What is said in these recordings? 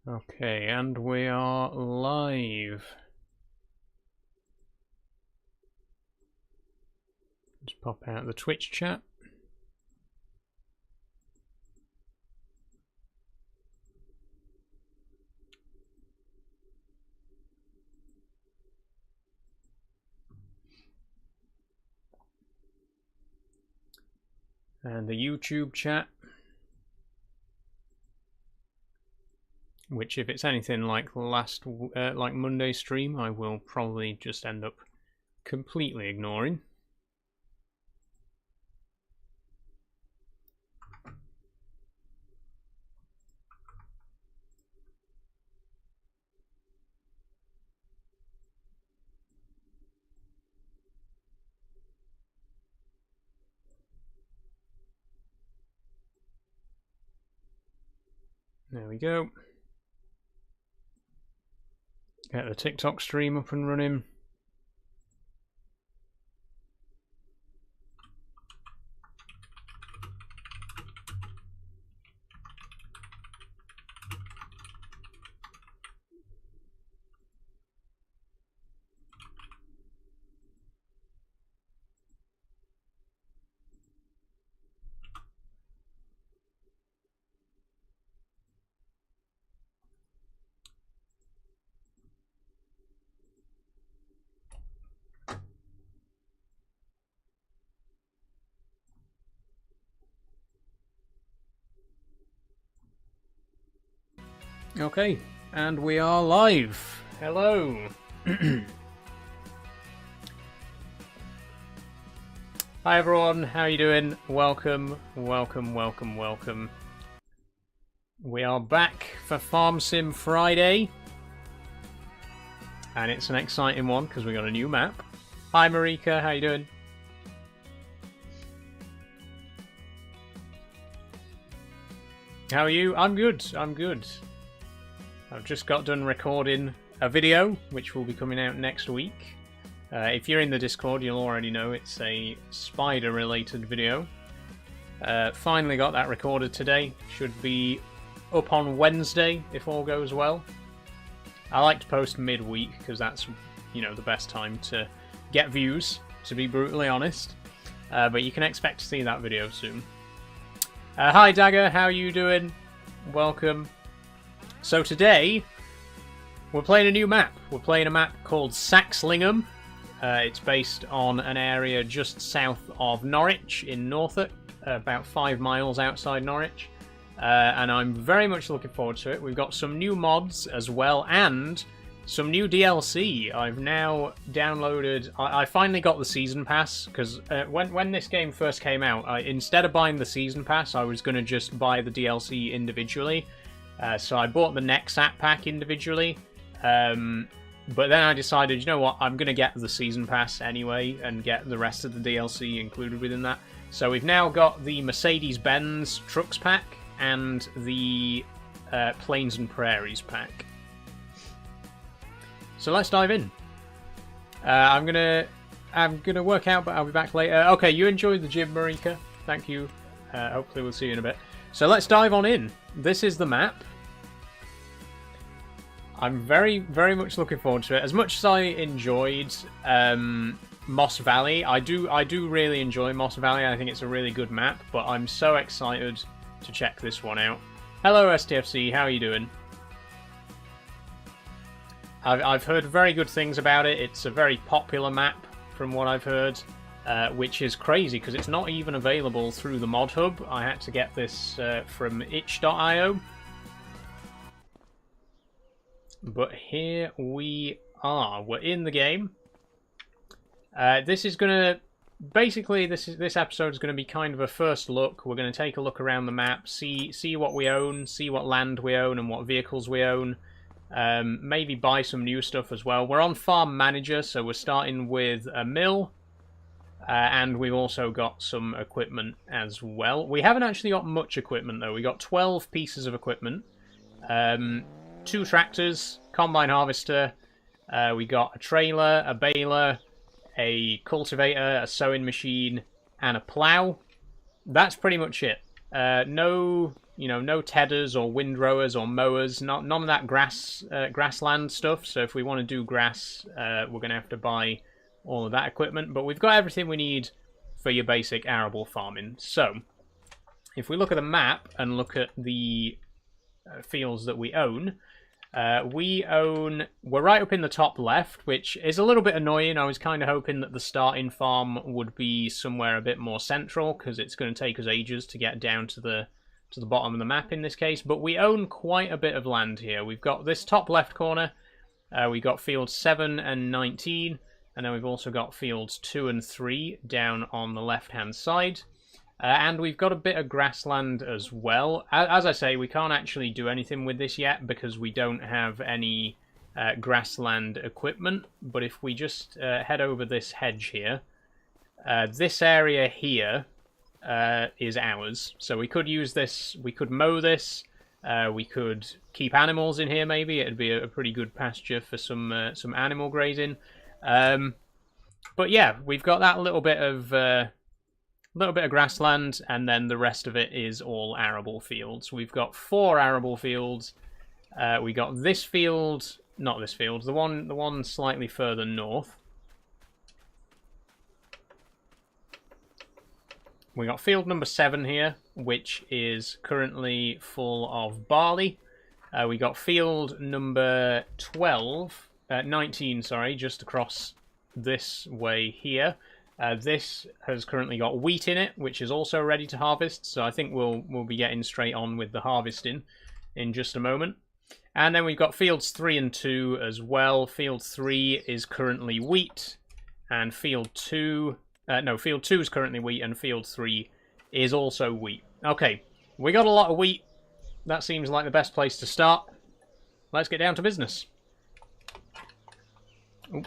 Okay, and we are live. Just pop out the Twitch chat. And the YouTube chat. Which, if it's anything like like Monday's stream, I will probably just end up completely ignoring. There we go. Get the TikTok stream up and running. Okay, and we are live. Hello. Hi everyone, how are you doing? Welcome, welcome, welcome, welcome. We are back for Farm Sim Friday. And it's an exciting one because we got a new map. Hi Marika, how you doing? How are you? I'm good, I'm good. I've just got done recording a video, which will be coming out next week. If you're in the Discord, you'll already know it's a spider-related video. Finally got that recorded today. Should be up on Wednesday, if all goes well. I like to post midweek, because that's, you know, the best time to get views, to be brutally honest. But you can expect to see that video soon. Hi Dagger, how are you doing? Welcome. So today, we're playing a new map. We're playing a map called Saxlingham. It's based on an area just south of Norwich in Norfolk, about 5 miles outside Norwich. And I'm very much looking forward to it. We've got some new mods as well, and some new DLC. I've now downloaded... I finally got the Season Pass, because when this game first came out, instead of buying the Season Pass, I was going to just buy the DLC individually. So I bought the Nexat pack individually, but then I decided, you know what, I'm going to get the Season Pass anyway and get the rest of the DLC included within that. So we've now got the Mercedes-Benz Trucks pack and the Plains and Prairies pack. So let's dive in. I'm gonna work out, but I'll be back later. Okay, you enjoyed the gym, Marika. Thank you. Hopefully we'll see you in a bit. So let's dive on in. This is the map. I'm very, very much looking forward to it. As much as I enjoyed Moss Valley, I do really enjoy Moss Valley. I think it's a really good map, but I'm so excited to check this one out. Hello STFC, how are you doing? I've heard very good things about it. It's a very popular map from what I've heard. Which is crazy because it's not even available through the mod hub. I had to get this from itch.io. But here we are. We're in the game. This is gonna basically this episode is gonna be kind of a first look. We're gonna take a look around the map, see what we own, see what land we own and what vehicles we own. Maybe buy some new stuff as well. We're on Farm Manager, so we're starting with a mill. And we've also got some equipment as well. We haven't actually got much equipment, though. We got 12 pieces of equipment. 2 tractors, combine harvester. We got a trailer, a baler, a cultivator, a sowing machine, and a plough. That's pretty much it. No You know, no tedders or windrowers or mowers. None of that grassland stuff. So if we want to do grass, we're going to have to buy all of that equipment. But we've got everything we need for your basic arable farming. So if we look at the map and look at the fields that we own, we're right up in the top left, which is a little bit annoying. I was kind of hoping that the starting farm would be somewhere a bit more central, because it's going to take us ages to get down to the bottom of the map in this case. But we own quite a bit of land here. We've got this top left corner, we've got fields 7 and 19, and then we've also got fields 2 and 3 down on the left hand side. And we've got a bit of grassland as well. As I say, we can't actually do anything with this yet because we don't have any grassland equipment. But if we just head over this hedge here, this area here is ours. So we could use this, we could mow this, we could keep animals in here maybe. It'd be a pretty good pasture for some animal grazing. But yeah, we've got that little bit of grassland, and then the rest of it is all arable fields. We've got 4 arable fields. We got this field, not this field, the one slightly further north. We got field number 7 here, which is currently full of barley. We got field number 19, sorry, just across this way here. This has currently got wheat in it, which is also ready to harvest. So I think we'll be getting straight on with the harvesting in just a moment. And then we've got fields 3 and 2 as well. Field 3 is currently wheat, and field 2 is currently wheat, and field 3 is also wheat. Okay, we got a lot of wheat. That seems like the best place to start. Let's get down to business. Ooh.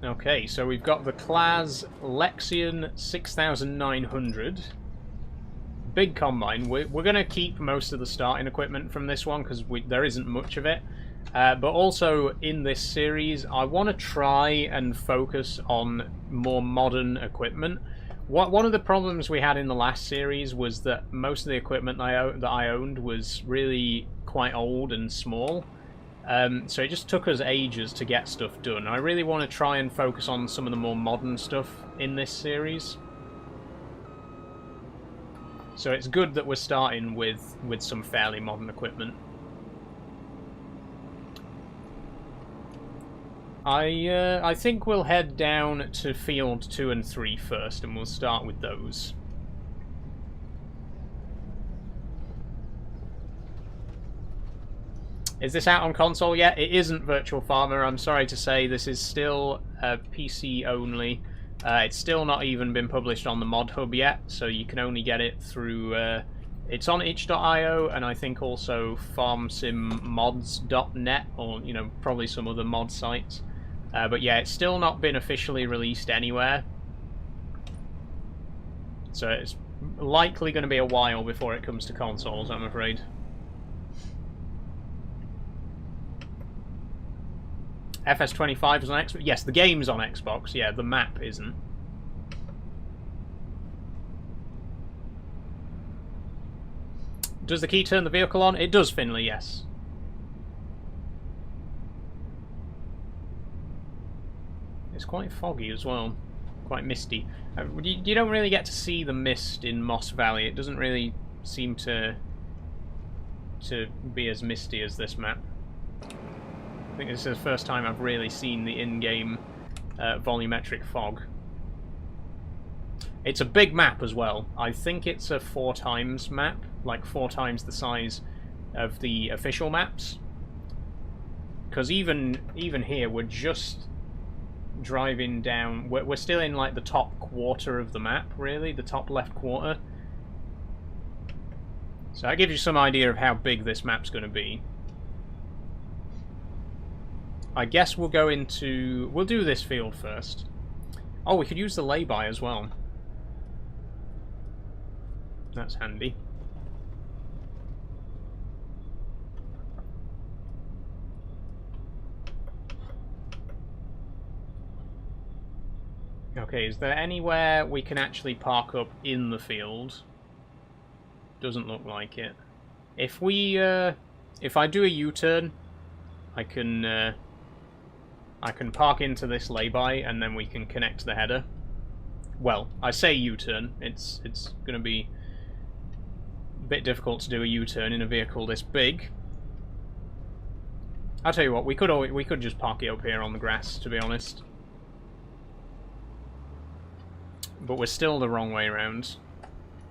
Okay, so we've got the Claas Lexion 6900. Big combine. We're going to keep most of the starting equipment from this one because there isn't much of it. But also in this series, I want to try and focus on more modern equipment. One of the problems we had in the last series was that most of the equipment that I owned was really quite old and small. So it just took us ages to get stuff done. I really want to try and focus on some of the more modern stuff in this series. So it's good that we're starting with some fairly modern equipment. I think we'll head down to field 2 and 3 first, and we'll start with those. Is this out on console yet? It isn't, Virtual Farmer. I'm sorry to say, this is still PC only. It's still not even been published on the Mod Hub yet, so you can only get it through... it's on itch.io, and I think also farmsimmods.net, or, you know, probably some other mod sites. But yeah, it's still not been officially released anywhere. So it's likely going to be a while before it comes to consoles, I'm afraid. FS25 is on Xbox? Yes, the game's on Xbox. Yeah, the map isn't. Does the key turn the vehicle on? It does, Finley, yes. It's quite foggy as well. Quite misty. You don't really get to see the mist in Moss Valley. It doesn't really seem to be as misty as this map. I think this is the first time I've really seen the in-game volumetric fog. It's a big map as well. I think it's a 4 times map, like 4 times the size of the official maps. Because even here, we're just driving down. We're still in like the top quarter of the map, really, the top left quarter. So that gives you some idea of how big this map's going to be. I guess we'll go into... We'll do this field first. Oh, we could use the lay-by as well. That's handy. Okay, is there anywhere we can actually park up in the field? Doesn't look like it. If we, if I do a U-turn, I can park into this lay-by, and then we can connect the header. Well, I say U-turn. It's going to be a bit difficult to do a U-turn in a vehicle this big. I'll tell you what, we could just park it up here on the grass, to be honest. But we're still the wrong way around.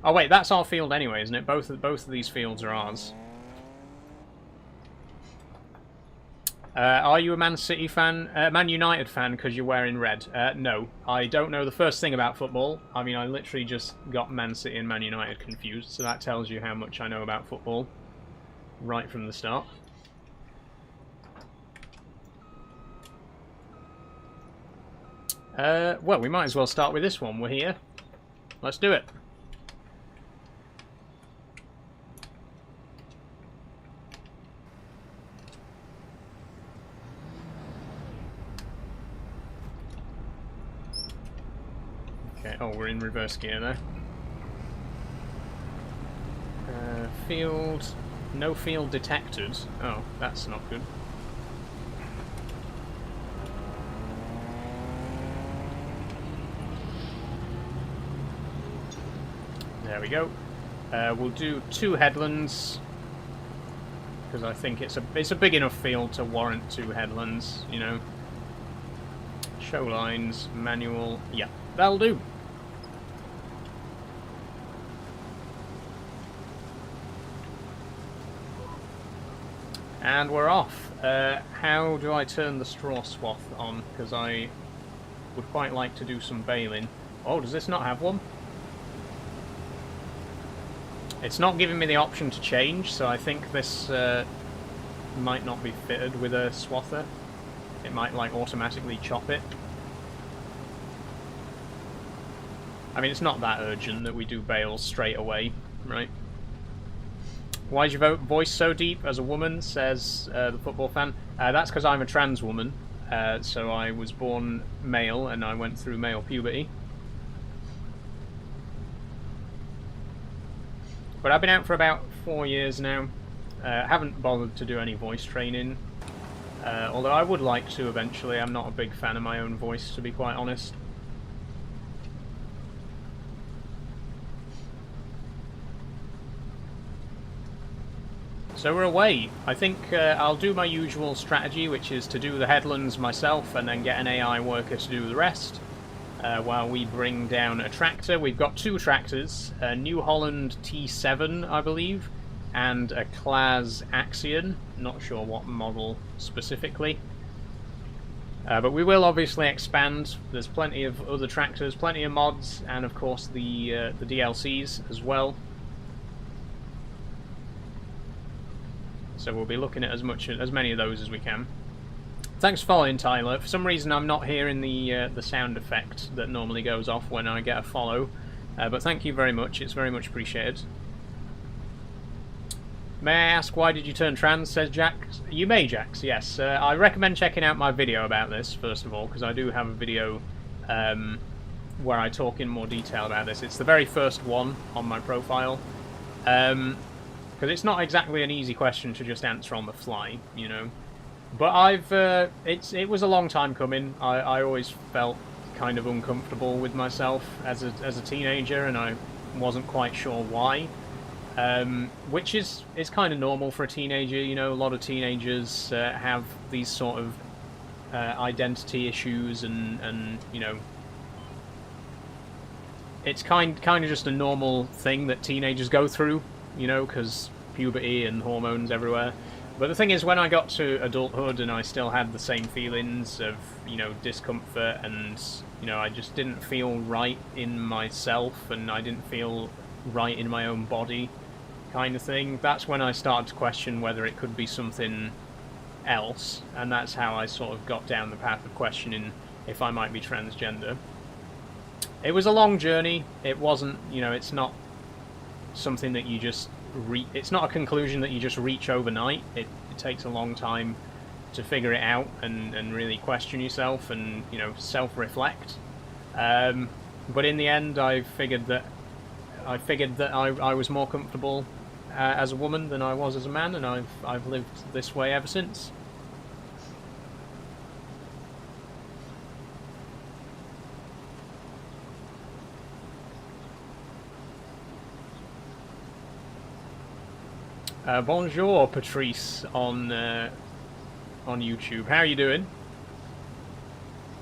Oh wait, that's our field anyway, isn't it? Both of these fields are ours. Are you a Man City fan? Man United fan because you're wearing red? No, I don't know the first thing about football. I mean, I literally just got Man City and Man United confused, so that tells you how much I know about football right from the start. Well, we might as well start with this one. We're here. Let's do it. Okay, oh, we're in reverse gear there. Field... No field detected. Oh, that's not good. There we go. We'll do 2 headlands because I think it's a big enough field to warrant 2 headlands. You know, show lines, manual. Yeah, that'll do. And we're off. How do I turn the straw swath on? Because I would quite like to do some baling. Oh, does this not have one? It's not giving me the option to change, so I think this might not be fitted with a swather. It might, like, automatically chop it. I mean, it's not that urgent that we do bales straight away, right? Why'd your voice so deep as a woman, says the football fan. That's because I'm a trans woman, so I was born male and I went through male puberty. But I've been out for about 4 years now. Haven't bothered to do any voice training, although I would like to eventually. I'm not a big fan of my own voice, to be quite honest. So we're away. I think I'll do my usual strategy, which is to do the headlands myself and then get an AI worker to do the rest, while we bring down a tractor. We've got 2 tractors, a New Holland T7, I believe, and a Claas Axion. Not sure what model specifically. But we will obviously expand. There's plenty of other tractors, plenty of mods, and of course the DLCs as well. So we'll be looking at as many of those as we can. Thanks for following, Tyler. For some reason I'm not hearing the sound effect that normally goes off when I get a follow, but thank you very much. It's very much appreciated. May I ask why did you turn trans, says Jax? You may, Jax, yes. I recommend checking out my video about this, first of all, because I do have a video where I talk in more detail about this. It's the very first one on my profile. Because it's not exactly an easy question to just answer on the fly, you know. But it was a long time coming. I always felt kind of uncomfortable with myself as a teenager, and I wasn't quite sure why. Which is kind of normal for a teenager, you know. A lot of teenagers have these sort of identity issues, and you know, it's kind of just a normal thing that teenagers go through, you know, because puberty and hormones everywhere. But the thing is, when I got to adulthood and I still had the same feelings of, you know, discomfort, and, you know, I just didn't feel right in myself, and I didn't feel right in my own body, kind of thing, that's when I started to question whether it could be something else, and that's how I sort of got down the path of questioning if I might be transgender. It was a long journey. It wasn't, you know, it's not something that you just it's not a conclusion that you just reach overnight. It takes a long time to figure it out and really question yourself and, you know, self-reflect. But in the end, I figured that I was more comfortable as a woman than I was as a man, and I've lived this way ever since. Bonjour, Patrice on YouTube. How are you doing?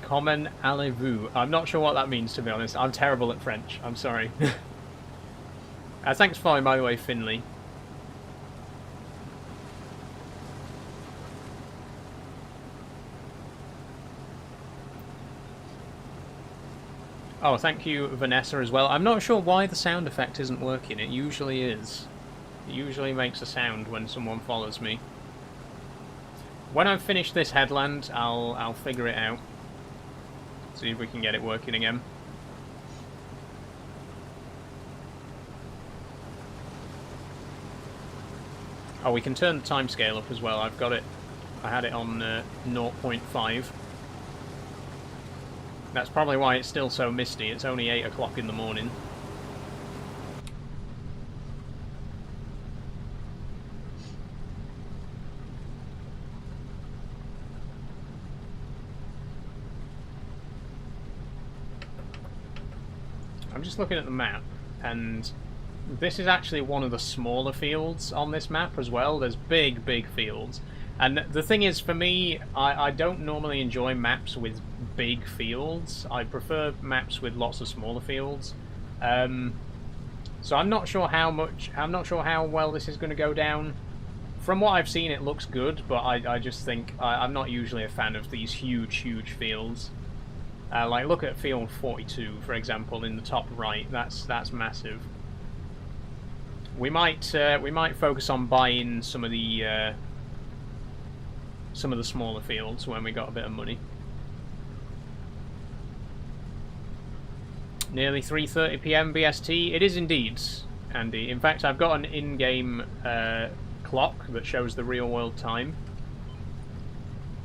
Comment allez-vous? I'm not sure what that means, to be honest. I'm terrible at French. I'm sorry. Thanks for following, by the way, Finley. Oh, thank you, Vanessa, as well. I'm not sure why the sound effect isn't working. It usually is. It usually makes a sound when someone follows me. When I've finished this headland, I'll figure it out. See if we can get it working again. Oh, we can turn the timescale up as well. I've got it. I had it on 0.5. That's probably why it's still so misty. It's only 8 o'clock in the morning. I'm just looking at the map, and this is actually one of the smaller fields on this map as well. There's big, big fields. And the thing is, for me, I don't normally enjoy maps with big fields. I prefer maps with lots of smaller fields. So I'm not sure how well this is going to go down. From what I've seen, it looks good, but I just think I'm not usually a fan of these huge, huge fields. Like, look at field 42, for example, in the top right. That's massive. We might focus on buying some of the smaller fields when we got a bit of money. Nearly 3:30 PM BST. It is indeed, Andy. In fact, I've got an in-game clock that shows the real-world time.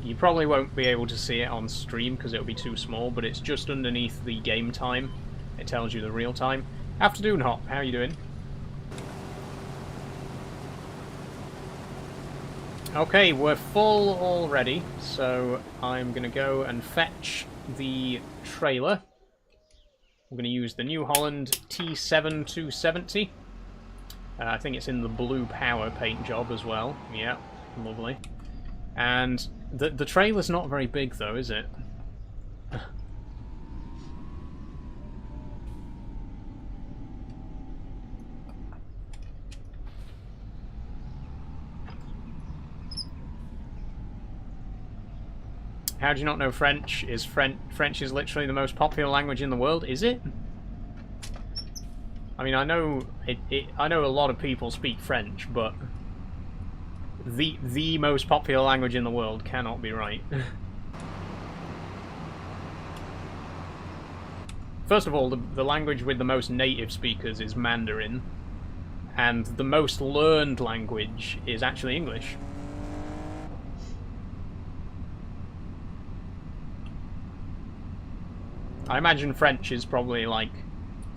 You probably won't be able to see it on stream because it'll be too small, but it's just underneath the game time. It tells you the real time. Afternoon Hop, how are you doing? Okay, we're full already, so I'm going to go and fetch the trailer. I'm going to use the New Holland T7 270. I think it's in the blue power paint job as well. Yeah, lovely. And the trailer's not very big though, is it? How do you not know French? French is literally the most popular language in the world, is it? I mean, I know I know a lot of people speak French, but the most popular language in the world cannot be right. First of all, the language with the most native speakers is Mandarin, and the most learned language is actually English. I imagine French is probably like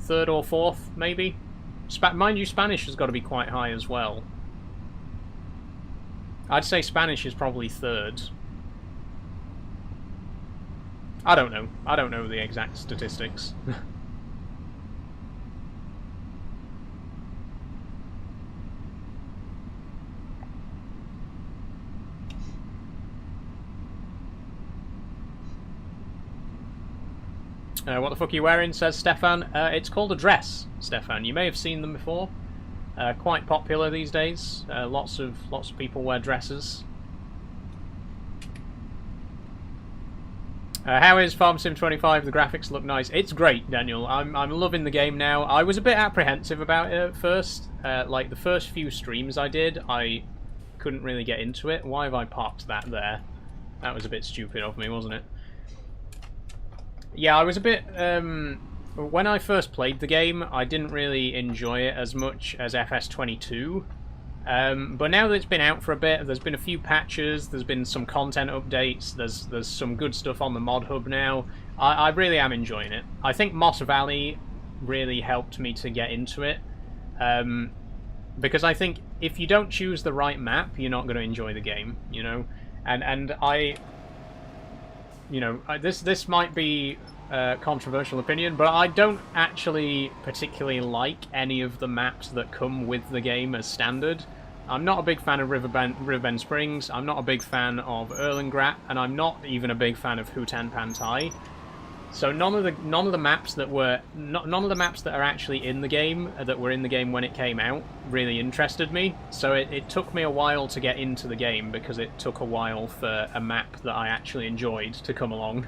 3rd or 4th, maybe. Mind you, Spanish has got to be quite high as well. I'd say Spanish is probably 3rd. I don't know. I don't know the exact statistics. What the fuck are you wearing, says Stefan. It's called a dress, Stefan. You may have seen them before. Quite popular these days. Lots of people wear dresses. How is Farm Sim 25? The graphics look nice. It's great, Daniel. I'm loving the game now. I was a bit apprehensive about it at first. Like the first few streams I did, I couldn't really get into it. Why have I parked that there? That was a bit stupid of me, wasn't it? Yeah, I was a bit... when I first played the game, I didn't really enjoy it as much as FS22. But now that it's been out for a bit, there's been a few patches, there's been some content updates, there's some good stuff on the mod hub now. I really am enjoying it. I think Moss Valley really helped me to get into it. Because I think if you don't choose the right map, you're not going to enjoy the game, you know? And I... You know, this might be a controversial opinion, but I don't actually particularly like any of the maps that come with the game as standard. I'm not a big fan of Riverbend Springs, I'm not a big fan of Erlengrat, and I'm not even a big fan of Hutan Pantai. So none of the maps that are actually in the game, that were in the game when it came out, really interested me. So it took me a while to get into the game, because it took a while for a map that I actually enjoyed to come along.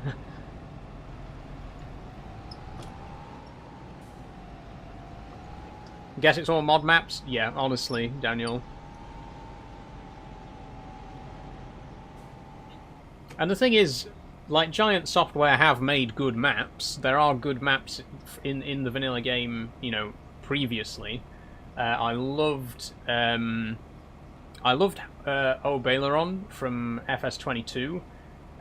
Guess it's all mod maps? Yeah, honestly, Daniel. And the thing is, like, Giant Software have made good maps. There are good maps in the vanilla game, you know, previously. I loved Obeleron from FS22.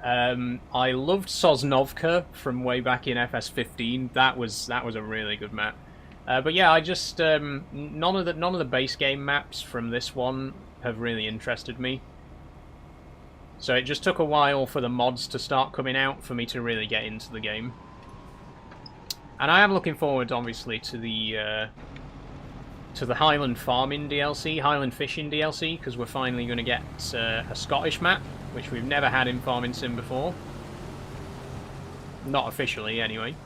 I loved Sosnovka from way back in FS15. That was a really good map. But yeah, I just none of the base game maps from this one have really interested me. So it just took a while for the mods to start coming out for me to really get into the game. And I am looking forward, obviously, to the Highland Farming DLC, Highland Fishing DLC, because we're finally going to get a Scottish map, which we've never had in Farming Sim before. Not officially, anyway.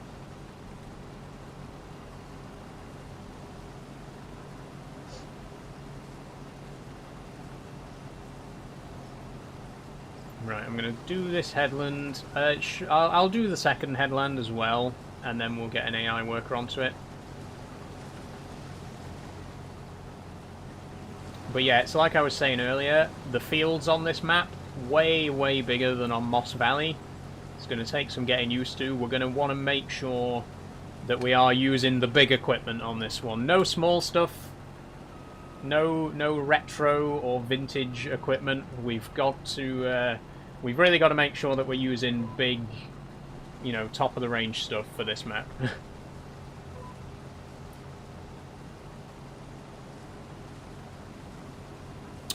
Right, I'm going to do this headland. I'll do the second headland as well, and then we'll get an AI worker onto it. But yeah, it's like I was saying earlier, the fields on this map, way, way bigger than on Moss Valley. It's going to take some getting used to. We're going to want to make sure that we are using the big equipment on this one. No small stuff. No retro or vintage equipment. We've got to... We've really got to make sure that we're using big, you know, top-of-the-range stuff for this map.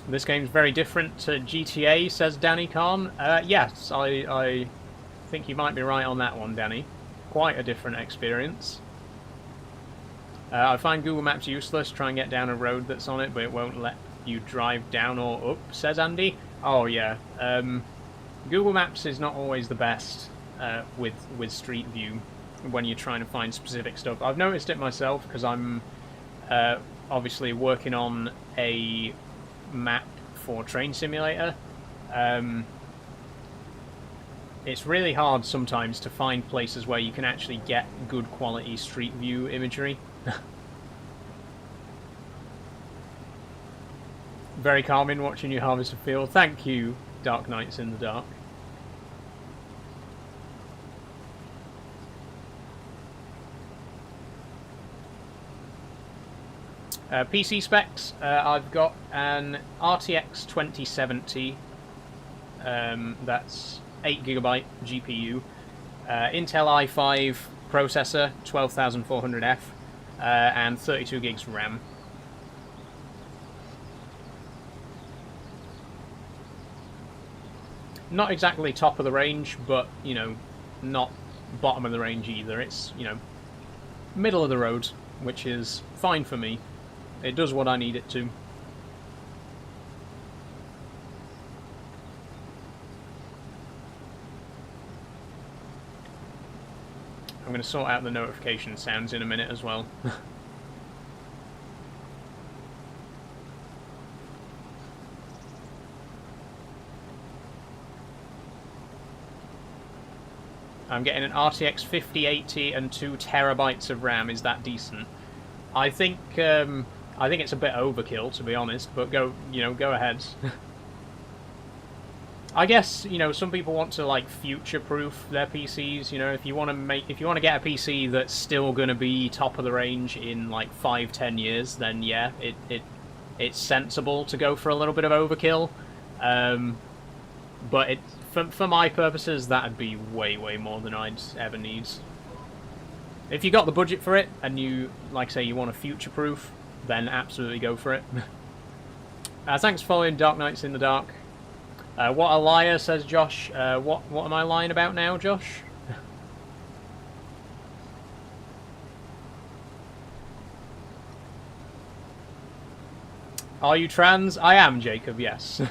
This game's very different to GTA, says Danny Khan. Yes, I think you might be right on that one, Danny. Quite a different experience. I find Google Maps useless. Try and get down a road that's on it, but it won't let you drive down or up, says Andy. Oh, yeah. Google Maps is not always the best with Street View when you're trying to find specific stuff. I've noticed it myself because I'm obviously working on a map for Train Simulator. It's really hard sometimes to find places where you can actually get good quality Street View imagery. Very calming watching you harvest a field. Thank you, Dark Nights in the Dark. PC specs, I've got an RTX 2070, that's 8GB GPU, Intel i5 processor, 12400F, and 32 gigs RAM. Not exactly top of the range, but, you know, not bottom of the range either. It's, you know, middle of the road, which is fine for me. It does what I need it to. I'm going to sort out the notification sounds in a minute as well. I'm getting an RTX 5080 and 2 terabytes of RAM. Is that decent? I think it's a bit overkill, to be honest. But go ahead. I guess, you know, some people want to like future-proof their PCs. You know, if you want to get a PC that's still going to be top of the range in like 5-10 years, then yeah, it it's sensible to go for a little bit of overkill. But for my purposes, that'd be way, way more than I'd ever need. If you got the budget for it, and you, like I say, you want to future-proof, then absolutely go for it. Thanks for following Dark Knights in the Dark. What a liar, says Josh. What am I lying about now, Josh? Are you trans? I am, Jacob, yes.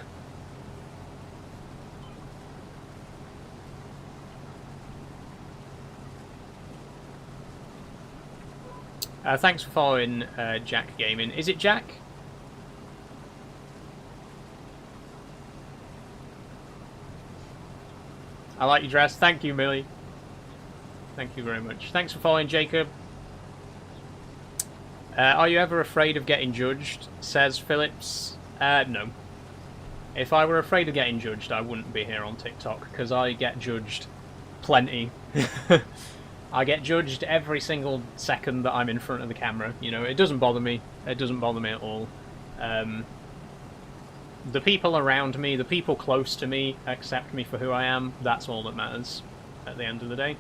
Thanks for following Jack Gaming. Is it Jack? I like your dress. Thank you, Millie. Thank you very much. Thanks for following, Jacob. Are you ever afraid of getting judged? Says Phillips. No. If I were afraid of getting judged, I wouldn't be here on TikTok, because I get judged plenty. I get judged every single second that I'm in front of the camera. You know, it doesn't bother me. It doesn't bother me at all. The people around me, the people close to me, accept me for who I am. That's all that matters at the end of the day.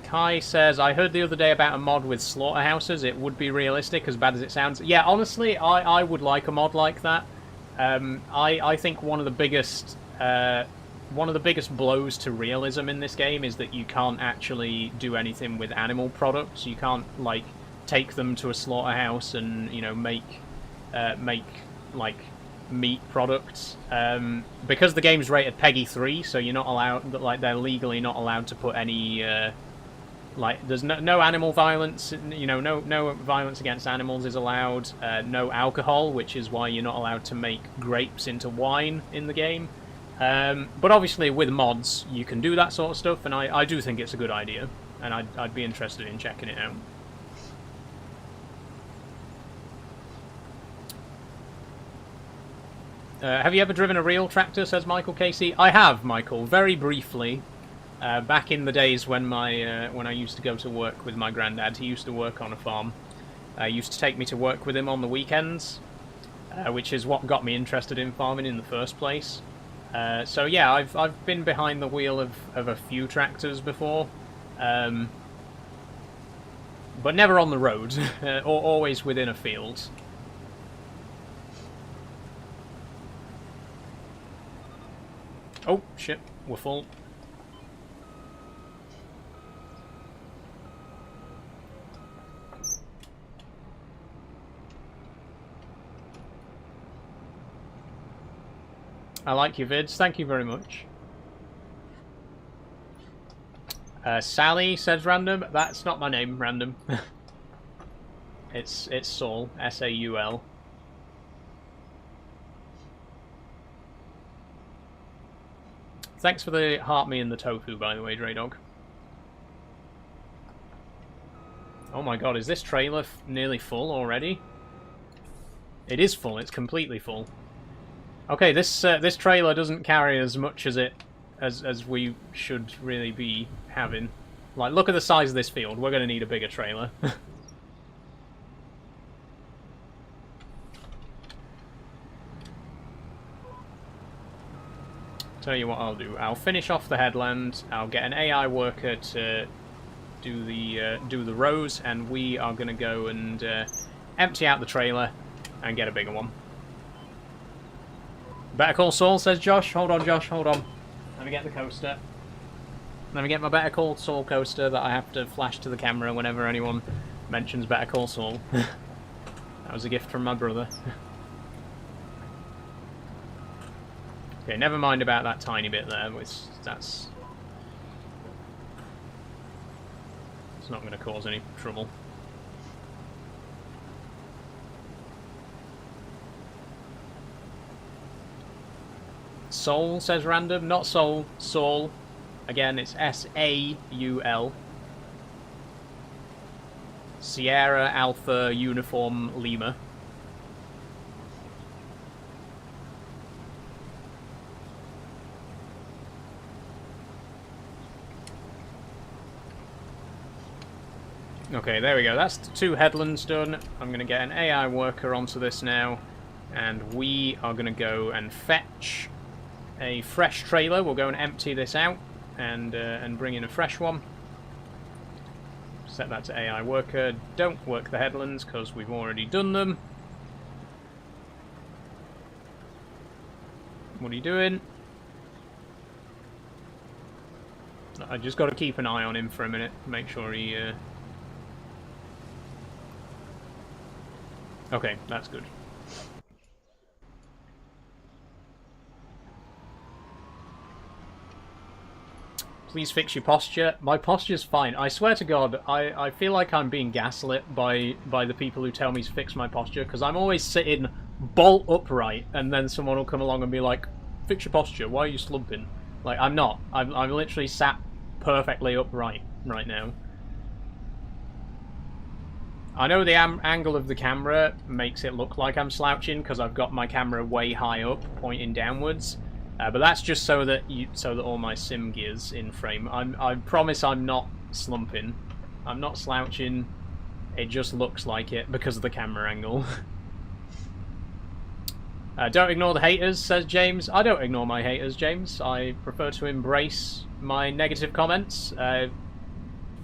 Kai says, I heard the other day about a mod with slaughterhouses. It would be realistic, as bad as it sounds. Yeah, honestly, I would like a mod like that. I think one of the biggest blows to realism in this game is that you can't actually do anything with animal products. You can't, like, take them to a slaughterhouse and, you know, make like meat products. Because the game's rated PEGI 3, so you're not allowed, like, they're legally not allowed to put any like, there's no animal violence, you know, no violence against animals is allowed, no alcohol, which is why you're not allowed to make grapes into wine in the game. But obviously with mods you can do that sort of stuff, and I do think it's a good idea, and I'd be interested in checking it out. Have you ever driven a real tractor, says Michael Casey? I have, Michael, very briefly. Back in the days when when I used to go to work with my granddad. He used to work on a farm. He used to take me to work with him on the weekends, which is what got me interested in farming in the first place. So yeah, I've been behind the wheel of a few tractors before, but never on the road, or always within a field. Oh shit, we're full. I like your vids, thank you very much. Sally says random. That's not my name, random. it's Saul, S-A-U-L. Thanks for the heart me and the tofu, by the way, Dre Dog. Oh my god, is this trailer nearly full already? It is full, it's completely full. Okay, this trailer doesn't carry as much as we should really be having. Like, look at the size of this field. We're going to need a bigger trailer. Tell you what I'll do. I'll finish off the headland. I'll get an AI worker to do the rows, and we are going to go and empty out the trailer and get a bigger one. Better Call Saul, says Josh. Hold on, Josh, hold on. Let me get the coaster. Let me get my Better Call Saul coaster that I have to flash to the camera whenever anyone mentions Better Call Saul. That was a gift from my brother. Okay, never mind about that tiny bit there, which it's not going to cause any trouble. Soul, says random. Not Soul, Saul. Again, it's S-A-U-L. Sierra Alpha Uniform Lima. Okay, there we go. That's the 2 headlands done. I'm going to get an AI worker onto this now. And we are going to go and fetch a fresh trailer. We'll go and empty this out and bring in a fresh one. Set that to AI worker. Don't work the headlands because we've already done them. What are you doing? I just got to keep an eye on him for a minute. Make sure he... Okay, that's good. Please fix your posture. My posture's fine. I swear to God, I feel like I'm being gaslit by the people who tell me to fix my posture, because I'm always sitting bolt upright, and then someone will come along and be like, fix your posture, why are you slumping? Like, I'm not. I'm literally sat perfectly upright right now. I know the angle of the camera makes it look like I'm slouching because I've got my camera way high up, pointing downwards. But that's just so that all my sim gear's in frame. I promise I'm not slumping. I'm not slouching. It just looks like it because of the camera angle. Don't ignore the haters, says James. I don't ignore my haters, James. I prefer to embrace my negative comments.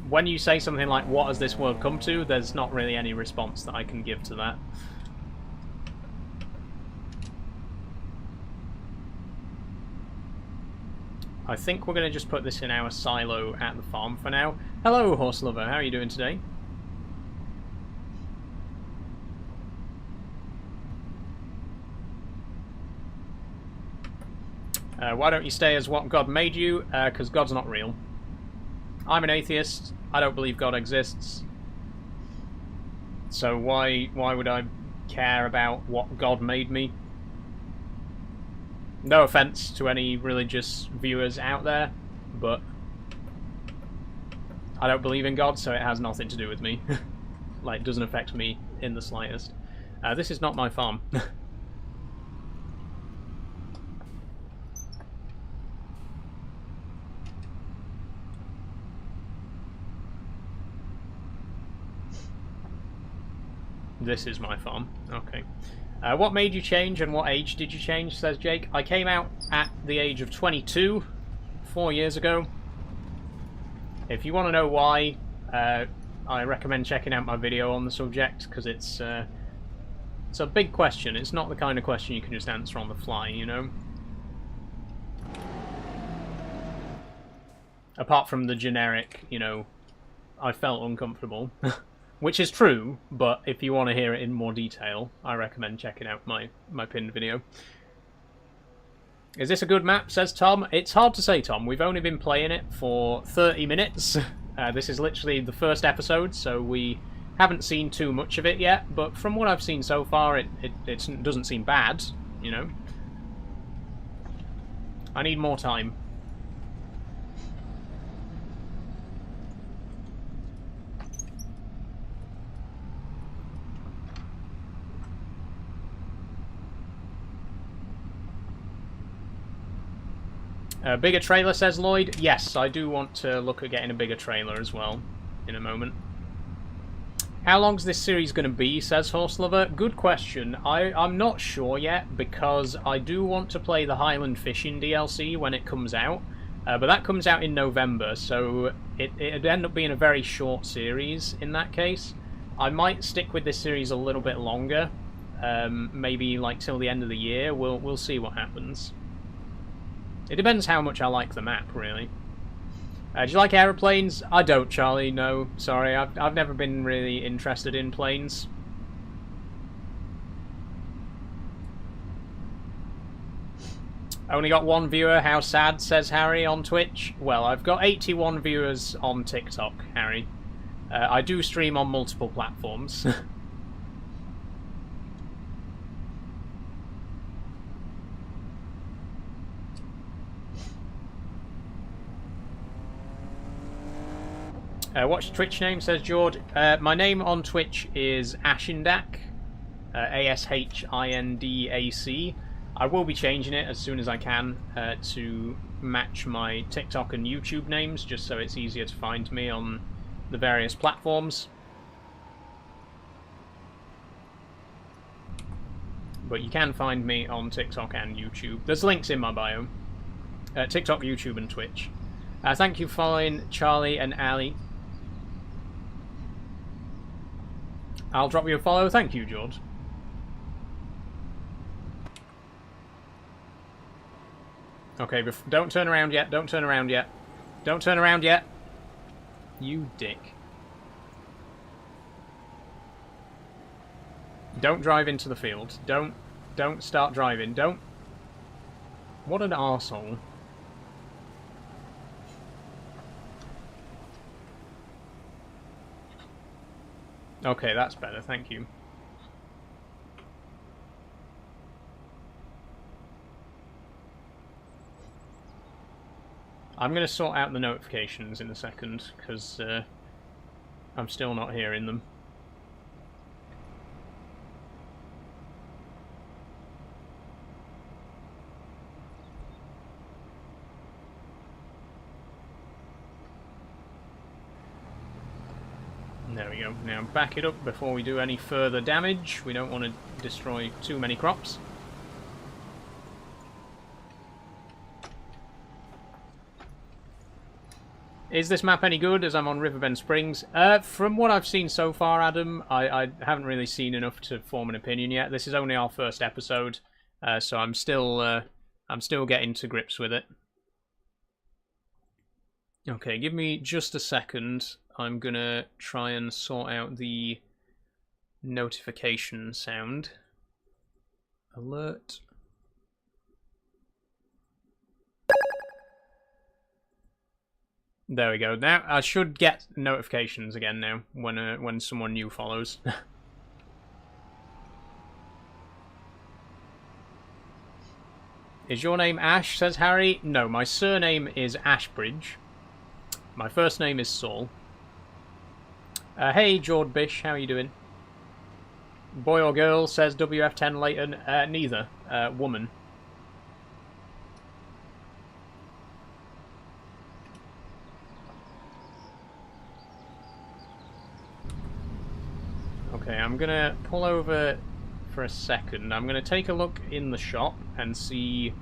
When you say something like, what has this world come to, there's not really any response that I can give to that. I think we're going to just put this in our silo at the farm for now. Hello, horse lover. How are you doing today? Why don't you stay as what God made you? Because God's not real. I'm an atheist. I don't believe God exists. So why would I care about what God made me? No offense to any religious viewers out there, but I don't believe in God, so it has nothing to do with me. Like, it doesn't affect me in the slightest. This is not my farm. This is my farm. Okay. What made you change and what age did you change, says Jake. I came out at the age of 22, 4 years ago. If you want to know why, I recommend checking out my video on the subject, because it's a big question. It's not the kind of question you can just answer on the fly, you know? Apart from the generic, you know, I felt uncomfortable. Which is true, but if you want to hear it in more detail, I recommend checking out my pinned video. Is this a good map, says Tom? It's hard to say, Tom. We've only been playing it for 30 minutes. This is literally the first episode, so we haven't seen too much of it yet, but from what I've seen so far, it doesn't seem bad, you know? I need more time. Bigger trailer, says Lloyd. Yes, I do want to look at getting a bigger trailer as well in a moment. How long's this series going to be, says Horse Lover? Good question. I'm not sure yet, because I do want to play the Highland Fishing DLC when it comes out. But that comes out in November, so it'd end up being a very short series in that case. I might stick with this series a little bit longer. Maybe like till the end of the year. We'll see what happens. It depends how much I like the map, really. Do you like aeroplanes? I don't, Charlie. No, sorry. I've never been really interested in planes. Only got one viewer. How sad, says Harry on Twitch. Well, I've got 81 viewers on TikTok, Harry. I do stream on multiple platforms. What's your Twitch name, says George. My name on Twitch is Ashindac. A-S-H-I-N-D-A-C. I will be changing it as soon as I can to match my TikTok and YouTube names, just so it's easier to find me on the various platforms. But you can find me on TikTok and YouTube. There's links in my bio. TikTok, YouTube, and Twitch. Thank you for following Charlie and Ali. I'll drop you a follow. Thank you, George. Okay, don't turn around yet. Don't turn around yet. Don't turn around yet. You dick. Don't drive into the field. Don't start driving. Don't. What an arsehole. Okay, that's better. Thank you. I'm going to sort out the notifications in a second, because I'm still not hearing them. There we go. Now back it up before we do any further damage. We don't want to destroy too many crops. Is this map any good as I'm on Riverbend Springs? From what I've seen so far, Adam, I haven't really seen enough to form an opinion yet. This is only our first episode, so I'm still getting to grips with it. Okay, give me just a second. I'm gonna try and sort out the notification sound. Alert. There we go. Now I should get notifications again now when someone new follows. Is your name Ash? Says Harry. No, my surname is Ashbridge. My first name is Saul. Hey, Jord Bish, how are you doing? Boy or girl? Says WF10 Leighton. Neither. Woman. Okay, I'm gonna pull over for a second. I'm gonna take a look in the shop and see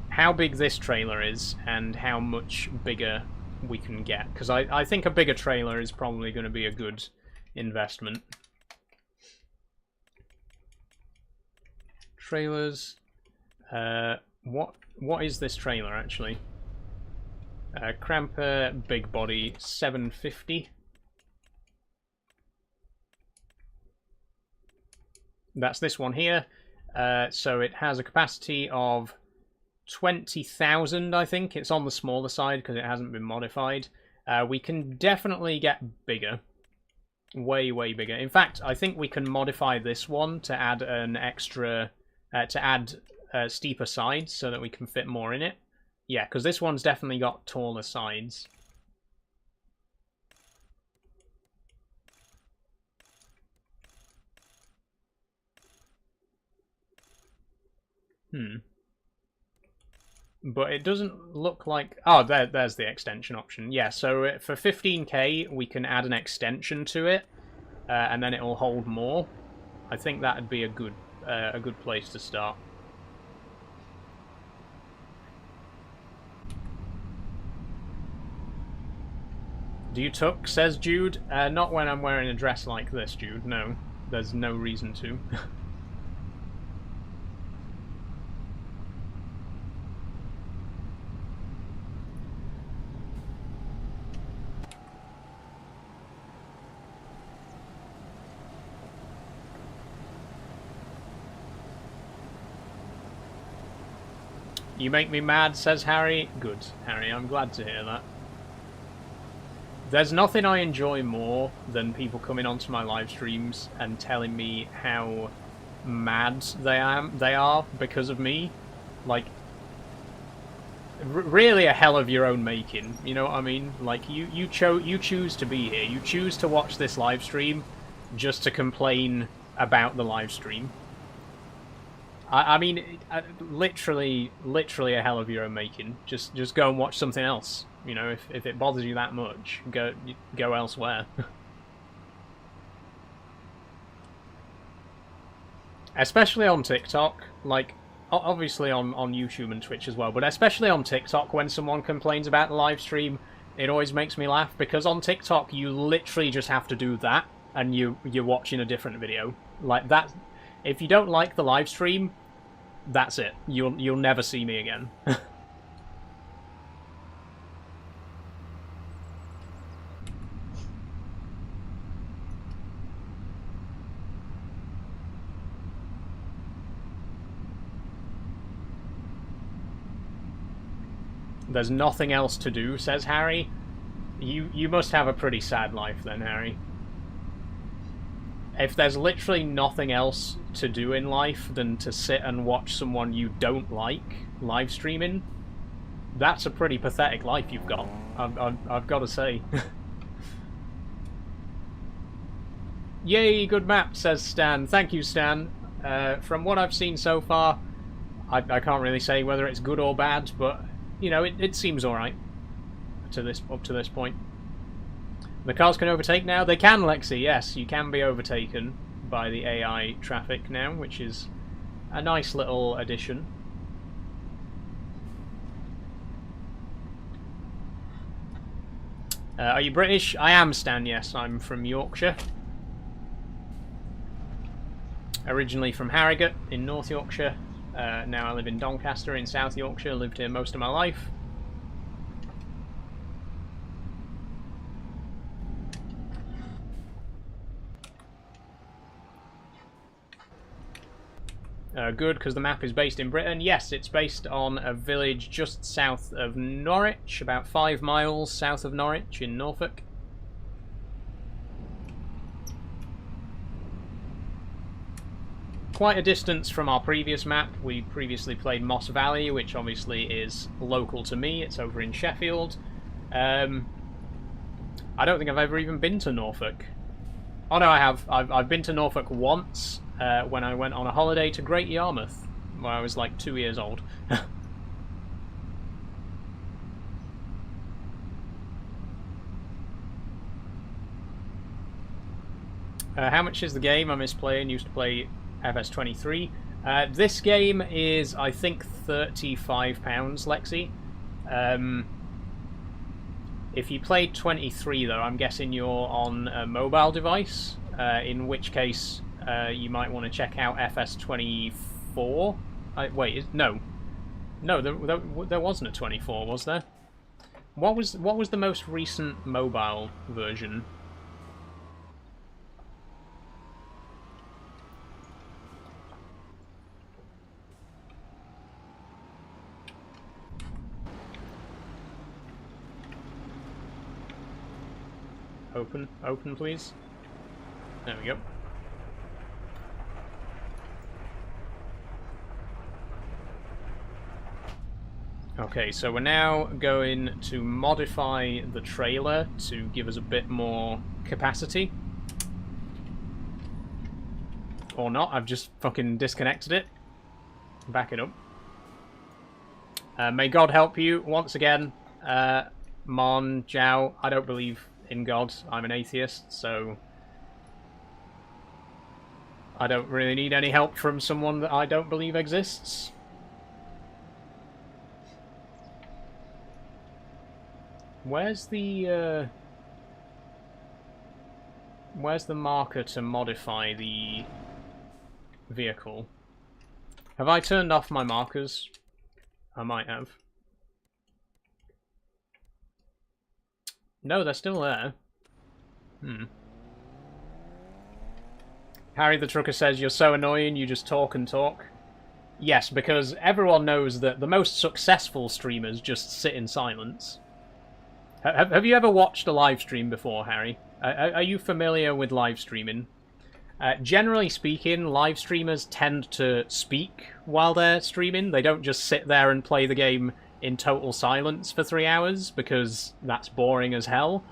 how big this trailer is and how much bigger we can get, because I think a bigger trailer is probably going to be a good investment. Trailers. What is this trailer actually? Cramper big body 750. That's this one here. So it has a capacity of 20,000, I think. It's on the smaller side because it hasn't been modified. We can definitely get bigger. Way, way bigger. In fact, I think we can modify this one to add an extra... to add steeper sides so that we can fit more in it. Yeah, because this one's definitely got taller sides. But it doesn't look like... Oh, there's the extension option. Yeah, so for 15k, we can add an extension to it, and then it will hold more. I think that would be a good place to start. Do you tuck? Says Jude. Not when I'm wearing a dress like this, Jude. No, there's no reason to. You make me mad, says Harry. Good, Harry, I'm glad to hear that. There's nothing I enjoy more than people coming onto my live streams and telling me how mad they are because of me. Like, really a hell of your own making, you know what I mean? Like, you choose to be here. You choose to watch this live stream just to complain about the live stream. I mean, literally a hell of your own making. Just go and watch something else. You know, if it bothers you that much, go elsewhere. Especially on TikTok, like, obviously on YouTube and Twitch as well, but especially on TikTok, when someone complains about the live stream, it always makes me laugh, because on TikTok you literally just have to do that, and you're watching a different video. Like, that, if you don't like the live stream, that's it. You'll never see me again. There's nothing else to do, says Harry. You must have a pretty sad life then, Harry. If there's literally nothing else to do in life than to sit and watch someone you don't like live streaming, that's a pretty pathetic life you've got. I've got to say. Yay, good map, says Stan. Thank you, Stan. From what I've seen so far, I can't really say whether it's good or bad, but you know, it seems alright up to this point. The cars can overtake now. They can, Lexi, yes. You can be overtaken by the AI traffic now, which is a nice little addition. Are you British? I am, Stan, yes. I'm from Yorkshire. Originally from Harrogate in North Yorkshire. Now I live in Doncaster in South Yorkshire. Lived here most of my life. Good, because the map is based in Britain. Yes, it's based on a village just south of Norwich, about 5 miles south of Norwich in Norfolk. Quite a distance from our previous map. We previously played Moss Valley, which obviously is local to me. It's over in Sheffield. I don't think I've ever even been to Norfolk. Oh no, I have. I've been to Norfolk once when I went on a holiday to Great Yarmouth, when I was like 2 years old. How much is the game? I miss playing. Used to play FS23. This game is, I think, £35, Lexi. If you played 23, though, I'm guessing you're on a mobile device, in which case you might want to check out FS24. Wait, no. No, there wasn't a 24, was there? What was the most recent mobile version? Open, please. There we go. Okay, so we're now going to modify the trailer to give us a bit more capacity. Or not, I've just fucking disconnected it. Back it up. May God help you once again. Mon, Jiao, I don't believe in God. I'm an atheist, so I don't really need any help from someone that I don't believe exists. Where's the marker to modify the vehicle? Have I turned off my markers? I might have. No, they're still there. Harry the Trucker says, you're so annoying, you just talk and talk. Yes, because everyone knows that the most successful streamers just sit in silence. Have you ever watched a live stream before, Harry? Are you familiar with live streaming? Generally speaking, live streamers tend to speak while they're streaming. They don't just sit there and play the game in total silence for 3 hours, because that's boring as hell.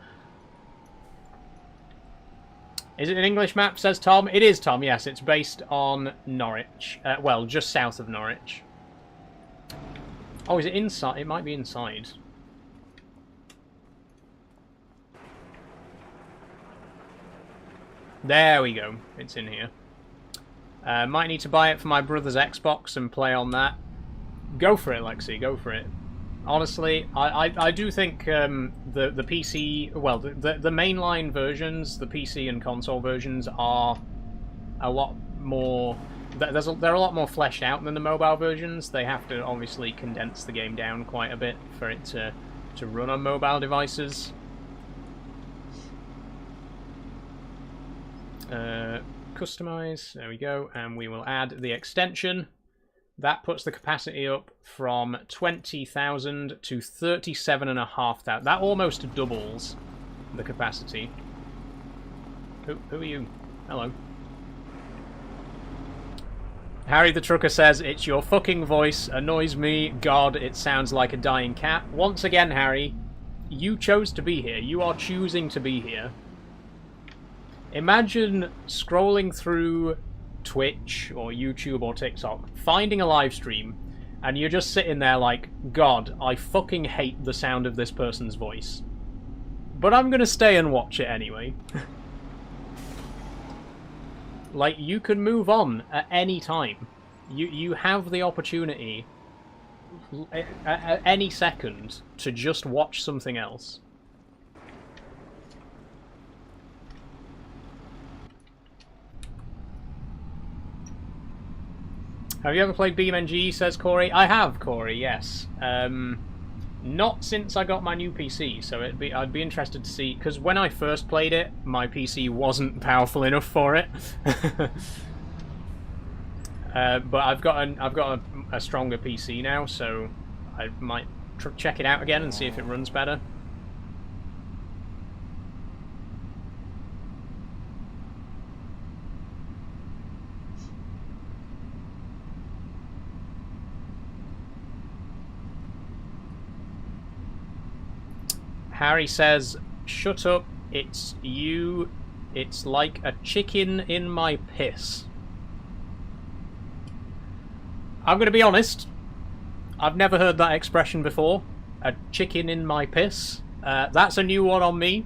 Is it an English map, says Tom? It is, Tom, yes. It's based on Norwich. Well, just south of Norwich. Oh, is it inside? It might be inside. There we go. It's in here. Might need to buy it for my brother's Xbox and play on that. Go for it, Lexi. Go for it. Honestly, I do think the PC, well, the mainline versions, the PC and console versions are a lot more. They're a lot more fleshed out than the mobile versions. They have to obviously condense the game down quite a bit for it to run on mobile devices. Customize. There we go, and we will add the extension. That puts the capacity up from 20,000 to 37,500. That almost doubles the capacity. Who are you? Hello. Harry the Trucker says, it's your fucking voice. Annoys me. God, it sounds like a dying cat. Once again, Harry, you chose to be here. You are choosing to be here. Imagine scrolling through Twitch or YouTube or TikTok, finding a live stream, and you're just sitting there like, God, I fucking hate the sound of this person's voice. But I'm gonna stay and watch it anyway. Like, you can move on at any time. You have the opportunity at any second to just watch something else. Have you ever played BeamNG, says Corey? I have, Corey, yes. Not since I got my new PC, so I'd be interested to see, because when I first played it, my PC wasn't powerful enough for it. But I've got a stronger PC now, so I might check it out again and see if it runs better. Harry says, shut up, it's you, it's like a chicken in my piss. I'm going to be honest, I've never heard that expression before, a chicken in my piss. That's a new one on me.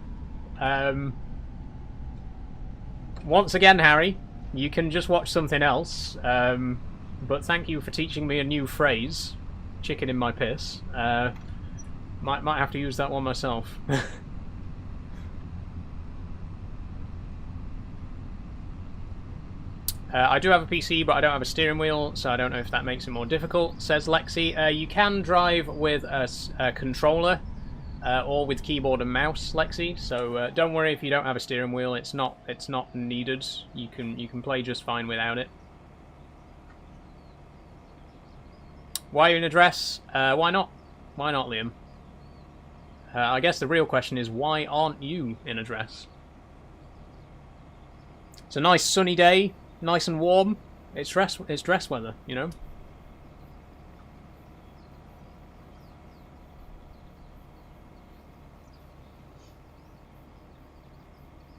Once again, Harry, you can just watch something else, but thank you for teaching me a new phrase, chicken in my piss. Might have to use that one myself. I do have a PC, but I don't have a steering wheel, so I don't know if that makes it more difficult, says Lexi. You can drive with a controller, or with keyboard and mouse, Lexi, so don't worry if you don't have a steering wheel, it's not needed. You can play just fine without it. Why are you in a dress? Why not? Why not, Liam? I guess the real question is, why aren't you in a dress? It's a nice sunny day, nice and warm. It's dress weather, you know?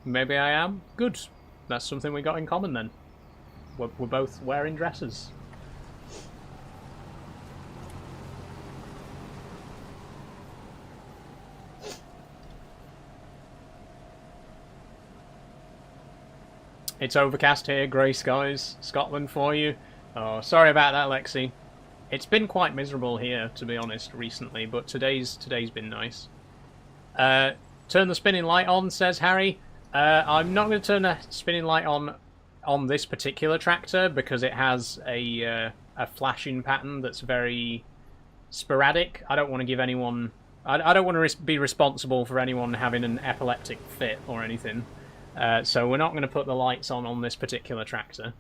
Maybe I am? Good. That's something we got in common then. We're both wearing dresses. It's overcast here, grey skies, Scotland for you. Oh, sorry about that, Lexi. It's been quite miserable here, to be honest, recently, but today's been nice. Turn the spinning light on, says Harry. I'm not going to turn the spinning light on this particular tractor because it has a flashing pattern that's very sporadic. I don't want to give anyone... I don't want to be responsible for anyone having an epileptic fit or anything. So we're not going to put the lights on this particular tractor.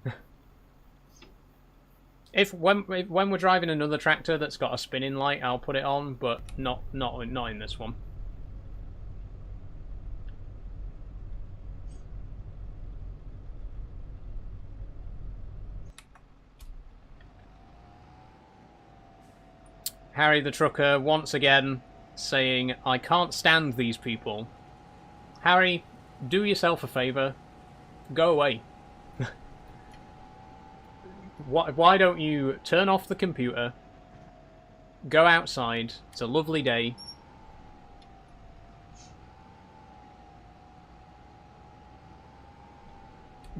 When we're driving another tractor that's got a spinning light, I'll put it on, but not in this one. Harry the Trucker once again saying, I can't stand these people. Harry, do yourself a favour. Go away. Why don't you turn off the computer, go outside, it's a lovely day,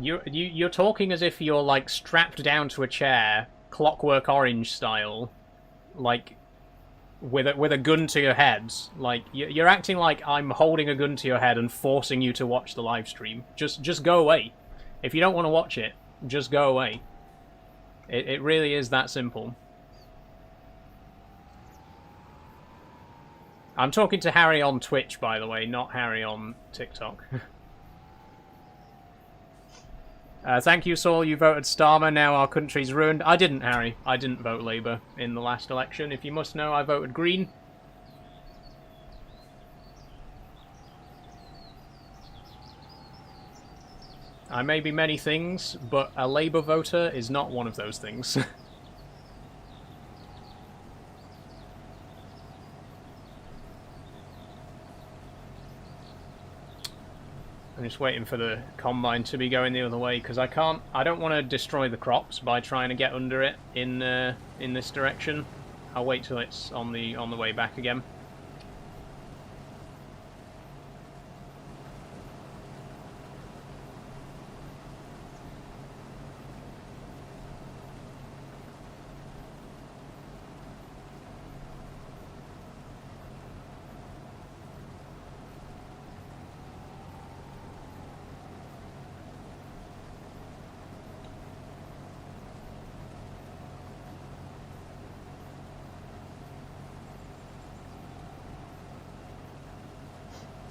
You're talking as if you're like strapped down to a chair, Clockwork Orange style, like with a gun to your head. Like you're acting like I'm holding a gun to your head and forcing you to watch the live stream. Just go away. If you don't want to watch it, just go away. It really is that simple. I'm talking to Harry on Twitch, by the way, not Harry on TikTok. Thank you, Saul. You voted Starmer. Now our country's ruined. I didn't, Harry. I didn't vote Labour in the last election. If you must know, I voted Green. I may be many things, but a Labour voter is not one of those things. I'm just waiting for the combine to be going the other way because I don't want to destroy the crops by trying to get under it in this direction. I'll wait till it's on the way back again.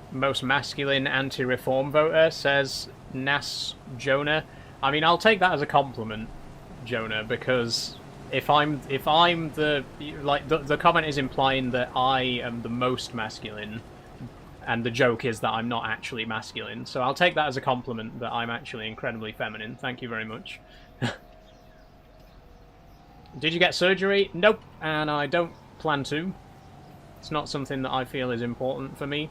Most masculine anti-reform voter, says Nas Jonah. I mean, I'll take that as a compliment, Jonah, because if I'm the the comment is implying that I am the most masculine, and the joke is that I'm not actually masculine. So I'll take that as a compliment that I'm actually incredibly feminine. Thank you very much. Did you get surgery? Nope, and I don't plan to. It's not something that I feel is important for me.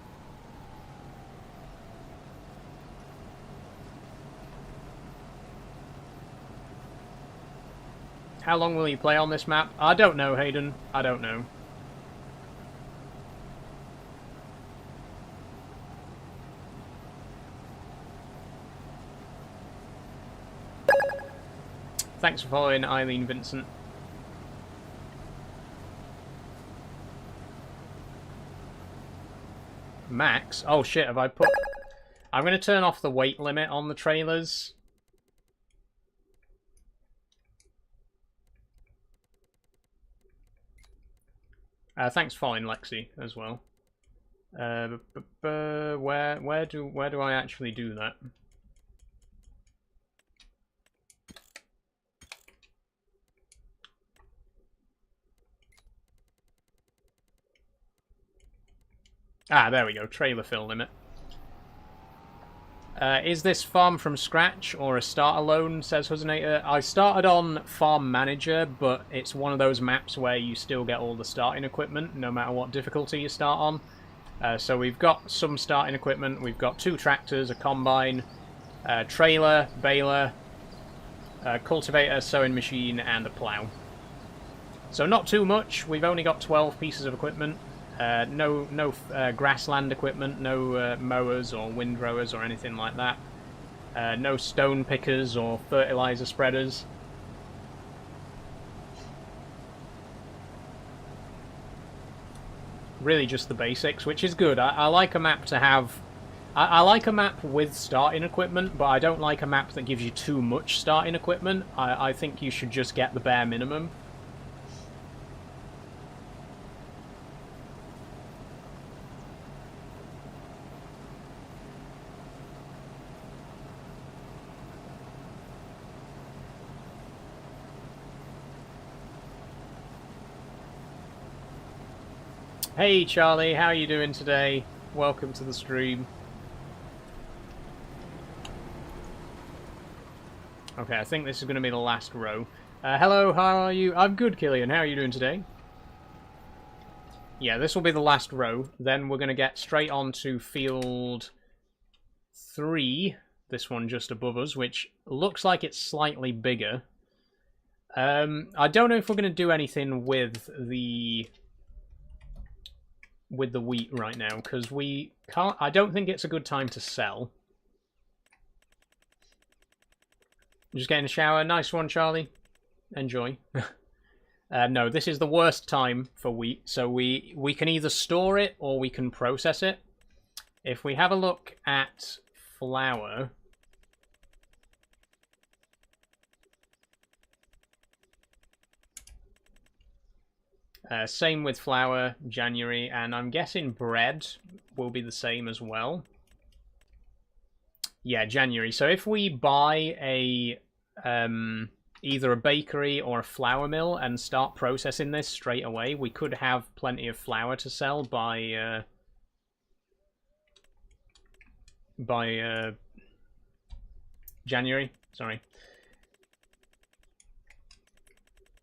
How long will you play on this map? I don't know, Hayden. I don't know. Thanks for following, Eileen Vincent. Max? Oh shit, have I put... I'm going to turn off the weight limit on the trailers. Thanks for following, Lexi, as well. Where do I actually do that? Ah, there we go. Trailer fill limit. Is this farm from scratch or a starter loan, says Husinator. I started on Farm Manager, but it's one of those maps where you still get all the starting equipment, no matter what difficulty you start on. So we've got some starting equipment. We've got 2 tractors, a combine, a trailer, baler, a cultivator, sowing machine, and a plough. So not too much. We've only got 12 pieces of equipment. No grassland equipment, no mowers or windrowers or anything like that. No stone pickers or fertilizer spreaders. Really just the basics, which is good. I like a map to have... I like a map with starting equipment, but I don't like a map that gives you too much starting equipment. I think you should just get the bare minimum. Hey Charlie, how are you doing today? Welcome to the stream. Okay, I think this is going to be the last row. Hello, how are you? I'm good, Killian. How are you doing today? Yeah, this will be the last row. Then we're going to get straight on to field 3. This one just above us, which looks like it's slightly bigger. I don't know if we're going to do anything with the wheat right now, because we can't... I don't think it's a good time to sell. Just getting a shower. Nice one, Charlie. Enjoy. No, this is the worst time for wheat. So we can either store it or we can process it. If we have a look at flour... same with flour, January, and I'm guessing bread will be the same as well. Yeah, January. So if we buy a either a bakery or a flour mill and start processing this straight away, we could have plenty of flour to sell by January. Sorry.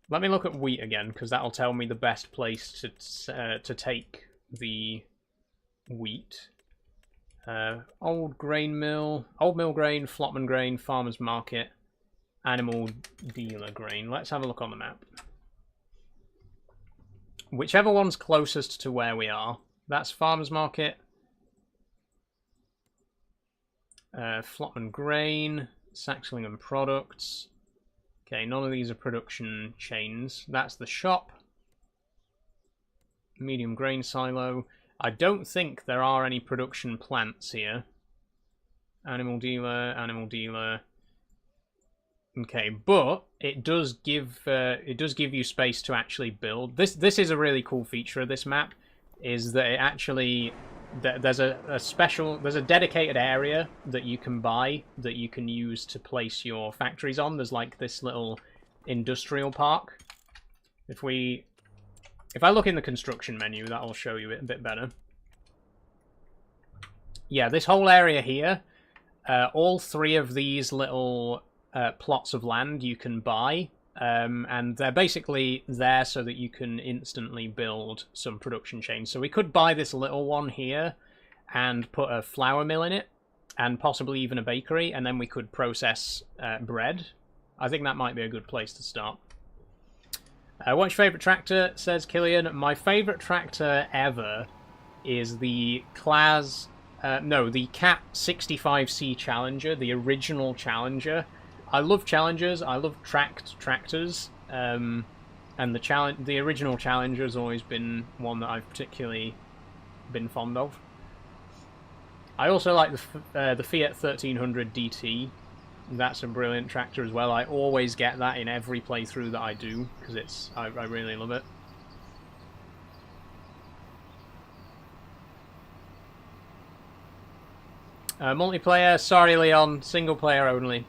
Let me look at wheat again, because that'll tell me the best place to take the wheat. Old grain mill, old mill grain, Flotman grain, farmer's market, animal dealer grain. Let's have a look on the map. Whichever one's closest to where we are. That's farmer's market. Flotman grain, Saxlingham products. Okay, none of these are production chains. That's the shop. Medium grain silo. I don't think there are any production plants here. Animal dealer, animal dealer. Okay, but it does give you space to actually build. This is a really cool feature of this map, is that it actually there's a dedicated area that you can buy that you can use to place your factories on. There's like this little industrial park. If I look in the construction menu, that'll show you it a bit better. Yeah, this whole area here, all three of these little plots of land you can buy, and they're basically there so that you can instantly build some production chains. So we could buy this little one here and put a flour mill in it, and possibly even a bakery, and then we could process bread. I think that might be a good place to start. What's your favourite tractor? Says Killian. My favourite tractor ever is the Cat 65C Challenger, the original Challenger. I love Challengers. I love tracked tractors, and the original Challenger has always been one that I've particularly been fond of. I also like the Fiat 1300 DT. That's a brilliant tractor as well. I always get that in every playthrough that I do because I really love it. Multiplayer, sorry Leon, single player only.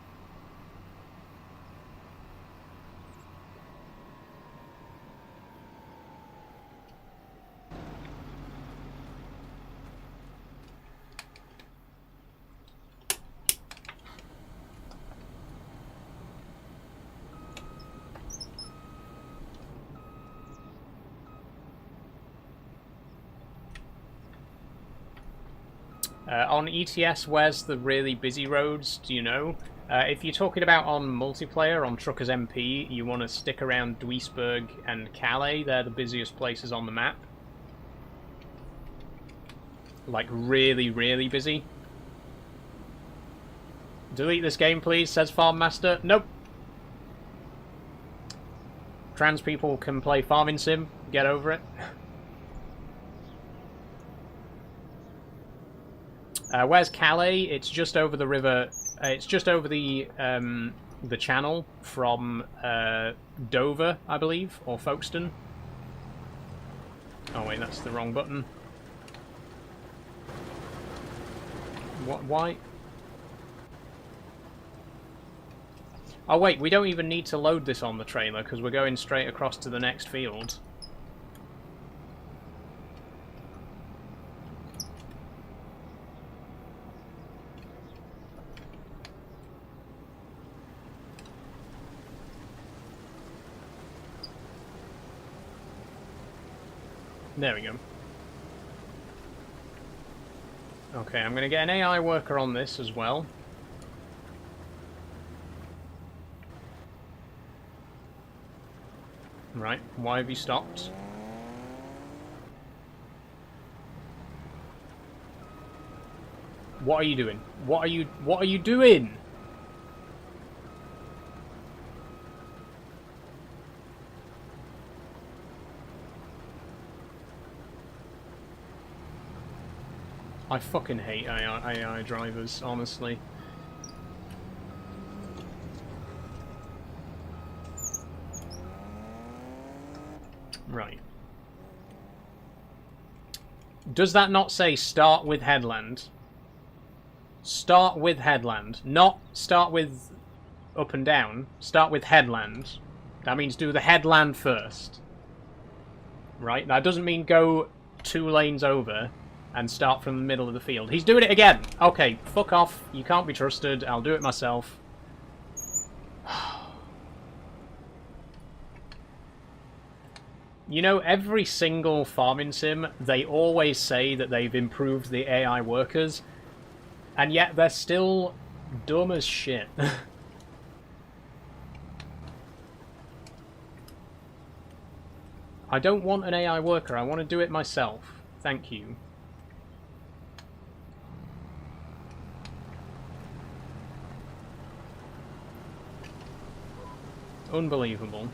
On ETS, where's the really busy roads? Do you know? If you're talking about on multiplayer, on Truckers MP, you want to stick around Duisburg and Calais. They're the busiest places on the map. Like, really, really busy. Delete this game, please, says Farm Master. Nope. Trans people can play Farming Sim. Get over it. Where's Calais? It's just over the river. It's just over the channel from Dover, I believe, or Folkestone. Oh wait, that's the wrong button. What? Why? Oh wait, we don't even need to load this on the trailer because we're going straight across to the next field. There we go. Okay, I'm going to get an AI worker on this as well. Right, why have you stopped? What are you doing? What are you doing? I fucking hate AI drivers, honestly. Right. Does that not say start with headland? Start with headland. Not start with up and down. Start with headland. That means do the headland first. Right? That doesn't mean go 2 lanes over and start from the middle of the field. He's doing it again! Okay, fuck off. You can't be trusted. I'll do it myself. You know, every single farming sim, they always say that they've improved the AI workers, and yet they're still dumb as shit. I don't want an AI worker, I want to do it myself. Thank you. Unbelievable.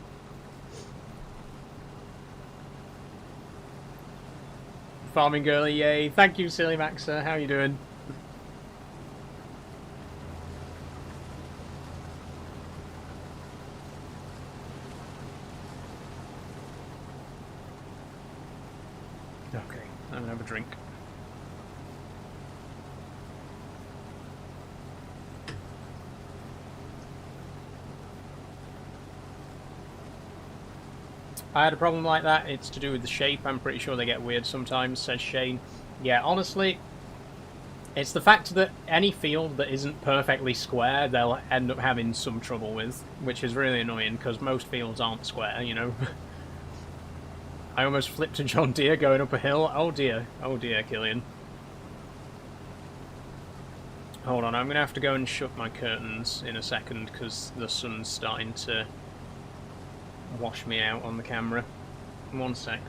Farming girly, yay. Thank you, Silly Maxer. How you doing? Okay, I'm gonna have a drink. I had a problem like that. It's to do with the shape. I'm pretty sure they get weird sometimes, says Shane. Yeah, honestly, it's the fact that any field that isn't perfectly square, they'll end up having some trouble with, which is really annoying, because most fields aren't square, you know? I almost flipped a John Deere going up a hill. Oh dear, Killian. Hold on, I'm going to have to go and shut my curtains in a second, because the sun's starting to wash me out on the camera. 1 sec.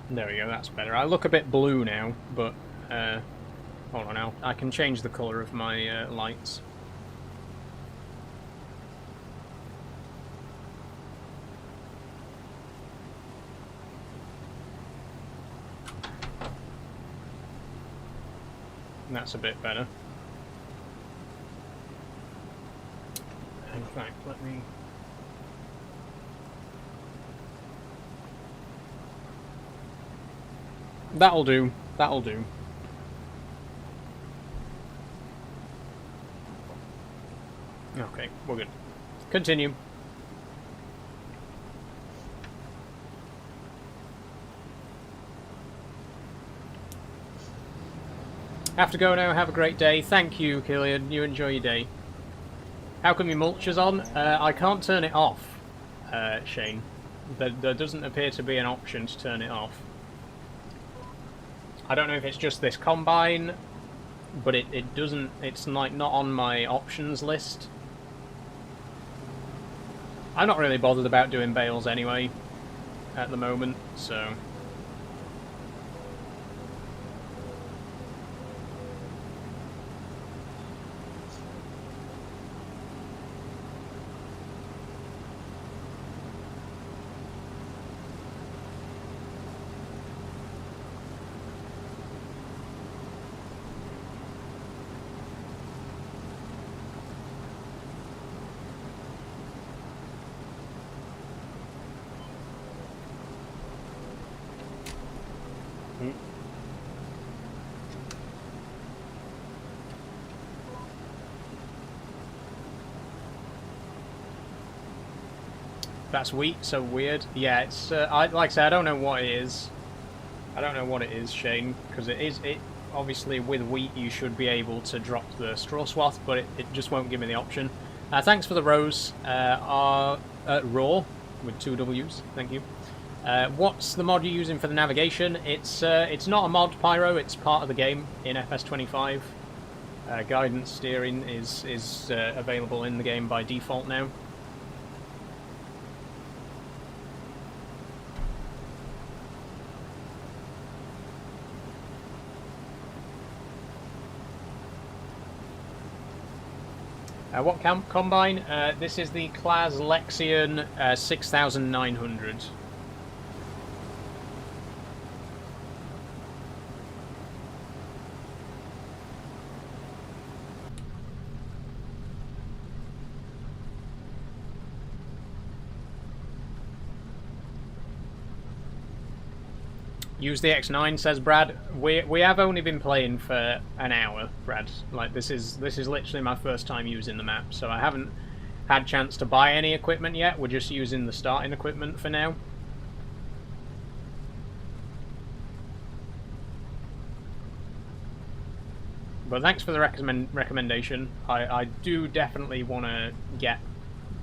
There we go, that's better. I look a bit blue now, but hold on, I can change the colour of my lights. That's a bit better. In fact, let me... That'll do. That'll do. Okay, we're good. Continue. Have to go now. Have a great day. Thank you, Killian. You enjoy your day. How come your mulch is on? I can't turn it off, Shane. There doesn't appear to be an option to turn it off. I don't know if it's just this combine, but it doesn't... It's like not on my options list. I'm not really bothered about doing bales anyway, at the moment, so... That's wheat, so weird. Yeah, it's like I said, I don't know what it is. I don't know what it is, Shane, because it obviously with wheat you should be able to drop the straw swath, but it just won't give me the option. Thanks for the rose, raw with 2 W's. Thank you. What's the mod you're using for the navigation? It's not a mod, Pyro. It's part of the game in FS25. Guidance steering is available in the game by default now. What combine? This is the Saxlingham 6900. Use the X9, says Brad. We have only been playing for an hour, Brad. Like this is literally my first time using the map, so I haven't had chance to buy any equipment yet. We're just using the starting equipment for now. But thanks for the recommendation. I do definitely want to get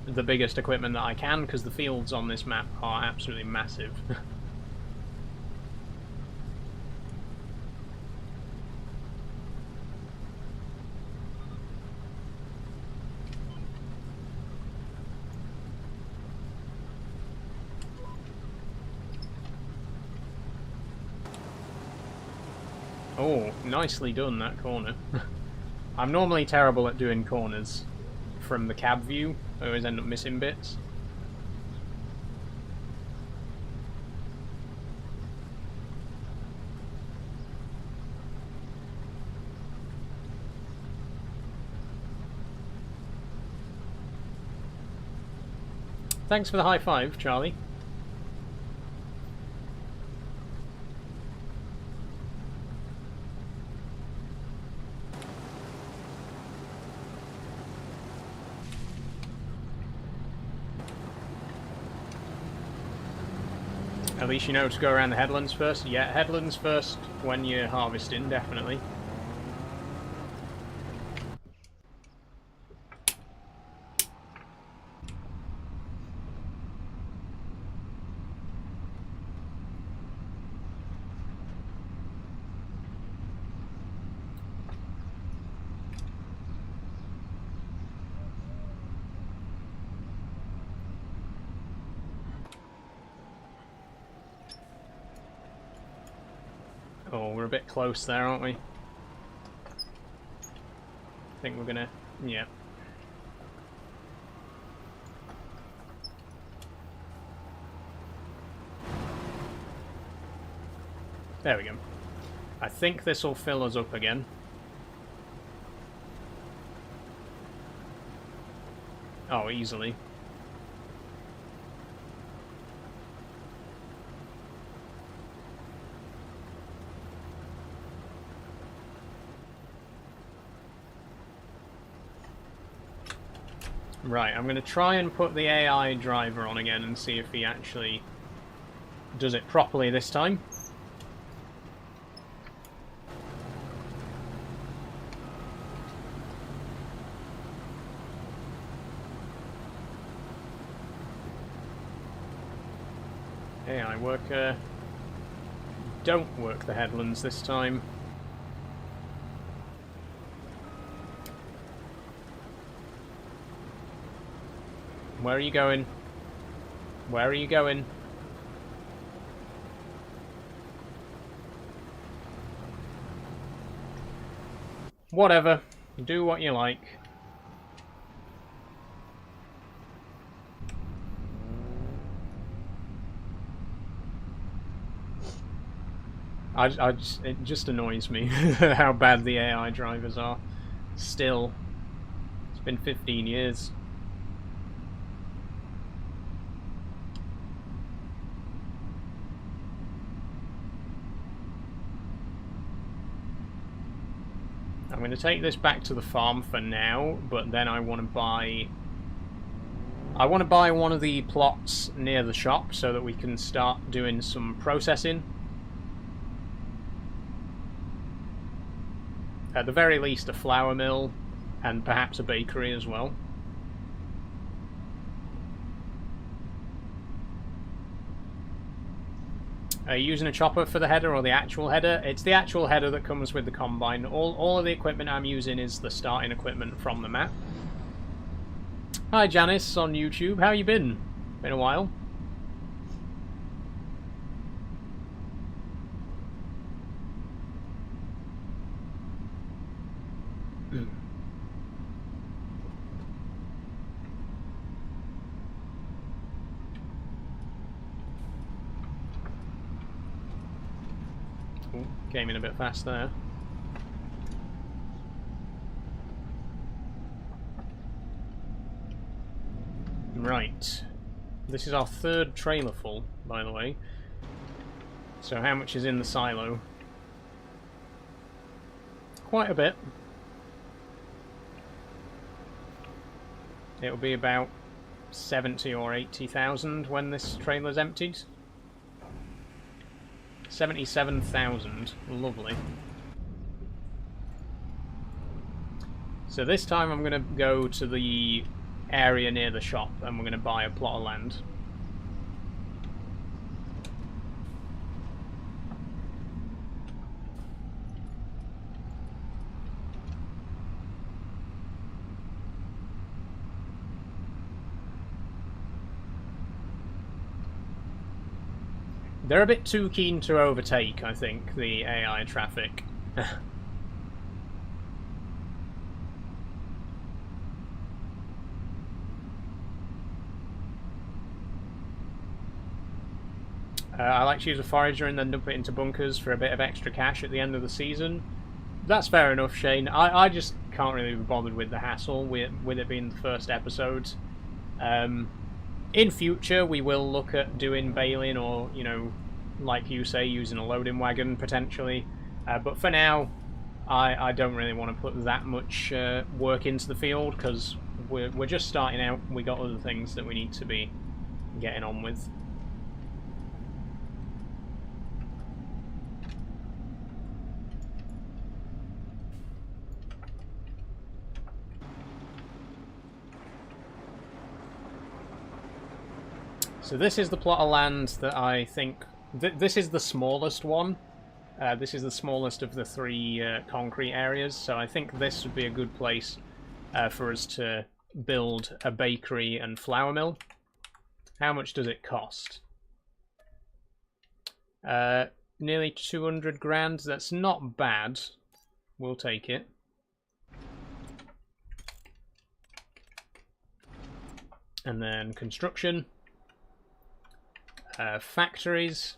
the biggest equipment that I can, because the fields on this map are absolutely massive. Oh, nicely done, that corner. I'm normally terrible at doing corners from the cab view. I always end up missing bits. Thanks for the high five, Charlie. At least you know to go around the headlands first. Yeah, headlands first when you're harvesting, definitely. Oh, we're a bit close there, aren't we? I think we're gonna... yeah. There we go. I think this will fill us up again. Oh, easily. Right, I'm going to try and put the AI driver on again and see if he actually does it properly this time. AI worker. Don't work the headlands this time. Where are you going? Where are you going? Whatever. Do what you like. It just annoys me how bad the AI drivers are. Still. It's been 15 years. I'm going to take this back to the farm for now, but then I want to buy one of the plots near the shop so that we can start doing some processing. At the very least, a flour mill and perhaps a bakery as well. Are you using a chopper for the header or the actual header? It's the actual header that comes with the combine. All of the equipment I'm using is the starting equipment from the map. Hi Janice on YouTube, how you been? Been a while. Ooh, came in a bit fast there. Right. This is our third trailer full, by the way. So how much is in the silo? Quite a bit. It'll be about 70 or 80,000 when this trailer's emptied. 77,000. Lovely. So this time I'm going to go to the area near the shop and we're going to buy a plot of land. They're a bit too keen to overtake, I think, the AI traffic. I like to use a forager and then dump it into bunkers for a bit of extra cash at the end of the season. That's fair enough, Shane. I just can't really be bothered with the hassle with it being the first episode. In future, we will look at doing bailing or, you know, like you say, using a loading wagon potentially. But for now, I don't really want to put that much work into the field because we're just starting out. We got other things that we need to be getting on with. So this is the plot of land that I think... this is the smallest one. This is the smallest of the three concrete areas, so I think this would be a good place for us to build a bakery and flour mill. How much does it cost? Nearly 200 grand. That's not bad. We'll take it. And then construction. Factories.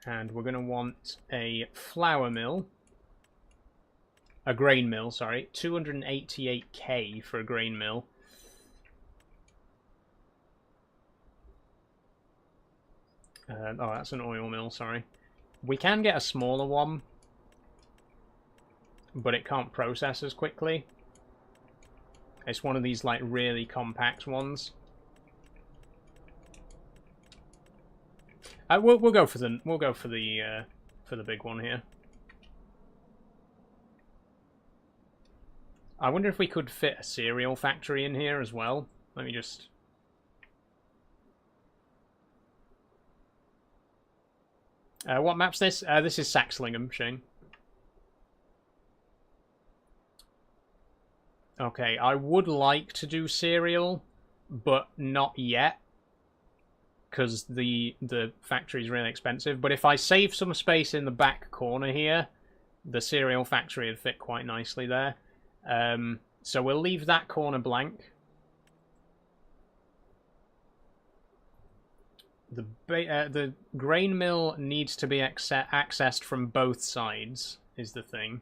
And we're going to want a flour mill. A grain mill, sorry. 288k for a grain mill. Oh, that's an oil mill, sorry. We can get a smaller one, but it can't process as quickly. It's one of these like really compact ones. We'll go for the big one here. I wonder if we could fit a cereal factory in here as well. Let me just... what map's this? This is Saxlingham, Shane. Okay, I would like to do cereal, but not yet, because the factory is really expensive. But if I save some space in the back corner here, the cereal factory would fit quite nicely there. So we'll leave that corner blank. The grain mill needs to be accessed from both sides, is the thing.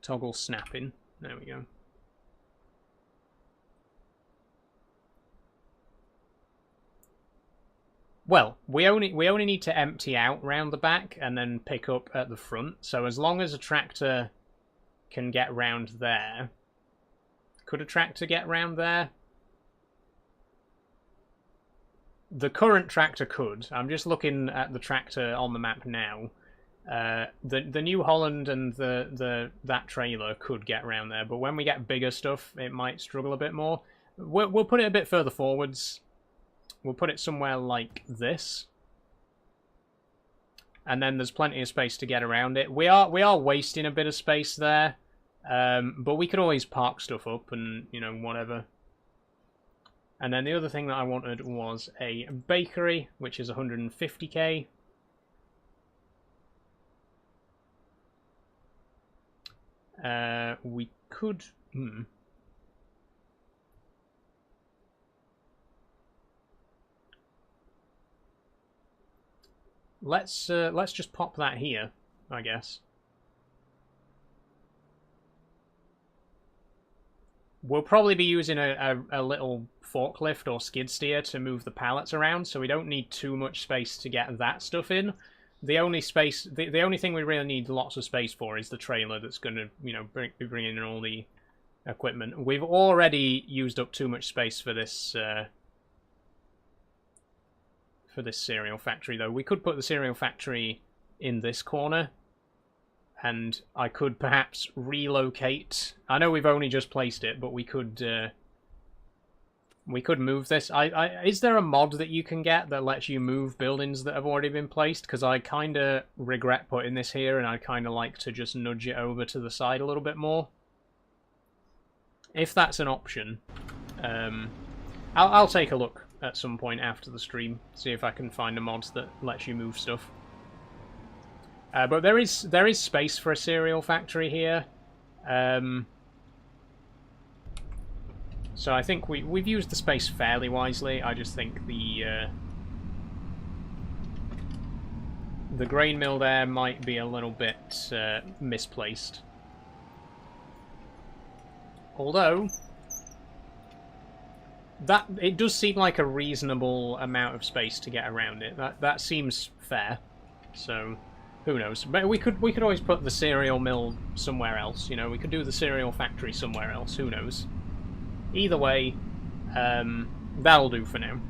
Toggle snapping. There we go. Well, we only need to empty out round the back and then pick up at the front. So as long as a tractor can get round there, could a tractor get round there? The current tractor could. I'm just looking at the tractor on the map now. The New Holland and that trailer could get around there, but when we get bigger stuff, it might struggle a bit more. We'll put it a bit further forwards. We'll put it somewhere like this, and then there's plenty of space to get around it. We are wasting a bit of space there, but we could always park stuff up and, you know, whatever. And then the other thing that I wanted was a bakery, which is 150k. We could... let's just pop that here, I guess. We'll probably be using a little forklift or skid steer to move the pallets around, so we don't need too much space to get that stuff in. The only space, the only thing we really need lots of space for is the trailer that's going to, you know, be bringing in all the equipment. We've already used up too much space for this cereal factory, though. We could put the cereal factory in this corner, and I could perhaps relocate. I know we've only just placed it, but we could move this. Is there a mod that you can get that lets you move buildings that have already been placed? Because I kind of regret putting this here, and I kind of like to just nudge it over to the side a little bit more. If that's an option, I'll take a look at some point after the stream, see if I can find a mod that lets you move stuff. But there is space for a cereal factory here. So I think we've used the space fairly wisely. I just think the grain mill there might be a little bit misplaced. Although it does seem like a reasonable amount of space to get around it. That seems fair. So who knows? But we could always put the cereal mill somewhere else. You know, we could do the cereal factory somewhere else. Who knows? Either way, that'll do for now.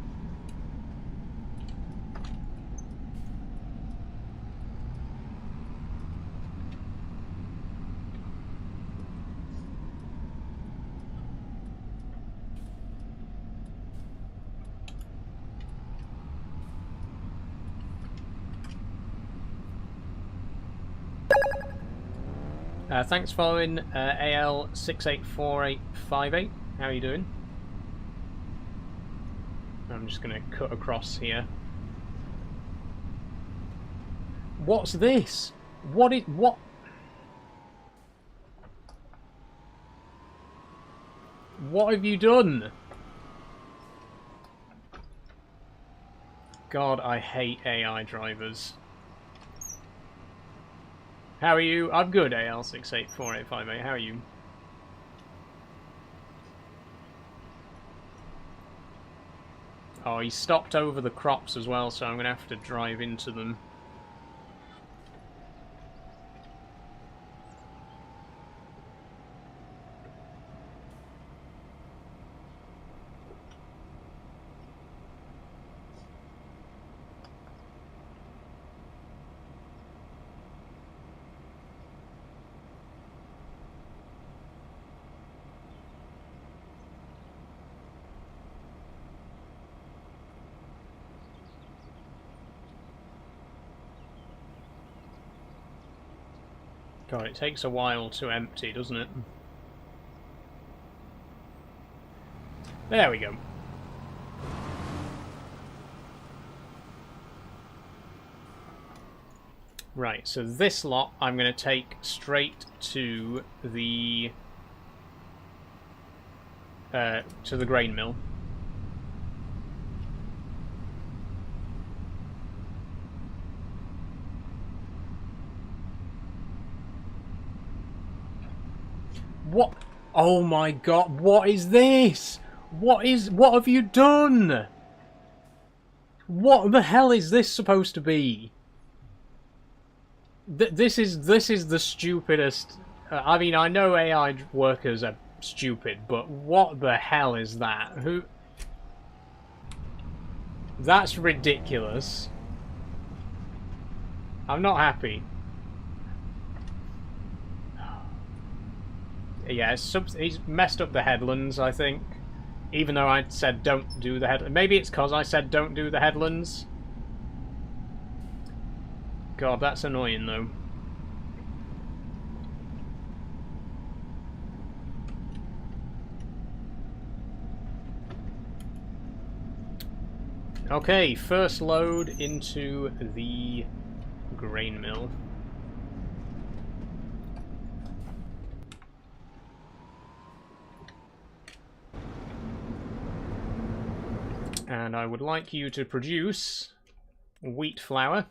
Thanks for following AL684858. How are you doing? I'm just going to cut across here. What's this? What? What have you done? God, I hate AI drivers. How are you? I'm good, AL684858. How are you? Oh, he stopped over the crops as well, so I'm going to have to drive into them. God, it takes a while to empty, doesn't it? There we go. Right, so this lot I'm going to take straight to the grain mill. What? Oh my God, what is this? What have you done? What the hell is this supposed to be? This is the stupidest. I mean, I know AI workers are stupid, but what the hell is that? Who? That's ridiculous. I'm not happy. Yeah, he's messed up the headlands, I think. Even though I said don't do the headlands. Maybe it's because I said don't do the headlands. God, that's annoying, though. Okay, first load into the grain mill. And I would like you to produce wheat flour.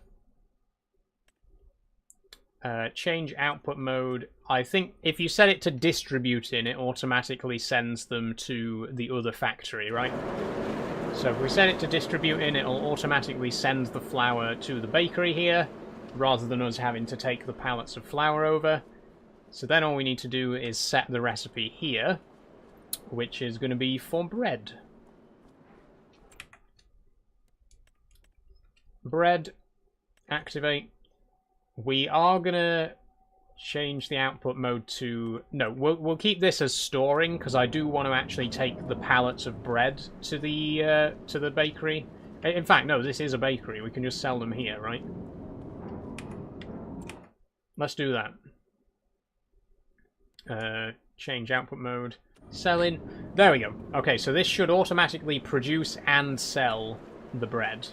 Change output mode. I think if you set it to distributing, it automatically sends them to the other factory, right? So if we set it to distributing, it'll automatically send the flour to the bakery here, rather than us having to take the pallets of flour over. So then all we need to do is set the recipe here, which is going to be for bread. Bread, activate. We are going to change the output mode to... No, we'll keep this as storing, because I do want to actually take the pallets of bread to the bakery. In fact, no, this is a bakery. We can just sell them here, right? Let's do that. Change output mode. Selling. There we go. Okay, so this should automatically produce and sell the bread.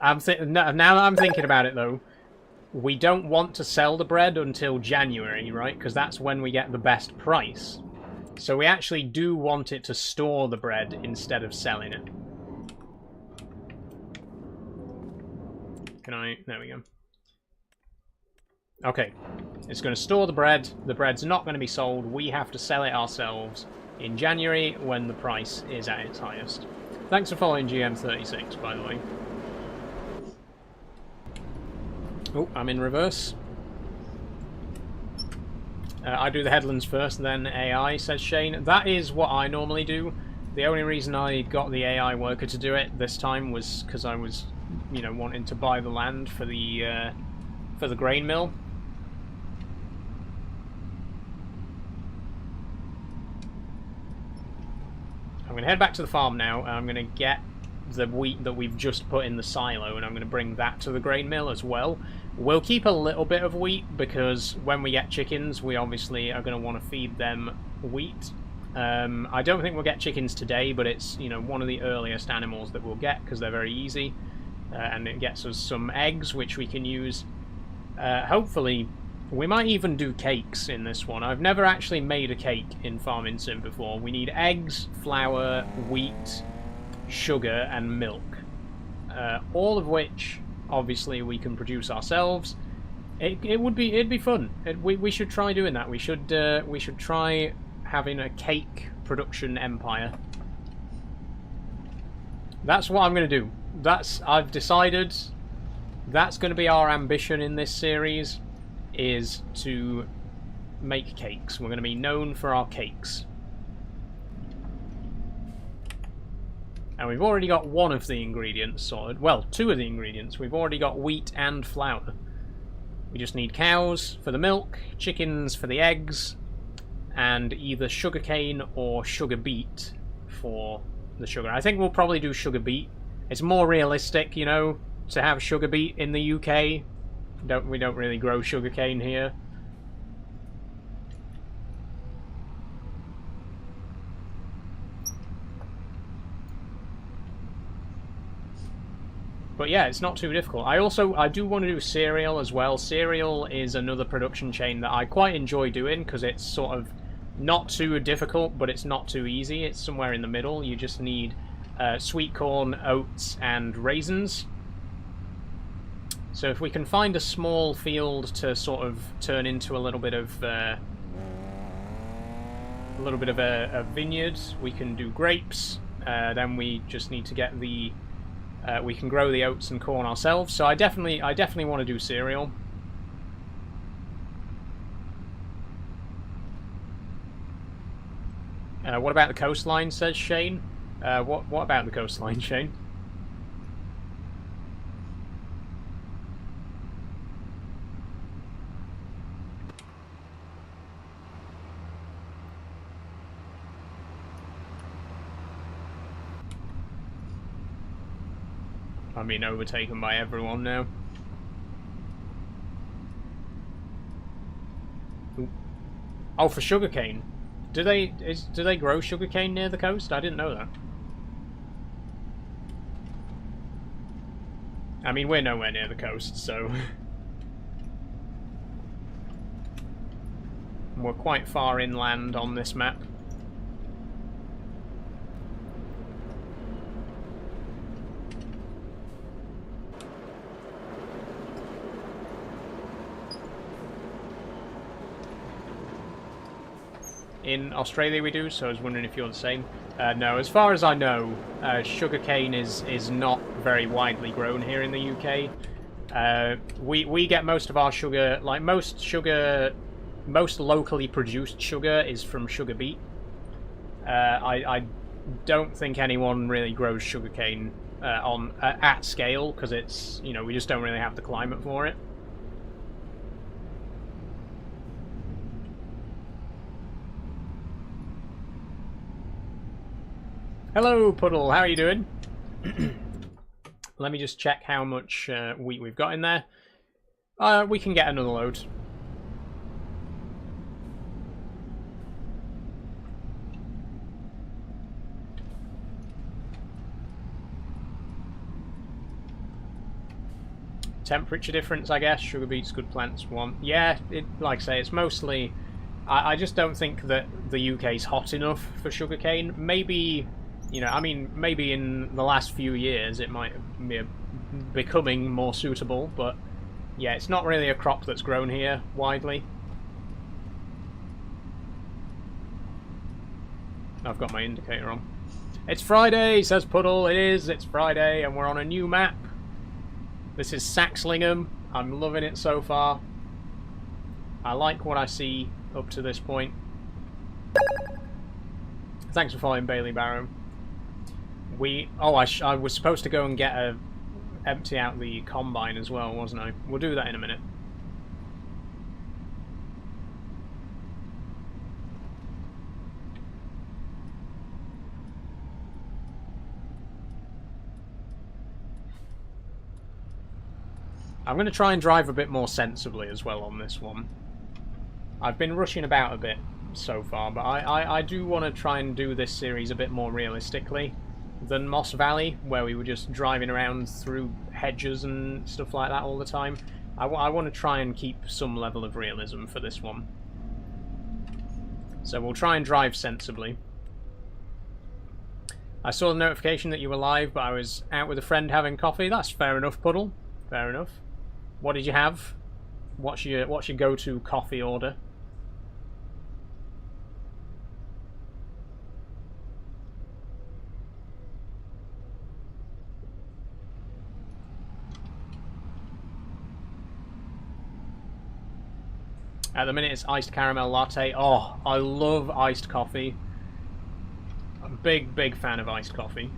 Now that I'm thinking about it, though, we don't want to sell the bread until January, right? Because that's when we get the best price. So we actually do want it to store the bread instead of selling it. Can I... There we go. Okay. It's going to store the bread. The bread's not going to be sold. We have to sell it ourselves in January when the price is at its highest. Thanks for following GM36, by the way. Oh, I'm in reverse. I do the headlands first, then AI, says Shane. That is what I normally do. The only reason I got the AI worker to do it this time was because I was, you know, wanting to buy the land for the grain mill. I'm going to head back to the farm now, and I'm going to get the wheat that we've just put in the silo, and I'm going to bring that to the grain mill as well. We'll keep a little bit of wheat, because when we get chickens, we obviously are going to want to feed them wheat. I don't think we'll get chickens today, but it's, you know, one of the earliest animals that we'll get, because they're very easy. And it gets us some eggs, which we can use. Hopefully, we might even do cakes in this one. I've never actually made a cake in Farming Sim before. We need eggs, flour, wheat, sugar, and milk. All of which, obviously, we can produce ourselves. It'd be fun. We should try doing that. We should try having a cake production empire. That's what I'm going to do. I've decided that's going to be our ambition in this series, is to make cakes. We're going to be known for our cakes. And we've already got one of the ingredients sorted. Well, two of the ingredients. We've already got wheat and flour. We just need cows for the milk, chickens for the eggs, and either sugarcane or sugar beet for the sugar. I think we'll probably do sugar beet. It's more realistic, you know, to have sugar beet in the UK. We don't really grow sugarcane here. But yeah, it's not too difficult. I do want to do cereal as well. Cereal is another production chain that I quite enjoy doing, because it's sort of not too difficult, but it's not too easy. It's somewhere in the middle. You just need sweet corn, oats, and raisins. So if we can find a small field to sort of turn into a little bit of a vineyard, we can do grapes. Then we just need to get the we can grow the oats and corn ourselves. So I definitely want to do cereal. What about the coastline, says Shane? What about the coastline, Shane? I'm being overtaken by everyone now. Ooh. Oh, for sugarcane. Do they grow sugarcane near the coast? I didn't know that. I mean, we're nowhere near the coast, so we're quite far inland on this map. in Australia we do, so I was wondering if you're the same. No, as far as I know, sugarcane is not very widely grown here in the UK. We get most of our sugar, like most locally produced sugar is from sugar beet. I don't think anyone really grows sugarcane at scale, because it's, you know, we just don't really have the climate for it. Hello, Puddle. How are you doing? Let me just check how much wheat we've got in there. We can get another load. Temperature difference, I guess. Sugar beets, good plants, one. Yeah, like I say, it's mostly... I just don't think that the UK's hot enough for sugarcane. Maybe... You know, I mean, maybe in the last few years it might be becoming more suitable, but yeah, it's not really a crop that's grown here widely. I've got my indicator on. It's Friday, says Puddle. It is, it's Friday, and we're on a new map. This is Saxlingham. I'm loving it so far. I like what I see up to this point. Thanks for following Bailey Barrow. I was supposed to go and empty out the combine as well, wasn't I? We'll do that in a minute. I'm going to try and drive a bit more sensibly as well on this one. I've been rushing about a bit so far, but I do want to try and do this series a bit more realistically than Moss Valley, where we were just driving around through hedges and stuff like that all the time. I want to try and keep some level of realism for this one. So we'll try and drive sensibly. I saw the notification that you were live, but I was out with a friend having coffee. That's fair enough, Puddle. Fair enough. What did you have? What's your go-to coffee order? At the minute it's iced caramel latte. Oh, I love iced coffee. I'm a big fan of iced coffee.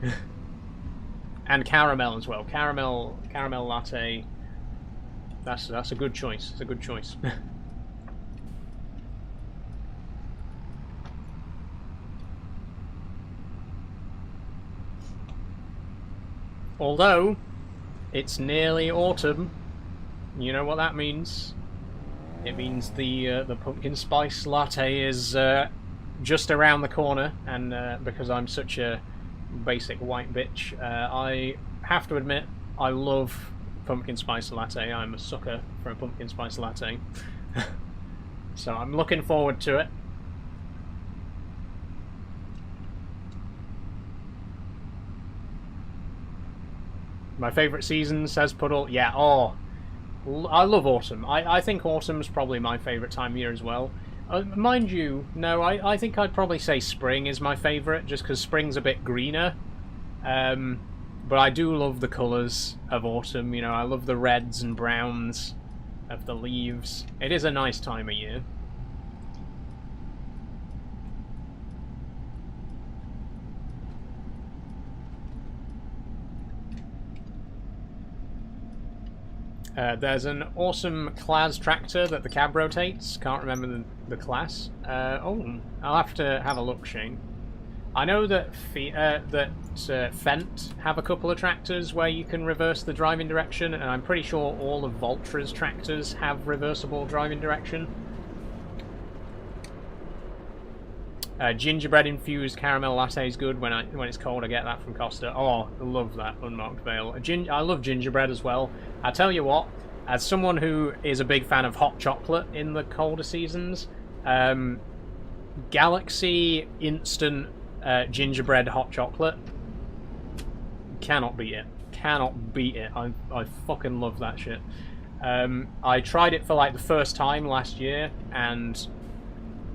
And caramel as well. Caramel latte. That's a good choice. It's a good choice. Although it's nearly autumn, you know what that means. It means the pumpkin spice latte is just around the corner, and because I'm such a basic white bitch, I have to admit I love pumpkin spice latte. I'm a sucker for a pumpkin spice latte. So I'm looking forward to it. My favourite season, says Puddle. Yeah, oh, I love autumn. I think autumn's probably my favourite time of year as well. Mind you, no, I think I'd probably say spring is my favourite, just because spring's a bit greener. But I do love the colours of autumn. You know, I love the reds and browns of the leaves. It is a nice time of year. There's an awesome class tractor that the cab rotates. Can't remember the class. Oh, I'll have to have a look, Shane. I know that Fendt have a couple of tractors where you can reverse the driving direction, and I'm pretty sure all of Valtra's tractors have reversible driving direction. Gingerbread infused caramel latte is good when it's cold. I get that from Costa. Oh, I love that unmarked veil. I love gingerbread as well. I tell you what, as someone who is a big fan of hot chocolate in the colder seasons, Galaxy instant gingerbread hot chocolate, cannot beat it. Cannot beat it. I fucking love that shit. I tried it for like the first time last year, and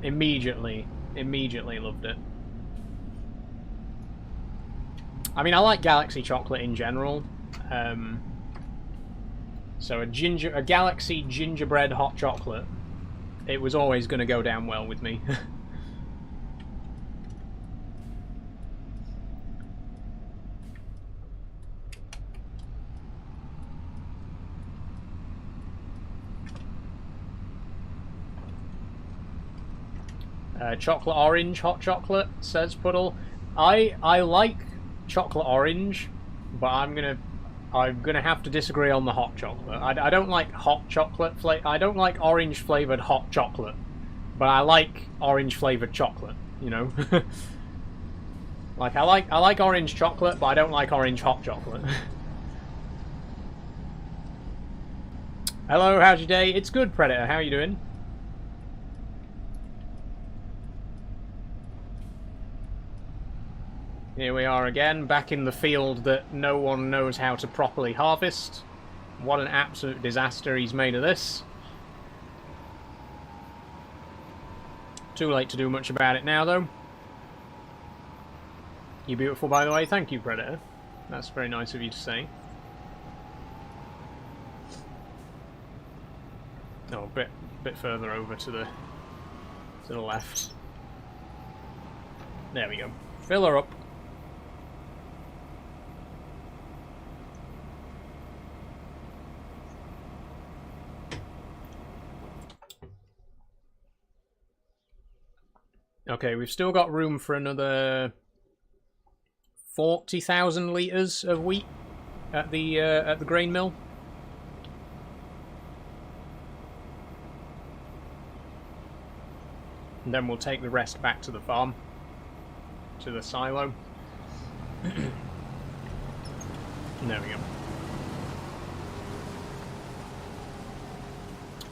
immediately Immediately loved it. I mean, I like Galaxy chocolate in general. So a Galaxy gingerbread hot chocolate, it was always going to go down well with me. Chocolate orange hot chocolate, says Puddle. I like chocolate orange, but I'm gonna have to disagree on the hot chocolate. I don't like hot chocolate I don't like orange flavored hot chocolate, but I like orange flavored chocolate. You know, like I like orange chocolate, but I don't like orange hot chocolate. Hello, how's your day? It's good, Predator. How are you doing? Here we are again, back in the field that no one knows how to properly harvest. What an absolute disaster he's made of this. Too late to do much about it now, though. You're beautiful, by the way. Thank you, Predator. That's very nice of you to say. Oh, a bit further over to the left. There we go. Fill her up. Okay, we've still got room for another 40,000 litres of wheat at the grain mill. And then we'll take the rest back to the farm, to the silo. There we go.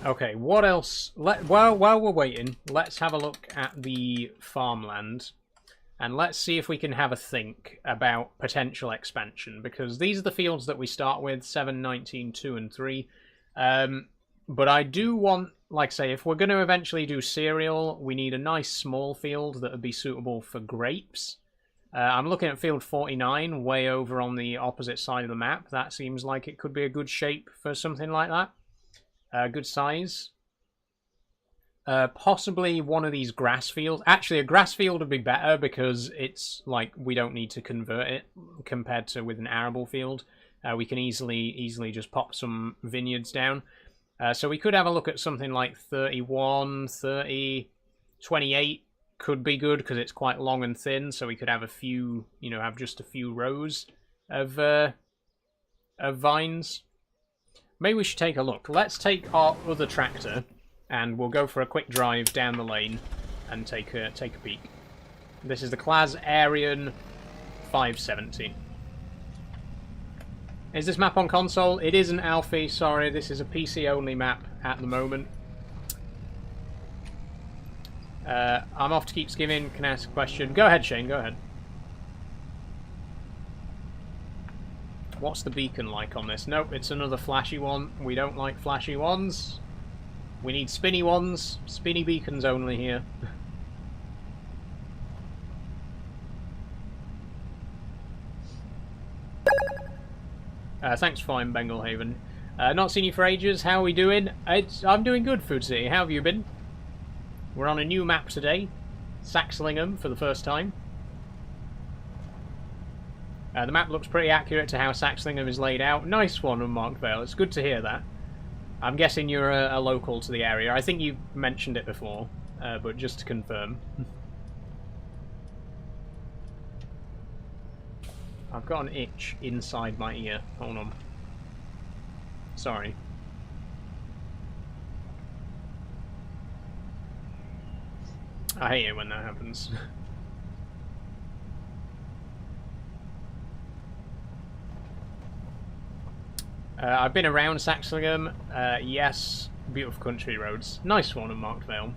Okay, what else? While we're waiting, let's have a look at the farmland. And let's see if we can have a think about potential expansion. Because these are the fields that we start with, 7, 19, 2 and 3. But I do want, like I say, if we're going to eventually do cereal, we need a nice small field that would be suitable for grapes. I'm looking at field 49, way over on the opposite side of the map. That seems like it could be a good shape for something like that. Good size. Possibly one of these grass fields. Actually, a grass field would be better because it's like we don't need to convert it compared to with an arable field. We can easily just pop some vineyards down. So we could have a look at something like 31, 30, 28 could be good because it's quite long and thin. So we could have a few, you know, have just a few rows of vines. Maybe we should take a look. Let's take our other tractor, and we'll go for a quick drive down the lane and take a peek. This is the Claas Arian 570. Is this map on console? It isn't, Alfie. Sorry, this is a PC-only map at the moment. I'm off to keep skimming. Can I ask a question? Go ahead, Shane. Go ahead. What's the beacon like on this? Nope, it's another flashy one. We don't like flashy ones. We need spinny ones. Spinny beacons only here. Thanks for flying, Bengalhaven. Not seen you for ages. How are we doing? I'm doing good, Food City. How have you been? We're on a new map today. Saxlingham for the first time. The map looks pretty accurate to how Saxlingham is laid out. Nice one, Unmarked Vale. It's good to hear that. I'm guessing you're a local to the area. I think you mentioned it before, but just to confirm. I've got an itch inside my ear. Hold on. Sorry. I hate it when that happens. I've been around Saxlingham. Yes, beautiful country roads. Nice one in Marked Vale.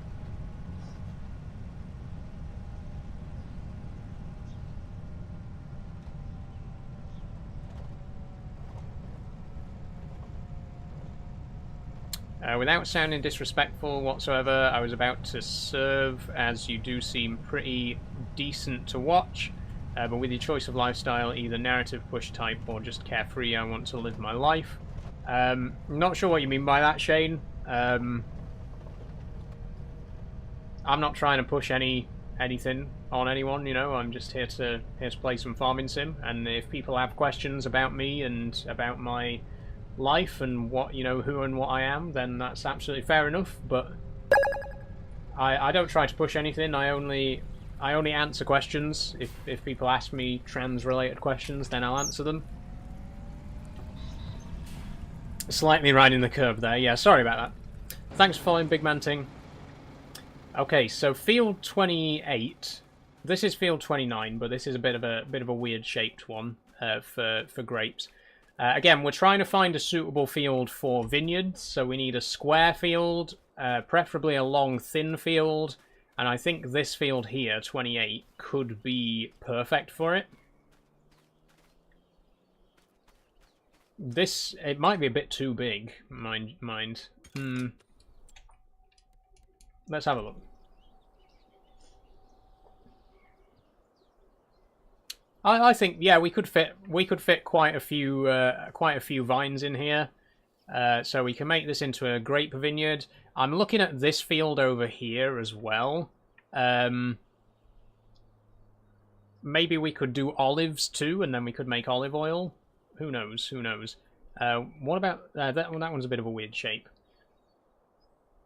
Without sounding disrespectful whatsoever, I was about to serve, as you do seem pretty decent to watch. But with your choice of lifestyle, either narrative push type or just carefree, I want to live my life. Not sure what you mean by that, Shane. I'm not trying to push anything on anyone, you know. I'm just here to play some farming sim, and if people have questions about me and about my life and what, you know, who and what I am, then that's absolutely fair enough. But I don't try to push anything. I only answer questions. If people ask me trans-related questions, then I'll answer them. Slightly riding the curb there. Yeah, sorry about that. Thanks for following, Big Man Ting. Okay, so field 28. This is field 29, but this is a bit of a weird shaped one for grapes. Again, we're trying to find a suitable field for vineyards, so we need a square field, preferably a long, thin field. And I think this field here, 28, could be perfect for it. This, it might be a bit too big, mind. Let's have a look. I think, yeah, we could fit quite a few vines in here. So we can make this into a grape vineyard. I'm looking at this field over here as well. Maybe we could do olives too, and then we could make olive oil. Who knows? Who knows? What about that one? That one's a bit of a weird shape.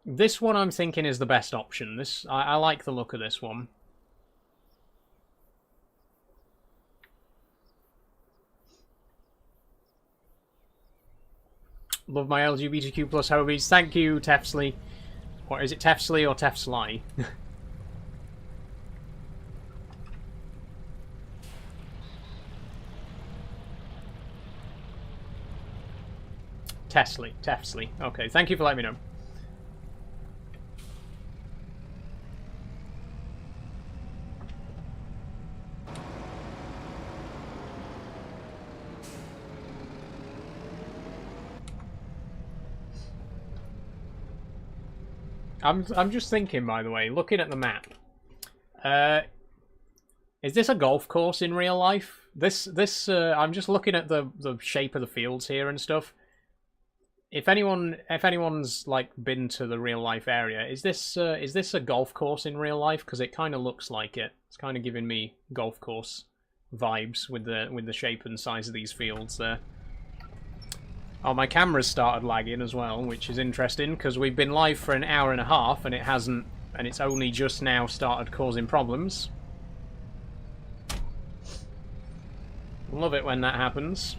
This one I'm thinking is the best option. I like the look of this one. Love my LGBTQ plus hobies. Thank you, Tefsley. Or is it Tefsley or Tefsly? Tefsley. Okay, thank you for letting me know. I'm just thinking, by the way, looking at the map. Is this a golf course in real life? I'm just looking at the shape of the fields here and stuff. If anyone's like been to the real life area, is this a golf course in real life? Because it kind of looks like it. It's kind of giving me golf course vibes with the shape and size of these fields there. Oh, my camera's started lagging as well, which is interesting because we've been live for an hour and a half and it hasn't, and it's only just now started causing problems. Love it when that happens.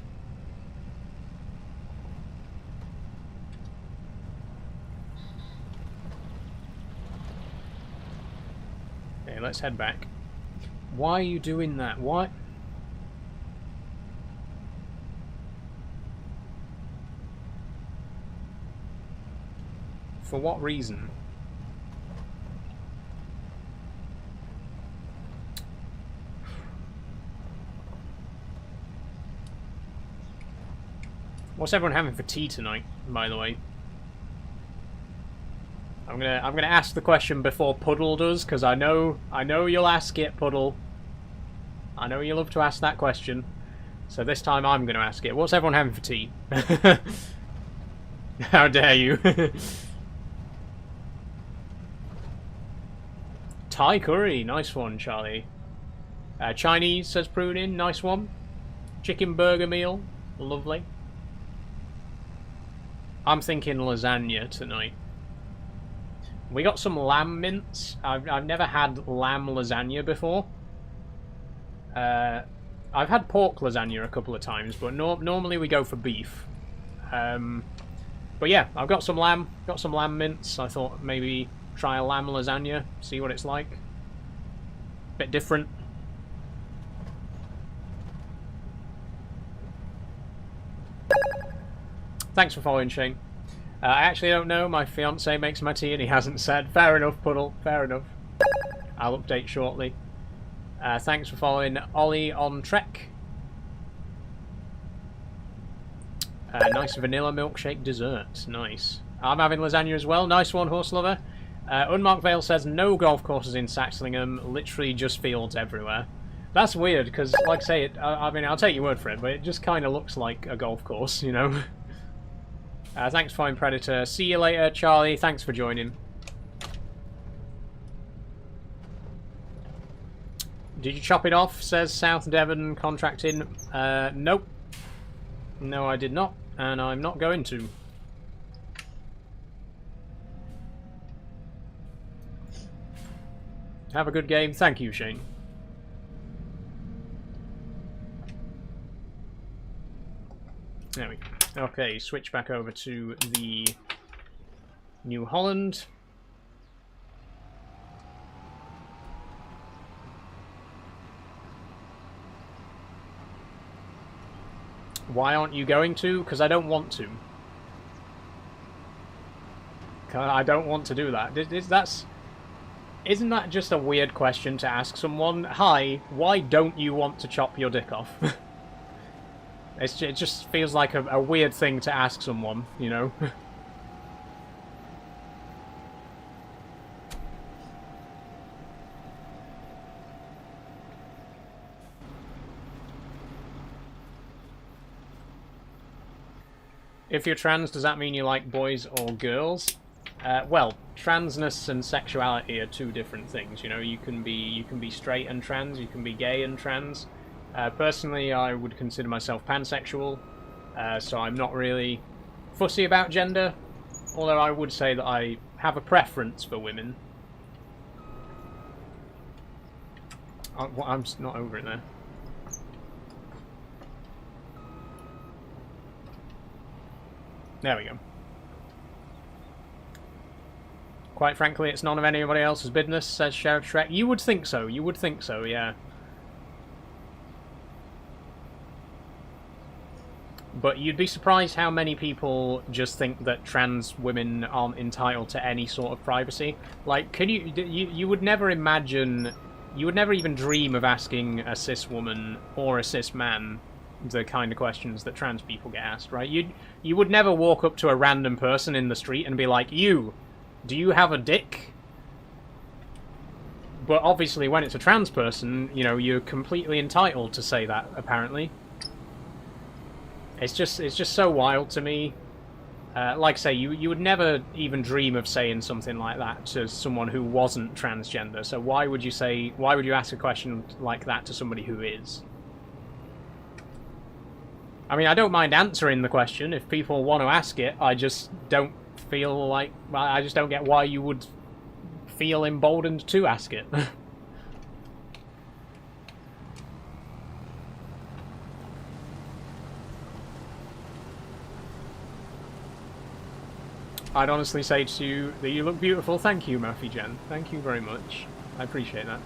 Okay, let's head back. Why are you doing that? What? For what reason? What's everyone having for tea tonight, by the way? I'm gonna ask the question before Puddle does, because I know you'll ask it, Puddle. I know you love to ask that question. So this time I'm gonna ask it. What's everyone having for tea? How dare you? Thai curry, nice one, Charlie. Chinese, says Pruning, nice one. Chicken burger meal, lovely. I'm thinking lasagna tonight. We got some lamb mince. I've never had lamb lasagna before. I've had pork lasagna a couple of times, but normally we go for beef. But yeah, I've got some lamb mince. I thought maybe try a lamb lasagna, see what it's like. Bit different. Thanks for following, Shane. I actually don't know. My fiance makes my tea and he hasn't said. Fair enough, Puddle. Fair enough. I'll update shortly. Thanks for following Ollie on Trek. Nice vanilla milkshake dessert. Nice. I'm having lasagna as well. Nice one, Horse Lover. Unmarked Vale says no golf courses in Saxlingham, literally just fields everywhere. That's weird, because, like I say, I mean, I'll take your word for it, but it just kind of looks like a golf course, you know? Thanks, Fine Predator. See you later, Charlie. Thanks for joining. Did you chop it off, says South Devon Contracting. Nope. No, I did not, and I'm not going to. Have a good game. Thank you, Shane. There we go. Okay, switch back over to the New Holland. Why aren't you going to? Because I don't want to. I don't want to do that. Isn't that just a weird question to ask someone? Hi, why don't you want to chop your dick off? It just feels like a weird thing to ask someone, you know? If you're trans, does that mean you like boys or girls? Well, transness and sexuality are two different things. You know, you can be straight and trans, you can be gay and trans. Personally, I would consider myself pansexual, so I'm not really fussy about gender. Although I would say that I have a preference for women. I'm just not over it there. There we go. Quite frankly, it's none of anybody else's business, says Sheriff Shrek. You would think so. You would think so, yeah. But you'd be surprised how many people just think that trans women aren't entitled to any sort of privacy. Like, can you would never imagine, you would never even dream of asking a cis woman or a cis man the kind of questions that trans people get asked, right? You would never walk up to a random person in the street and be like, do you have a dick? But obviously when it's a trans person, you know, you're completely entitled to say that, apparently. It's just so wild to me. Like I say, you would never even dream of saying something like that to someone who wasn't transgender. So why would you ask a question like that to somebody who is? I mean, I don't mind answering the question if people want to ask it. I just don't feel like... I just don't get why you would feel emboldened to ask it. I'd honestly say to you that you look beautiful. Thank you, Murphy Jen. Thank you very much. I appreciate that.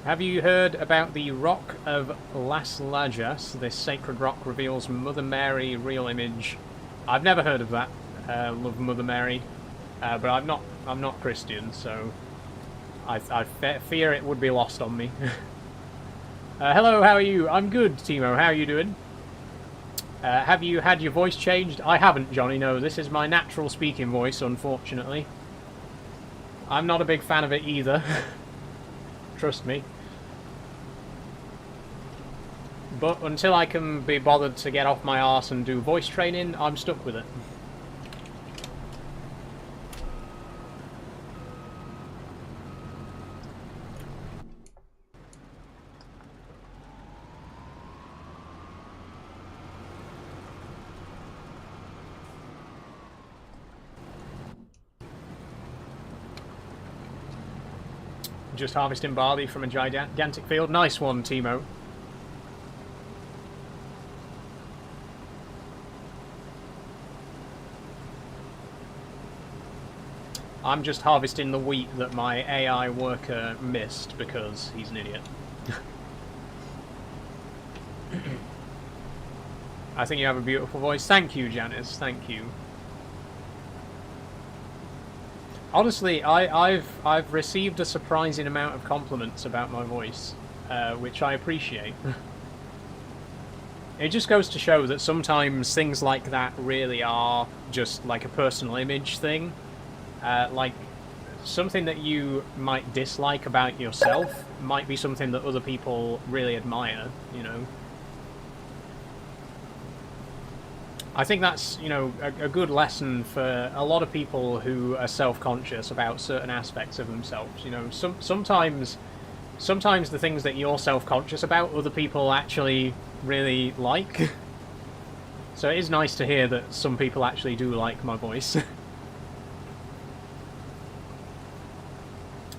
Have you heard about the Rock of Las Lajas? This sacred rock reveals Mother Mary real image. I've never heard of that. Love Mother Mary, but I'm not Christian, so I fear it would be lost on me. Hello, how are you? I'm good, Timo. How are you doing? Have you had your voice changed? I haven't, Johnny. No, this is my natural speaking voice, unfortunately. I'm not a big fan of it either. Trust me. But until I can be bothered to get off my arse and do voice training, I'm stuck with it. Just harvesting barley from a gigantic field. Nice one, Timo. I'm just harvesting the wheat that my AI worker missed because he's an idiot. I think you have a beautiful voice. Thank you, Janice. Thank you. Honestly, I've received a surprising amount of compliments about my voice, which I appreciate. It just goes to show that sometimes things like that really are just like a personal image thing. Like, something that you might dislike about yourself might be something that other people really admire, you know. I think that's, you know, a good lesson for a lot of people who are self-conscious about certain aspects of themselves. You know, sometimes the things that you're self-conscious about, other people actually really like. So it is nice to hear that some people actually do like my voice.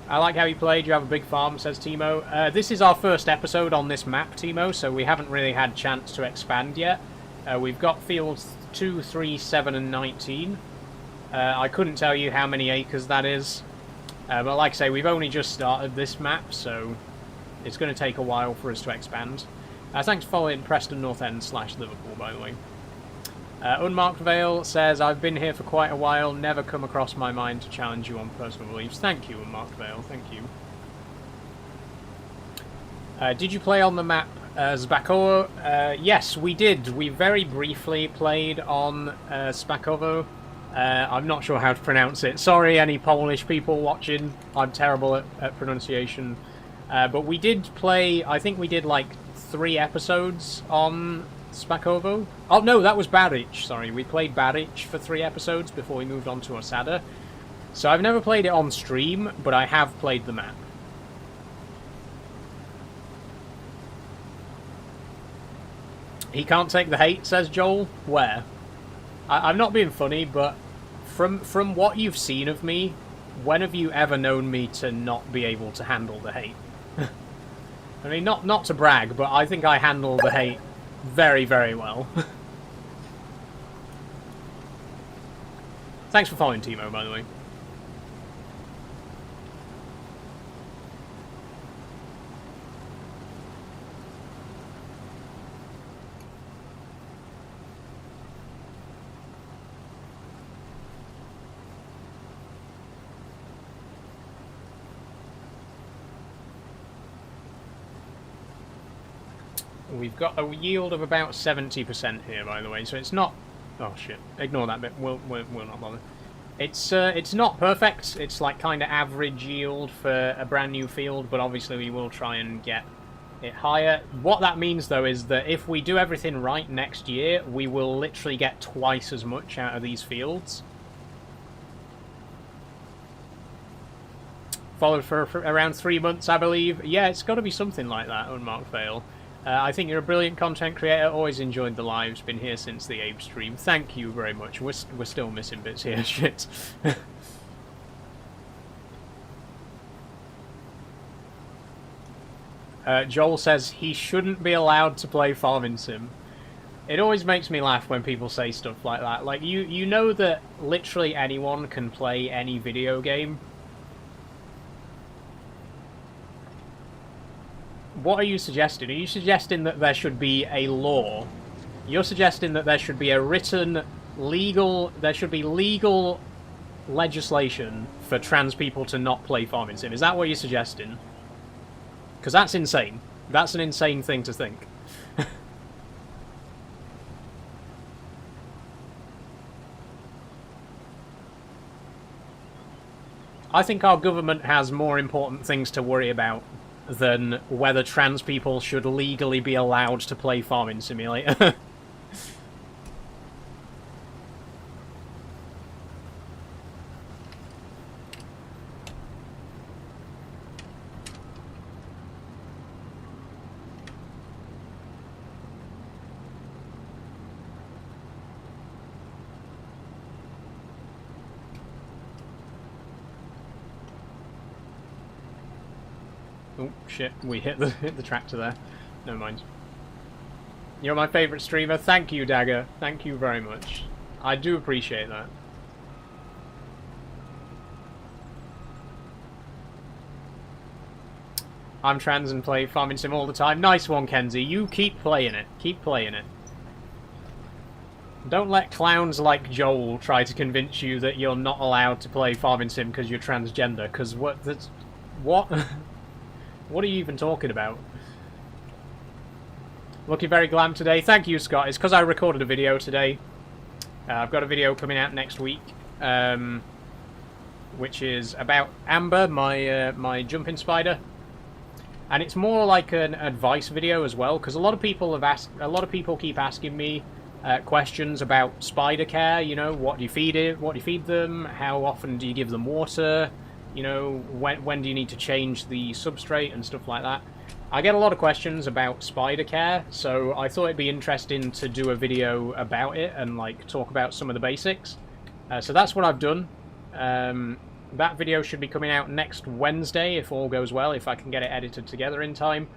I like how you played. You have a big farm, says Timo. This is our first episode on this map, Timo, so we haven't really had a chance to expand yet. We've got fields 2, 3, 7 and 19. I couldn't tell you how many acres that is. But like I say, we've only just started this map, so it's going to take a while for us to expand. Thanks for following Preston North End / Liverpool, by the way. Unmarked Vale says, I've been here for quite a while, never come across my mind to challenge you on personal beliefs. Thank you, Unmarked Vale, thank you. Did you play on the map Spakovo? Yes, we did. We very briefly played on Spakovo. I'm not sure how to pronounce it. Sorry, any Polish people watching. I'm terrible at pronunciation. But we did play, I think we did like 3 episodes on Spakovo. Oh no, that was Baric, sorry. We played Baric for 3 episodes before we moved on to Osada. So I've never played it on stream, but I have played the map. He can't take the hate, says Joel. Where? I'm not being funny, but from what you've seen of me, when have you ever known me to not be able to handle the hate? I mean, not to brag, but I think I handle the hate very, very well. Thanks for following, Timo, by the way. We've got a yield of about 70% here, by the way, so it's not... Oh, shit. Ignore that bit. We'll not bother. It's not perfect. It's like kind of average yield for a brand new field, but obviously we will try and get it higher. What that means, though, is that if we do everything right next year, we will literally get twice as much out of these fields. Followed for around 3 months, I believe. Yeah, it's got to be something like that, Unmarked Fail. I think you're a brilliant content creator. Always enjoyed the lives. Been here since the Abe stream. Thank you very much. We're still missing bits here. Shit. Joel says he shouldn't be allowed to play Farming Sim. It always makes me laugh when people say stuff like that. Like, you know that literally anyone can play any video game. What are you suggesting? Are you suggesting that there should be a law? You're suggesting that there should be a written, legal... There should be legal legislation for trans people to not play Farming Sim. Is that what you're suggesting? Because that's insane. That's an insane thing to think. I think our government has more important things to worry about than whether trans people should legally be allowed to play Farming Simulator. Oh shit, we hit the tractor there. Never mind. You're my favourite streamer. Thank you, Dagger. Thank you very much. I do appreciate that. I'm trans and play Farming Sim all the time. Nice one, Kenzie. You keep playing it. Keep playing it. Don't let clowns like Joel try to convince you that you're not allowed to play Farming Sim because you're transgender. Because what? That's what? What are you even talking about? Looking very glam today. Thank you, Scott. It's because I recorded a video today. I've got a video coming out next week, which is about Amber, my jumping spider, and it's more like an advice video as well, because a lot of people keep asking me questions about spider care. You know, what do you feed it? What do you feed them? How often do you give them water? You know, when do you need to change the substrate and stuff like that? I get a lot of questions about spider care, so I thought it'd be interesting to do a video about it and like talk about some of the basics. So that's what I've done. That video should be coming out next Wednesday if all goes well, if I can get it edited together in time.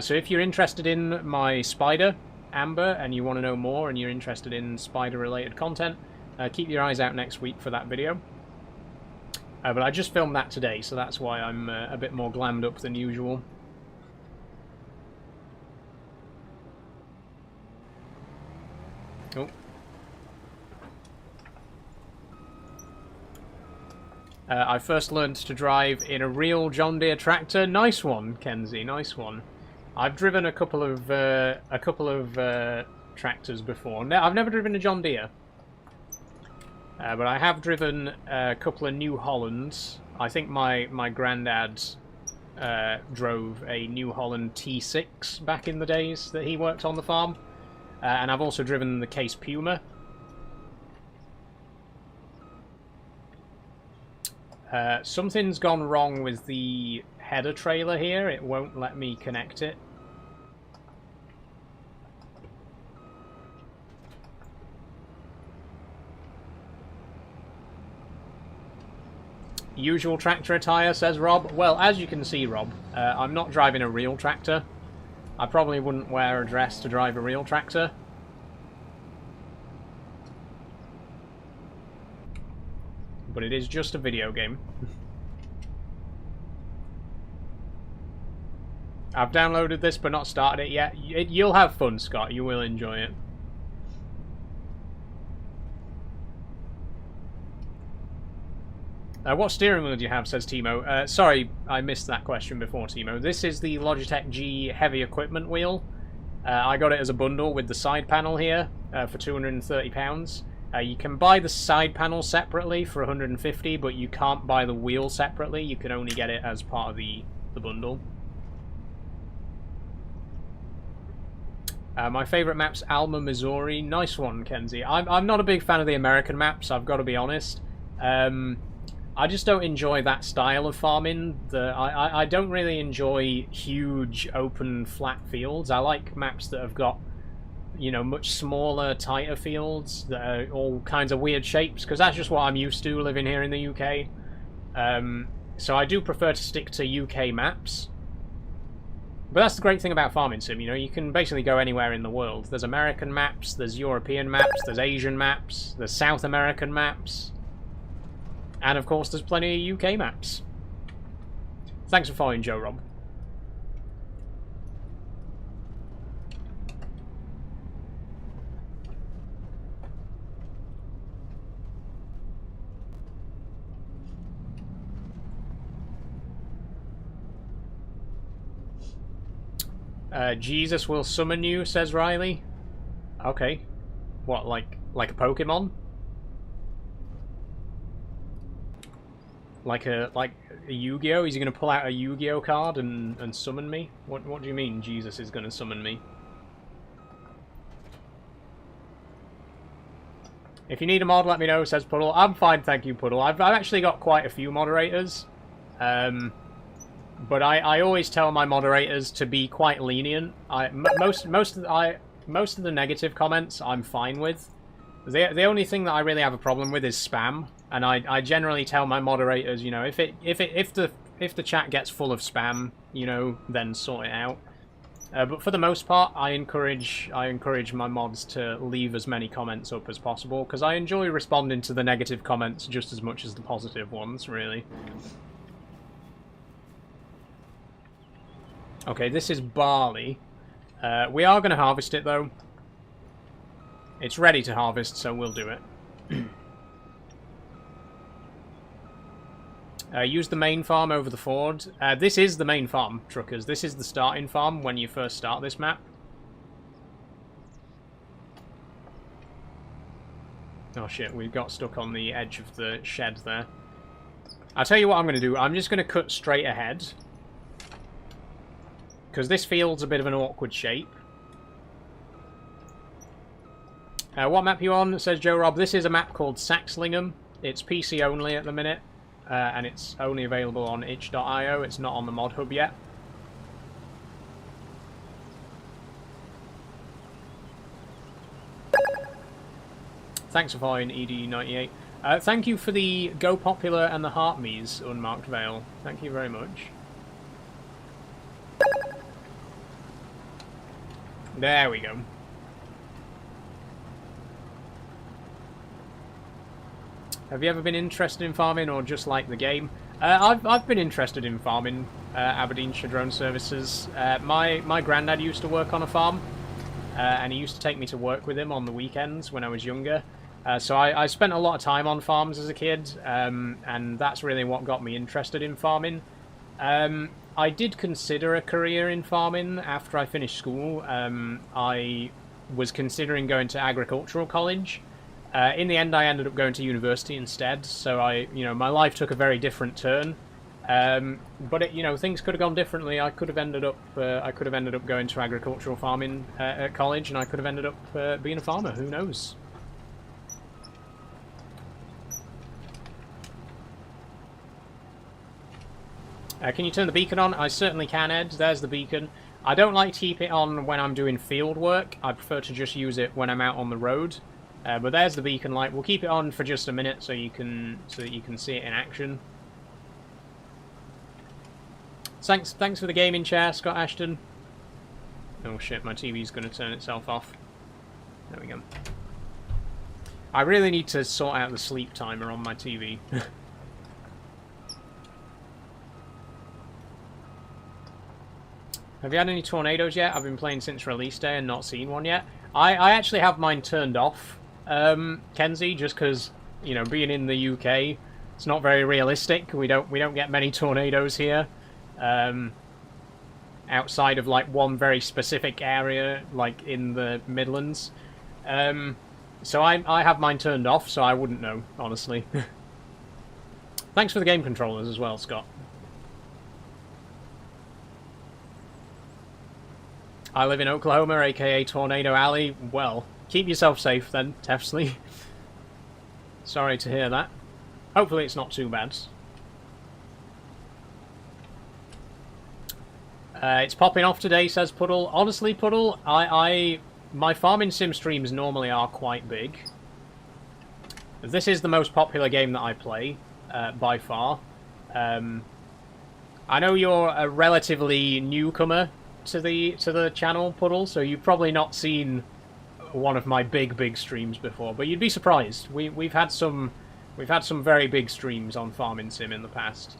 So if you're interested in my spider, Amber, and you want to know more and you're interested in spider-related content, keep your eyes out next week for that video. But I just filmed that today, so that's why I'm a bit more glammed up than usual. Oh. I first learned to drive in a real John Deere tractor. Nice one, Kenzie. Nice one. I've driven a couple of tractors before. No, I've never driven a John Deere, but I have driven a couple of New Hollands. I think my granddad drove a New Holland T6 back in the days that he worked on the farm. And I've also driven the Case Puma. Something's gone wrong with the header trailer here. It won't let me connect it. Usual tractor attire, says Rob. Well, as you can see, Rob, I'm not driving a real tractor. I probably wouldn't wear a dress to drive a real tractor. But it is just a video game. I've downloaded this but not started it yet. You'll have fun, Scott. You will enjoy it. What steering wheel do you have, says Timo. Sorry, I missed that question before, Timo. This is the Logitech G heavy equipment wheel. I got it as a bundle with the side panel here for £230. You can buy the side panel separately for £150, but you can't buy the wheel separately. You can only get it as part of the bundle. My favourite map's Alma, Missouri. Nice one, Kenzie. I'm not a big fan of the American maps, I've got to be honest. I just don't enjoy that style of farming. I don't really enjoy huge, open, flat fields. I like maps that have got, you know, much smaller, tighter fields that are all kinds of weird shapes, because that's just what I'm used to living here in the UK. So I do prefer to stick to UK maps. But that's the great thing about Farming Sim, you know, you can basically go anywhere in the world. There's American maps, there's European maps, there's Asian maps, there's South American maps. And of course, there's plenty of UK maps. Thanks for following, Joe Rob. Jesus will summon you, says Riley. Okay. What, like a Pokemon? Like a Yu-Gi-Oh? Is he going to pull out a Yu-Gi-Oh card and summon me? What do you mean Jesus is going to summon me? If you need a mod, let me know, says Puddle. I'm fine, thank you, Puddle. I've actually got quite a few moderators. But I always tell my moderators to be quite lenient. Most of the negative comments I'm fine with. The only thing that I really have a problem with is spam, and I generally tell my moderators, you know, if the chat gets full of spam, you know, then sort it out. But for the most part, I encourage my mods to leave as many comments up as possible, because I enjoy responding to the negative comments just as much as the positive ones, really. Okay, this is barley. We are going to harvest it, though. It's ready to harvest, so we'll do it. Use the main farm over the ford. This is the main farm, truckers. This is the starting farm when you first start this map. Oh shit, we got stuck on the edge of the shed there. I'll tell you what I'm going to do. I'm just going to cut straight ahead. Because this field's a bit of an awkward shape. What map are you on? Says Joe Rob. This is a map called Saxlingham. It's PC only at the minute. And it's only available on itch.io. It's not on the mod hub yet. Thanks for following ED98. Thank you for the Go Popular and the Heart Me's Unmarked Veil. Thank you very much. There we go. Have you ever been interested in farming or just like the game? I've been interested in farming, Aberdeenshire Drone Services. My granddad used to work on a farm, and he used to take me to work with him on the weekends when I was younger. So I spent a lot of time on farms as a kid, and that's really what got me interested in farming. I did consider a career in farming after I finished school. I was considering going to agricultural college. In the end, I ended up going to university instead. So my life took a very different turn. But things could have gone differently. I could have ended up going to agricultural farming at college, and I could have ended up being a farmer. Who knows? Can you turn the beacon on? I certainly can, Ed. There's the beacon. I don't like to keep it on when I'm doing field work. I prefer to just use it when I'm out on the road. But there's the beacon light. We'll keep it on for just a minute so that you can see it in action. Thanks for the gaming chair, Scott Ashton. Oh shit, my TV's going to turn itself off. There we go. I really need to sort out the sleep timer on my TV. Have you had any tornadoes yet? I've been playing since release day and not seen one yet. I actually have mine turned off, Kenzie, just because, being in the UK, it's not very realistic. We don't get many tornadoes here. Outside of like one very specific area, like in the Midlands. So I have mine turned off, so I wouldn't know, honestly. Thanks for the game controllers as well, Scott. I live in Oklahoma, aka Tornado Alley. Well, keep yourself safe then, Tefsley. Sorry to hear that. Hopefully it's not too bad. It's popping off today, says Puddle. Honestly, Puddle, my farming sim streams normally are quite big. This is the most popular game that I play, by far. I know you're a relatively newcomer to the channel, Puddle, so you've probably not seen one of my big streams before, but you'd be surprised. We've had some very big streams on farming sim in the past.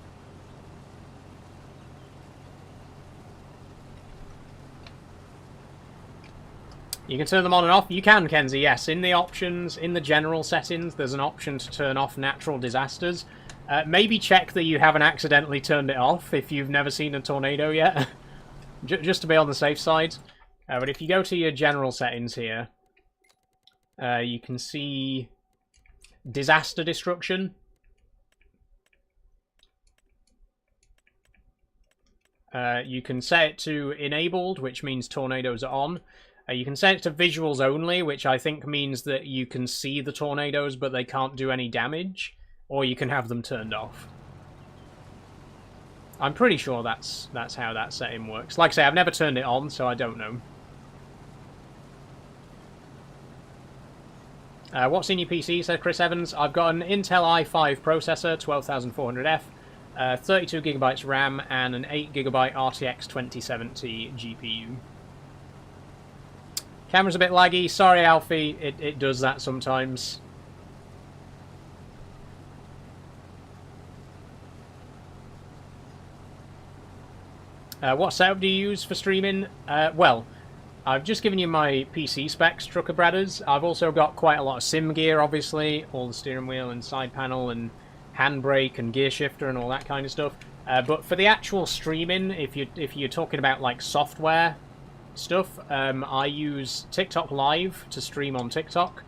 You can turn them on and off. You can, Kenzie, yes. In the options, in the general settings, there's an option to turn off natural disasters. Maybe check that you haven't accidentally turned it off if you've never seen a tornado yet. Just to be on the safe side. But if you go to your general settings here, you can see disaster destruction. You can set it to enabled, which means tornadoes are on. You can set it to visuals only, which I think means that you can see the tornadoes, but they can't do any damage. Or you can have them turned off. I'm pretty sure that's how that setting works. Like I say, I've never turned it on, so I don't know. What's in your PC, said Chris Evans. I've got an Intel i5 processor, 12400F, 32GB RAM, and an 8GB RTX 2070 GPU. Camera's a bit laggy. Sorry, Alfie. It does that sometimes. What setup do you use for streaming? Well, I've just given you my PC specs, Trucker Bradders. I've also got quite a lot of sim gear, obviously. All the steering wheel and side panel and handbrake and gear shifter and all that kind of stuff. But for the actual streaming, if you're talking about like software stuff, I use TikTok Live to stream on TikTok.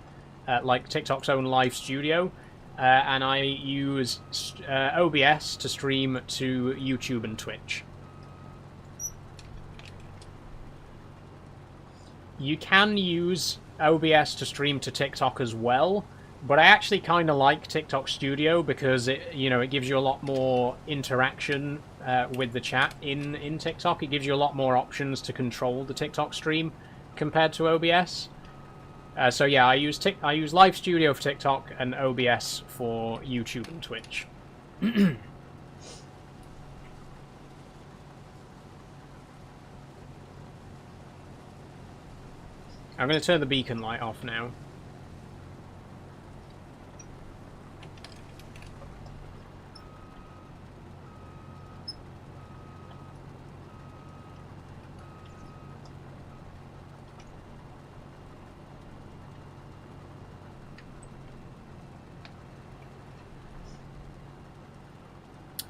like TikTok's own live studio, and I use OBS to stream to YouTube and Twitch. You can use OBS to stream to TikTok as well, but I actually kind of like TikTok Studio because it gives you a lot more interaction with the chat in TikTok. It gives you a lot more options to control the TikTok stream compared to OBS. So yeah, I use Live Studio for TikTok and OBS for YouTube and Twitch. I'm going to turn the beacon light off now.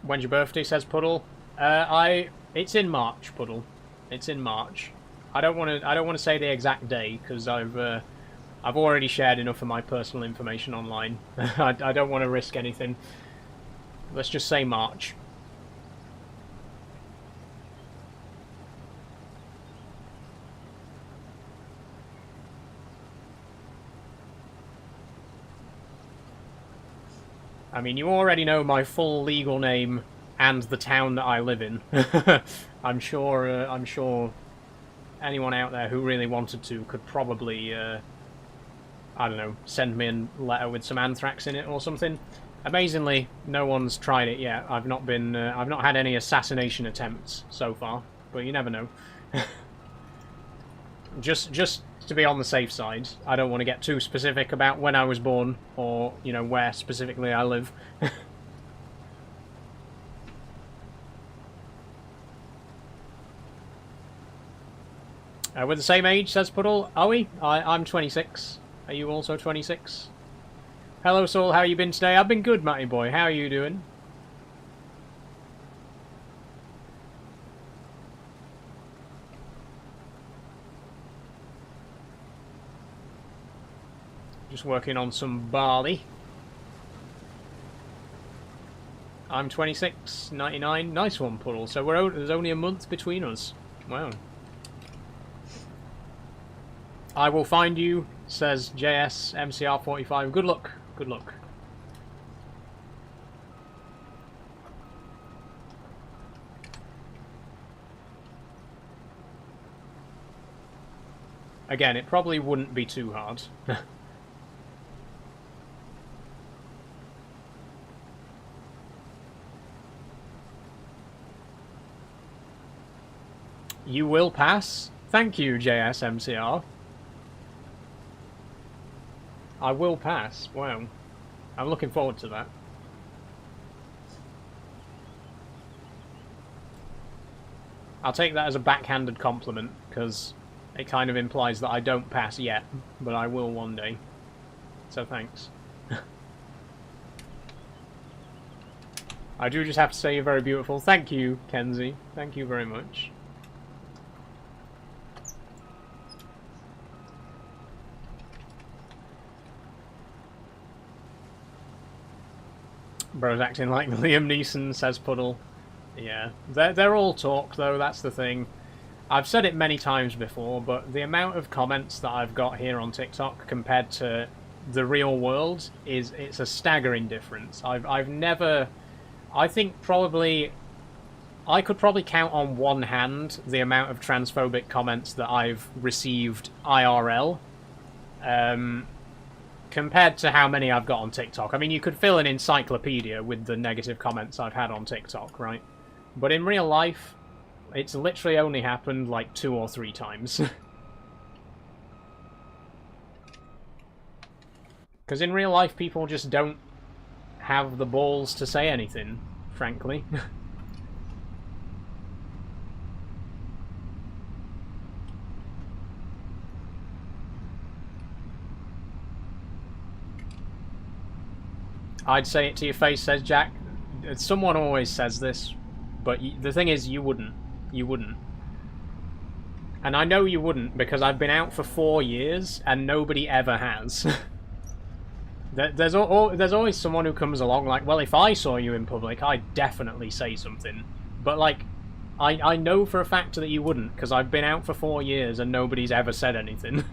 When's your birthday? Says Puddle. It's in March, Puddle. It's in March. I don't want to say the exact day because I've already shared enough of my personal information online. I don't want to risk anything. Let's just say March. I mean, you already know my full legal name and the town that I live in. I'm sure anyone out there who really wanted to could probably, I don't know, send me a letter with some anthrax in it or something. Amazingly, no one's tried it yet. I've not had any assassination attempts so far, but you never know. Just to be on the safe side, I don't want to get too specific about when I was born or, where specifically I live. We're the same age, says Puddle. Are we? I'm 26. Are you also 26? Hello, Saul. How you been today? I've been good, Matty boy. How are you doing? Just working on some barley. I'm 26, 99. Nice one, Puddle. So there's only a month between us. Wow. I will find you, says JS MCR45. Good luck. Good luck. Again, it probably wouldn't be too hard. You will pass? Thank you, JSMCR. I will pass. Wow. I'm looking forward to that. I'll take that as a backhanded compliment, because it kind of implies that I don't pass yet, but I will one day. So thanks. I do just have to say you're very beautiful. Thank you, Kenzie. Thank you very much. Bro's acting like Liam Neeson, says Puddle. Yeah, they're all talk though, that's the thing. I've said it many times before, but the amount of comments that I've got here on TikTok compared to the real world it's a staggering difference. I've never, I think probably, I could probably count on one hand the amount of transphobic comments that I've received IRL. Compared to how many I've got on TikTok. I mean, you could fill an encyclopedia with the negative comments I've had on TikTok, right? But in real life, it's literally only happened like 2 or 3 times. Because in real life, people just don't have the balls to say anything, frankly. I'd say it to your face, says Jack. Someone always says this, but the thing is, you wouldn't. You wouldn't. And I know you wouldn't, because I've been out for 4 years, and nobody ever has. There's always someone who comes along like, well, if I saw you in public, I'd definitely say something. But, like, I know for a fact that you wouldn't, because I've been out for 4 years and nobody's ever said anything.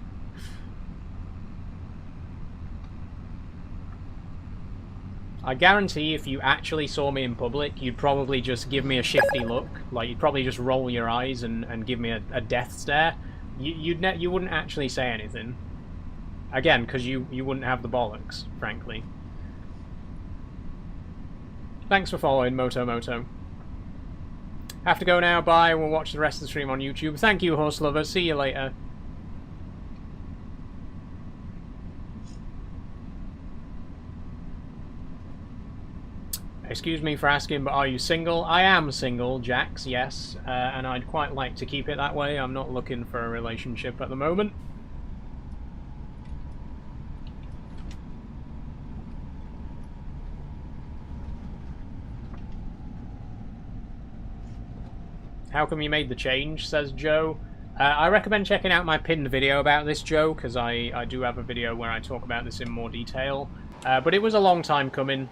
I guarantee if you actually saw me in public, you'd probably just give me a shifty look. Like, you'd probably just roll your eyes and give me a death stare. You wouldn't actually say anything. Again, because you wouldn't have the bollocks, frankly. Thanks for following, Moto. Have to go now, bye. We'll watch the rest of the stream on YouTube. Thank you, Horse Lover. See you later. Excuse me for asking, but are you single? I am single, Jax, yes. And I'd quite like to keep it that way. I'm not looking for a relationship at the moment. How come you made the change, says Joe. I recommend checking out my pinned video about this, Joe, because I do have a video where I talk about this in more detail. But it was a long time coming.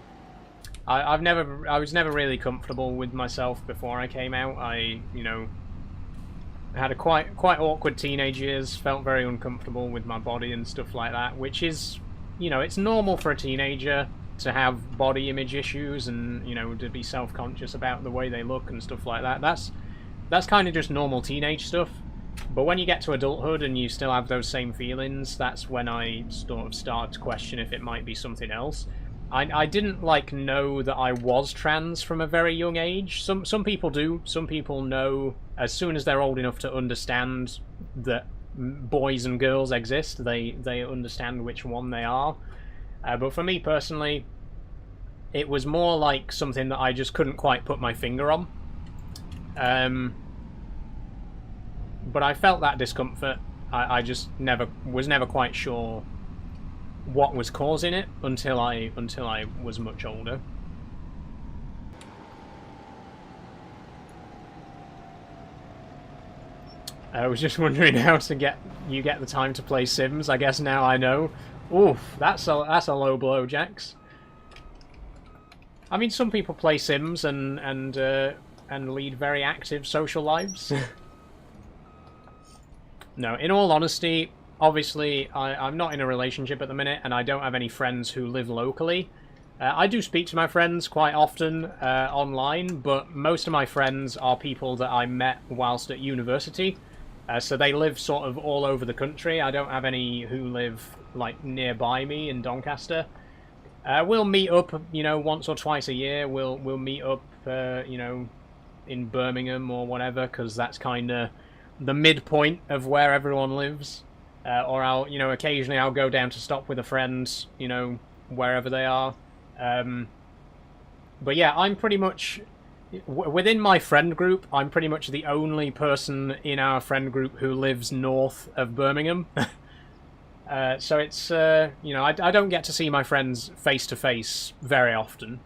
I was never really comfortable with myself before I came out. You know, had a quite awkward teenage years, felt very uncomfortable with my body and stuff like that, which is, you know, it's normal for a teenager to have body image issues and, you know, to be self-conscious about the way they look and stuff like that. That's kind of just normal teenage stuff. But when you get to adulthood and you still have those same feelings, that's when I sort of start to question if it might be something else. I didn't, like, know that I was trans from a very young age. Some people do. Some people know as soon as they're old enough to understand that boys and girls exist, they understand which one they are. But for me personally, it was more like something that I just couldn't quite put my finger on. But I felt that discomfort. I just was never quite sure what was causing it until I was much older. I was just wondering how to get the time to play Sims. I guess now I know. Oof, that's a low blow, Jax. I mean, some people play Sims and lead very active social lives. No, in all honesty, obviously, I'm not in a relationship at the minute, and I don't have any friends who live locally. I do speak to my friends quite often online, but most of my friends are people that I met whilst at university. So they live sort of all over the country. I don't have any who live, like, nearby me in Doncaster. We'll meet up, you know, once or twice a year. We'll meet up, you know, in Birmingham or whatever, because that's kind of the midpoint of where everyone lives. Or I'll, you know, occasionally I'll go down to stop with a friend, you know, wherever they are. But yeah, I'm pretty much, within my friend group, I'm pretty much the only person in our friend group who lives north of Birmingham. So it's, you know, I don't get to see my friends face to face very often.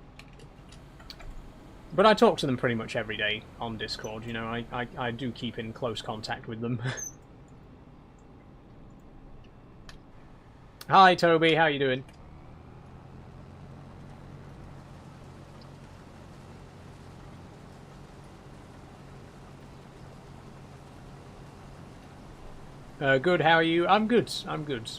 But I talk to them pretty much every day on Discord, you know, I do keep in close contact with them. Hi Toby, how you doing? Good, how are you? I'm good, I'm good.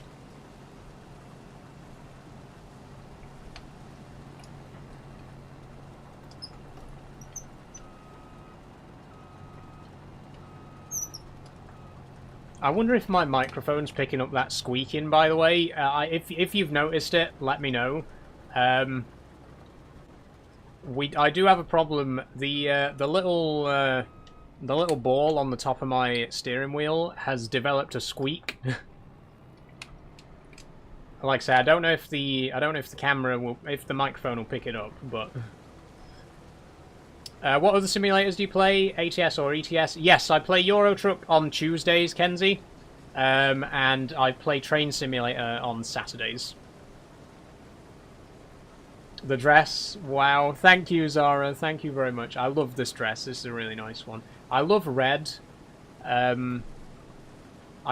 I wonder if my microphone's picking up that squeaking, by the way. If you've noticed it, let me know. I do have a problem. The little ball on the top of my steering wheel has developed a squeak. Like I say, I don't know if the camera will, if the microphone will pick it up, but. What other simulators do you play? ATS or ETS? Yes, I play Euro Truck on Tuesdays, Kenzie. And I play Train Simulator on Saturdays. The dress, wow. Thank you, Zara. Thank you very much. I love this dress. This is a really nice one. I love red. I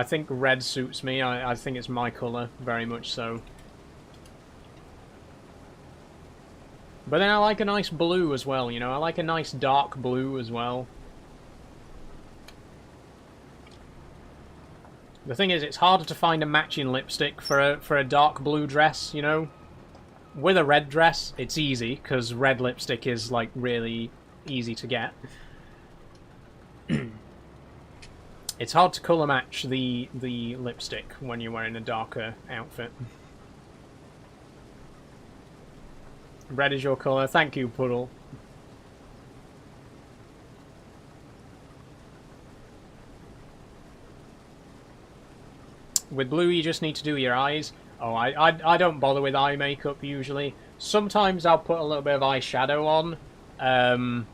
think red suits me. I think it's my colour, very much so. But then I like a nice blue as well, you know, I like a nice dark blue as well. The thing is, it's harder to find a matching lipstick for a dark blue dress, you know? With a red dress, it's easy, because red lipstick is, like, really easy to get. It's hard to colour match the lipstick when you're wearing a darker outfit. Red is your colour. Thank you, Puddle. With blue, you just need to do your eyes. Oh, I don't bother with eye makeup usually. Sometimes I'll put a little bit of eyeshadow on,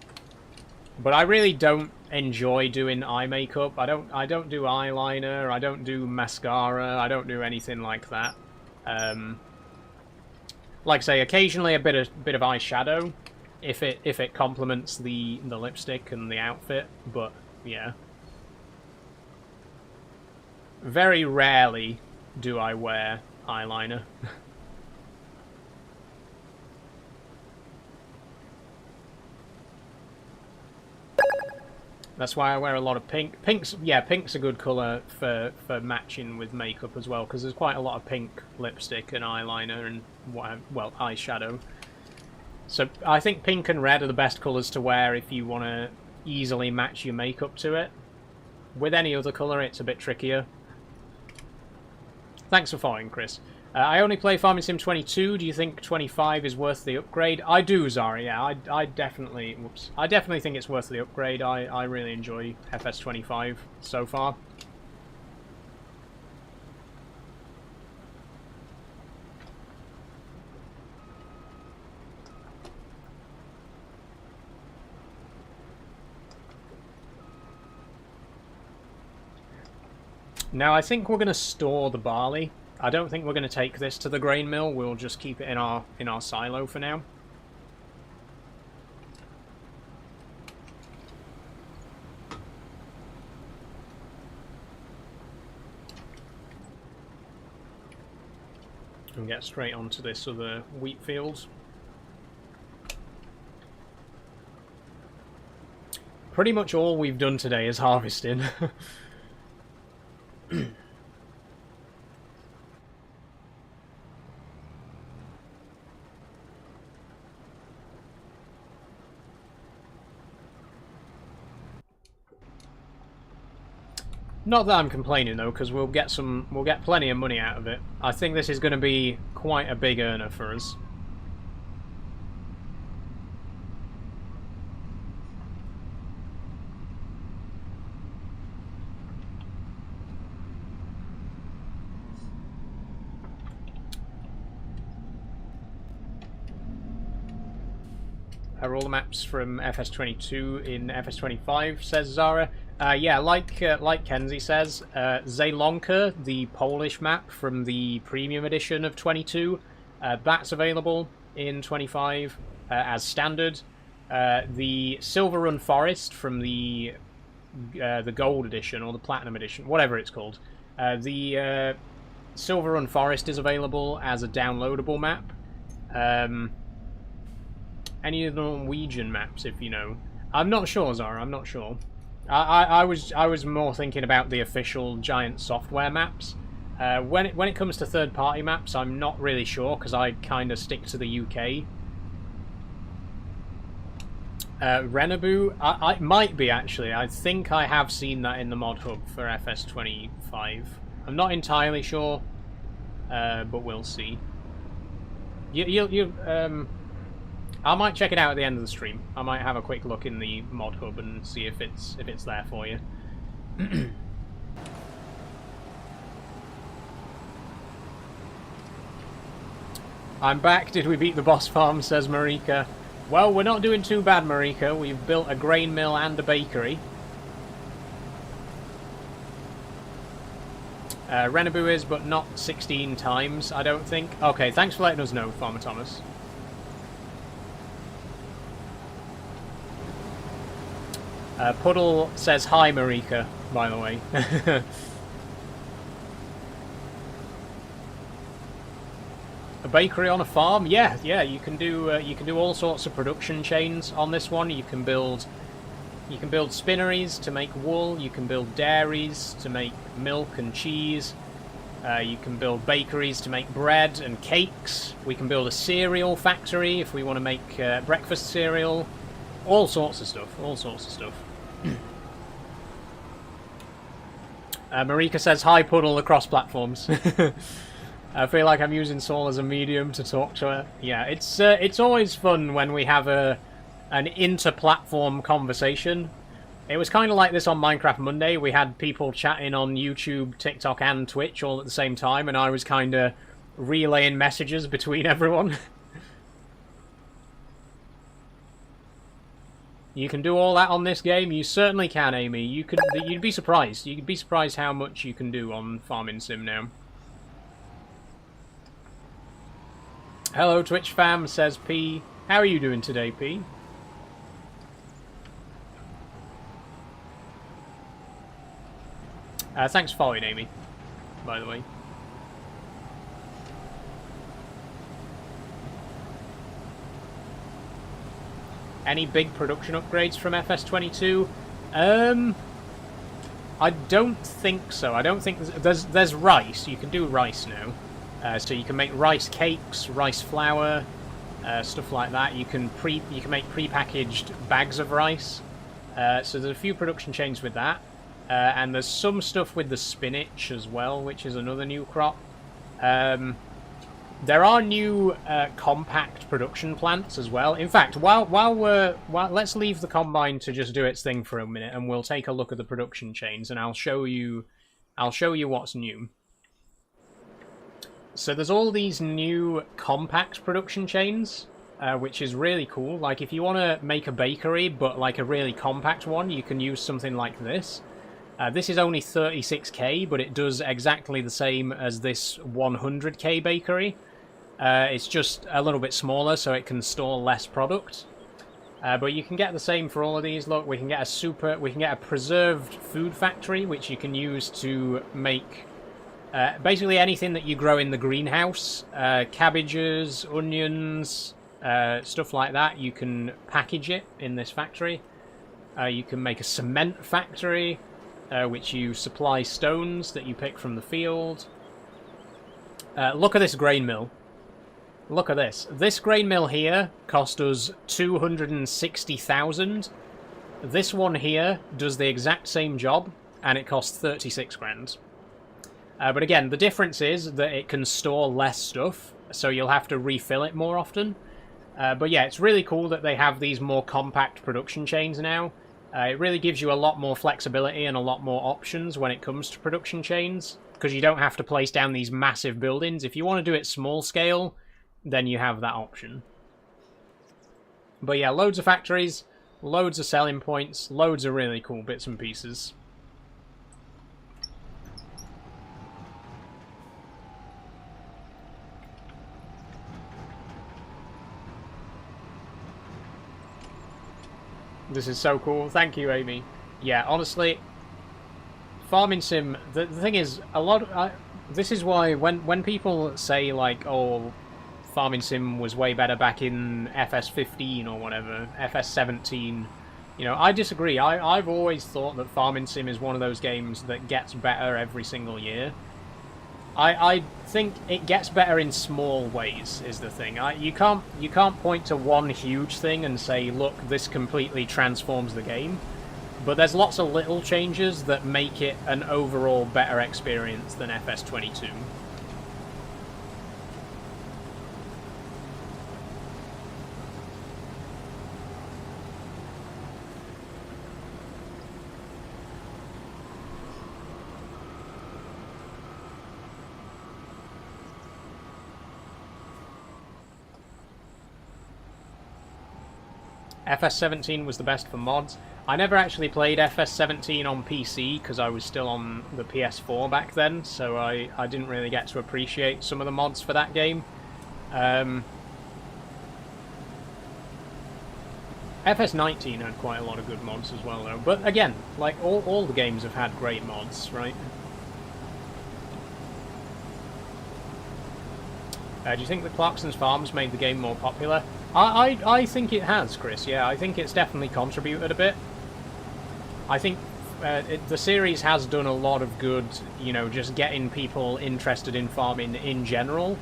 but I really don't enjoy doing eye makeup. I don't do eyeliner. I don't do mascara. I don't do anything like that. Like I say, occasionally a bit of eyeshadow, if it complements the lipstick and the outfit. But yeah, very rarely do I wear eyeliner. That's why I wear a lot of pink. Pink's a good colour for matching with makeup as well, because there's quite a lot of pink lipstick and eyeliner and well, eyeshadow. So I think pink and red are the best colours to wear if you want to easily match your makeup to it. With any other colour, it's a bit trickier. Thanks for following, Chris. I only play Farming Sim 22. Do you think 25 is worth the upgrade? I do, Zara. Yeah, I definitely. Whoops. I definitely think it's worth the upgrade. I really enjoy FS25 so far. Now I think we're going to store the barley. I don't think we're going to take this to the grain mill. We'll just keep it in our silo for now. And get straight onto this other wheat field. Pretty much all we've done today is harvesting. Not that I'm complaining though, because we'll get plenty of money out of it. I think this is going to be quite a big earner for us. Are all the maps from FS22 in FS25, says Zara. Yeah, like Kenzie says, Zelonka, the Polish map from the premium edition of 22, that's available in 25 as standard. The Silver Run Forest from the gold edition or the platinum edition, whatever it's called, the Silver Run Forest is available as a downloadable map. Any of the Norwegian maps, if you know. I'm not sure, Zara, I'm not sure. I was more thinking about the official Giant software maps. When it comes to third-party maps, I'm not really sure, because I kind of stick to the UK. Renabu, I might be, actually. I think I have seen that in the mod hub for FS25. I'm not entirely sure, but we'll see. I might check it out at the end of the stream. I might have a quick look in the mod hub and see if it's there for you. I'm back. Did we beat the boss farm? Says Marika. Well, we're not doing too bad, Marika. We've built a grain mill and a bakery. Renabu is, but not 16 times, I don't think. Okay, thanks for letting us know, Farmer Thomas. Puddle says hi, Marika, by the way. A bakery on a farm? Yeah, yeah. You can do all sorts of production chains on this one. You can build spinneries to make wool. You can build dairies to make milk and cheese. You can build bakeries to make bread and cakes. We can build a cereal factory if we want to make breakfast cereal. All sorts of stuff. All sorts of stuff. Marika says, hi, Puddle, across platforms. I feel like I'm using Saul as a medium to talk to her. Yeah, it's always fun when we have an inter-platform conversation. It was kind of like this on Minecraft Monday. We had people chatting on YouTube, TikTok, and Twitch all at the same time, and I was kind of relaying messages between everyone. You can do all that on this game? You certainly can, Amy. You'd be surprised. You'd be surprised how much you can do on Farming Sim now. Hello, Twitch fam, says P. How are you doing today, P? Thanks for following, Amy, by the way. Any big production upgrades from FS22? I don't think so. I don't think there's rice. You can do rice now, so you can make rice cakes, rice flour, stuff like that. You can make pre-packaged bags of rice. So there's a few production chains with that. And there's some stuff with the spinach as well, which is another new crop. There are new compact production plants as well. In fact, let's leave the combine to just do its thing for a minute, and we'll take a look at the production chains, and I'll show you what's new. So there's all these new compact production chains, which is really cool. Like if you want to make a bakery, but like a really compact one, you can use something like this. This is only 36k, but it does exactly the same as this 100k bakery. It's just a little bit smaller, so it can store less product. But you can get the same for all of these. Look, we can get a preserved food factory, which you can use to make basically anything that you grow in the greenhouse. Cabbages, onions, stuff like that. You can package it in this factory. You can make a cement factory. Which you supply stones that you pick from the field. Look at this grain mill. Look at this. This grain mill here cost us 260,000. This one here does the exact same job, and it costs 36 grand. But again, the difference is that it can store less stuff, so you'll have to refill it more often. But yeah, it's really cool that they have these more compact production chains now. It really gives you a lot more flexibility and a lot more options when it comes to production chains, because you don't have to place down these massive buildings. If you want to do it small scale, then you have that option. But yeah, loads of factories, loads of selling points, loads of really cool bits and pieces. This is so cool. Thank you, Amy. Yeah, honestly, Farming Sim, the thing is, this is why when people say, like, oh, Farming Sim was way better back in FS15 or whatever, FS17, you know, I disagree. I've always thought that Farming Sim is one of those games that gets better every single year. I think it gets better in small ways, is the thing. You can't point to one huge thing and say, look, this completely transforms the game. But there's lots of little changes that make it an overall better experience than FS22. FS17 was the best for mods. I never actually played FS17 on PC because I was still on the PS4 back then, so I didn't really get to appreciate some of the mods for that game. FS19 had quite a lot of good mods as well, though. But again, like all the games have had great mods, right? Do you think that Clarkson's Farms made the game more popular? I think it has, Chris. Yeah, I think it's definitely contributed a bit. I think the series has done a lot of good, you know, just getting people interested in farming in general.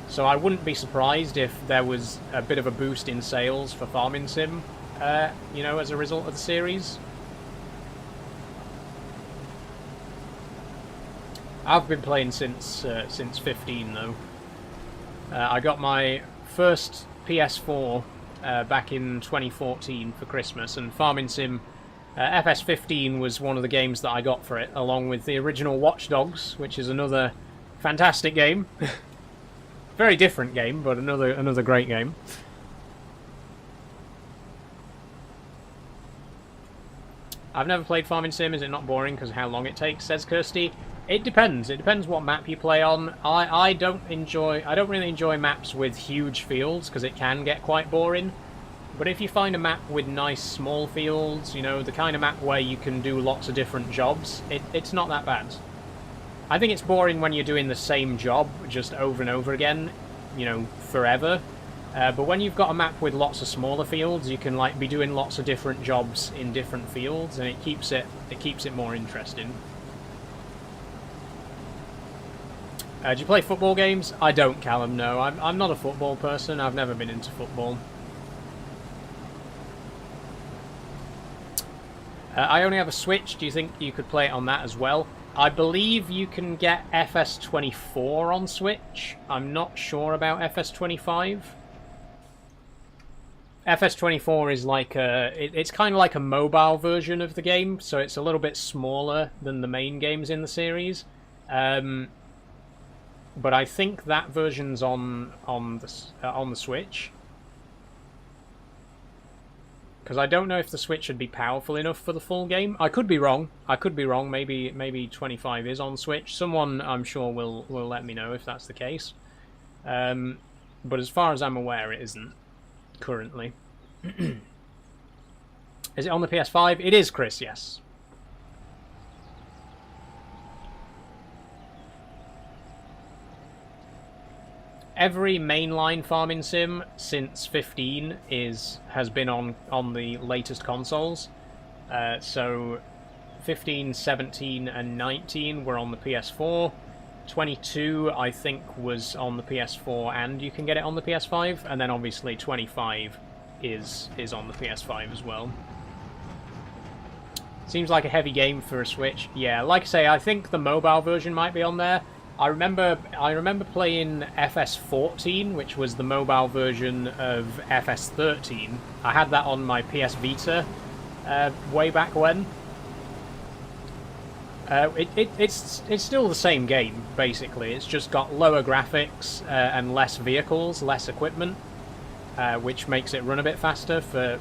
So I wouldn't be surprised if there was a bit of a boost in sales for Farming Sim, you know, as a result of the series. I've been playing since 15 though. I got my first PS4 back in 2014 for Christmas, and Farming Sim FS15 was one of the games that I got for it, along with the original Watch Dogs, which is another fantastic game. Very different game, but another great game. I've never played Farming Sim. Is it not boring because of how long it takes? Says Kirsty. It depends. It depends what map you play on. I don't really enjoy maps with huge fields because it can get quite boring. But if you find a map with nice small fields, you know, the kind of map where you can do lots of different jobs, it's not that bad. I think it's boring when you're doing the same job just over and over again, you know, forever. But when you've got a map with lots of smaller fields, you can like be doing lots of different jobs in different fields, and it keeps it more interesting. Do you play football games? I don't, Callum, no. I'm not a football person. I've never been into football. I only have a Switch. Do you think you could play it on that as well? I believe you can get FS24 on Switch. I'm not sure about FS25. FS24 is like it's kind of like a mobile version of the game, so it's a little bit smaller than the main games in the series. But I think that version's on the Switch, because I don't know if the Switch would be powerful enough for the full game. I could be wrong. Maybe 25 is on Switch. Someone I'm sure will let me know if that's the case. But as far as I'm aware, it isn't currently. Is it on the PS5? It is, Chris. Yes. Every mainline farming sim since 15 has been on the latest consoles. So 15, 17, and 19 were on the PS4. 22, I think, was on the PS4, and you can get it on the PS5. And then obviously 25 is on the PS5 as well. Seems like a heavy game for a Switch. Yeah, like I say, I think the mobile version might be on there. I remember playing FS14, which was the mobile version of FS13. I had that on my PS Vita way back when. It's still the same game, basically. It's just got lower graphics and less vehicles, less equipment, which makes it run a bit faster for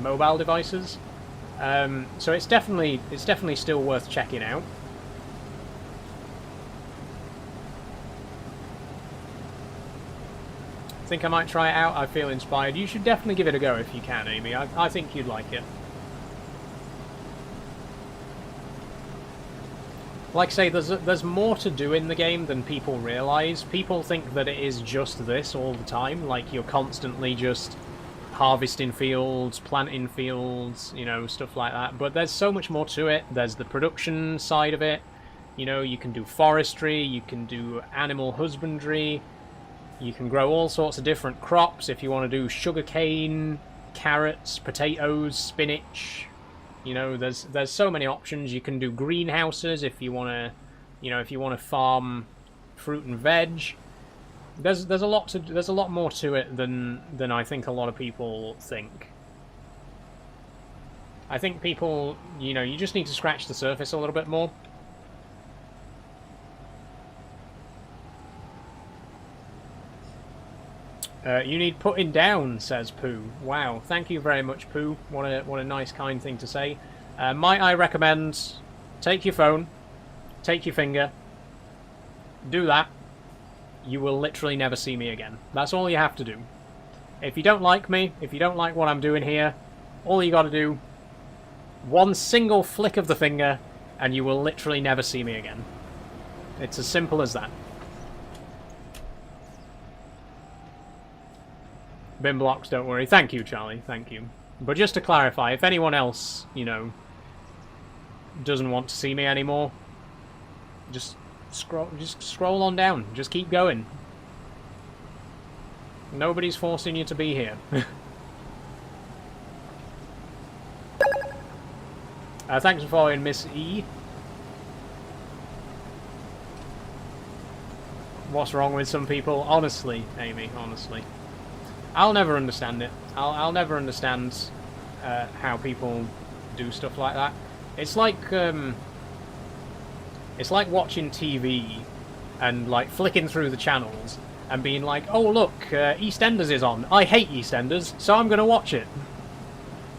mobile devices. So it's definitely still worth checking out. Think I might try it out. I feel inspired. You should definitely give it a go if you can, Amy. I think you'd like it. Like I say, there's more to do in the game than people realise. People think that it is just this all the time, like you're constantly just harvesting fields, planting fields, you know, stuff like that. But there's so much more to it. There's the production side of it. You know, you can do forestry, you can do animal husbandry, you can grow all sorts of different crops if you want to do sugarcane, carrots, potatoes, spinach. You know, there's so many options. You can do greenhouses if you want to, you know, if you want to farm fruit and veg. There's a lot more to it than I think a lot of people think. I think people, you know, you just need to scratch the surface a little bit more. You need putting down, says Pooh. Wow, thank you very much, Pooh. What a nice, kind thing to say. Might I recommend, take your phone, take your finger, do that. You will literally never see me again. That's all you have to do. If you don't like me, if you don't like what I'm doing here, all you got to do, one single flick of the finger, and you will literally never see me again. It's as simple as that. Been blocked, don't worry. Thank you, Charlie, thank you. But just to clarify, if anyone else, you know, doesn't want to see me anymore, just scroll on down. Just keep going. Nobody's forcing you to be here. Thanks for following, Miss E. What's wrong with some people? Honestly, Amy, honestly. I'll never understand it. I'll never understand how people do stuff like that. It's like watching TV and like flicking through the channels and being like, oh look, EastEnders is on. I hate EastEnders, so I'm gonna watch it.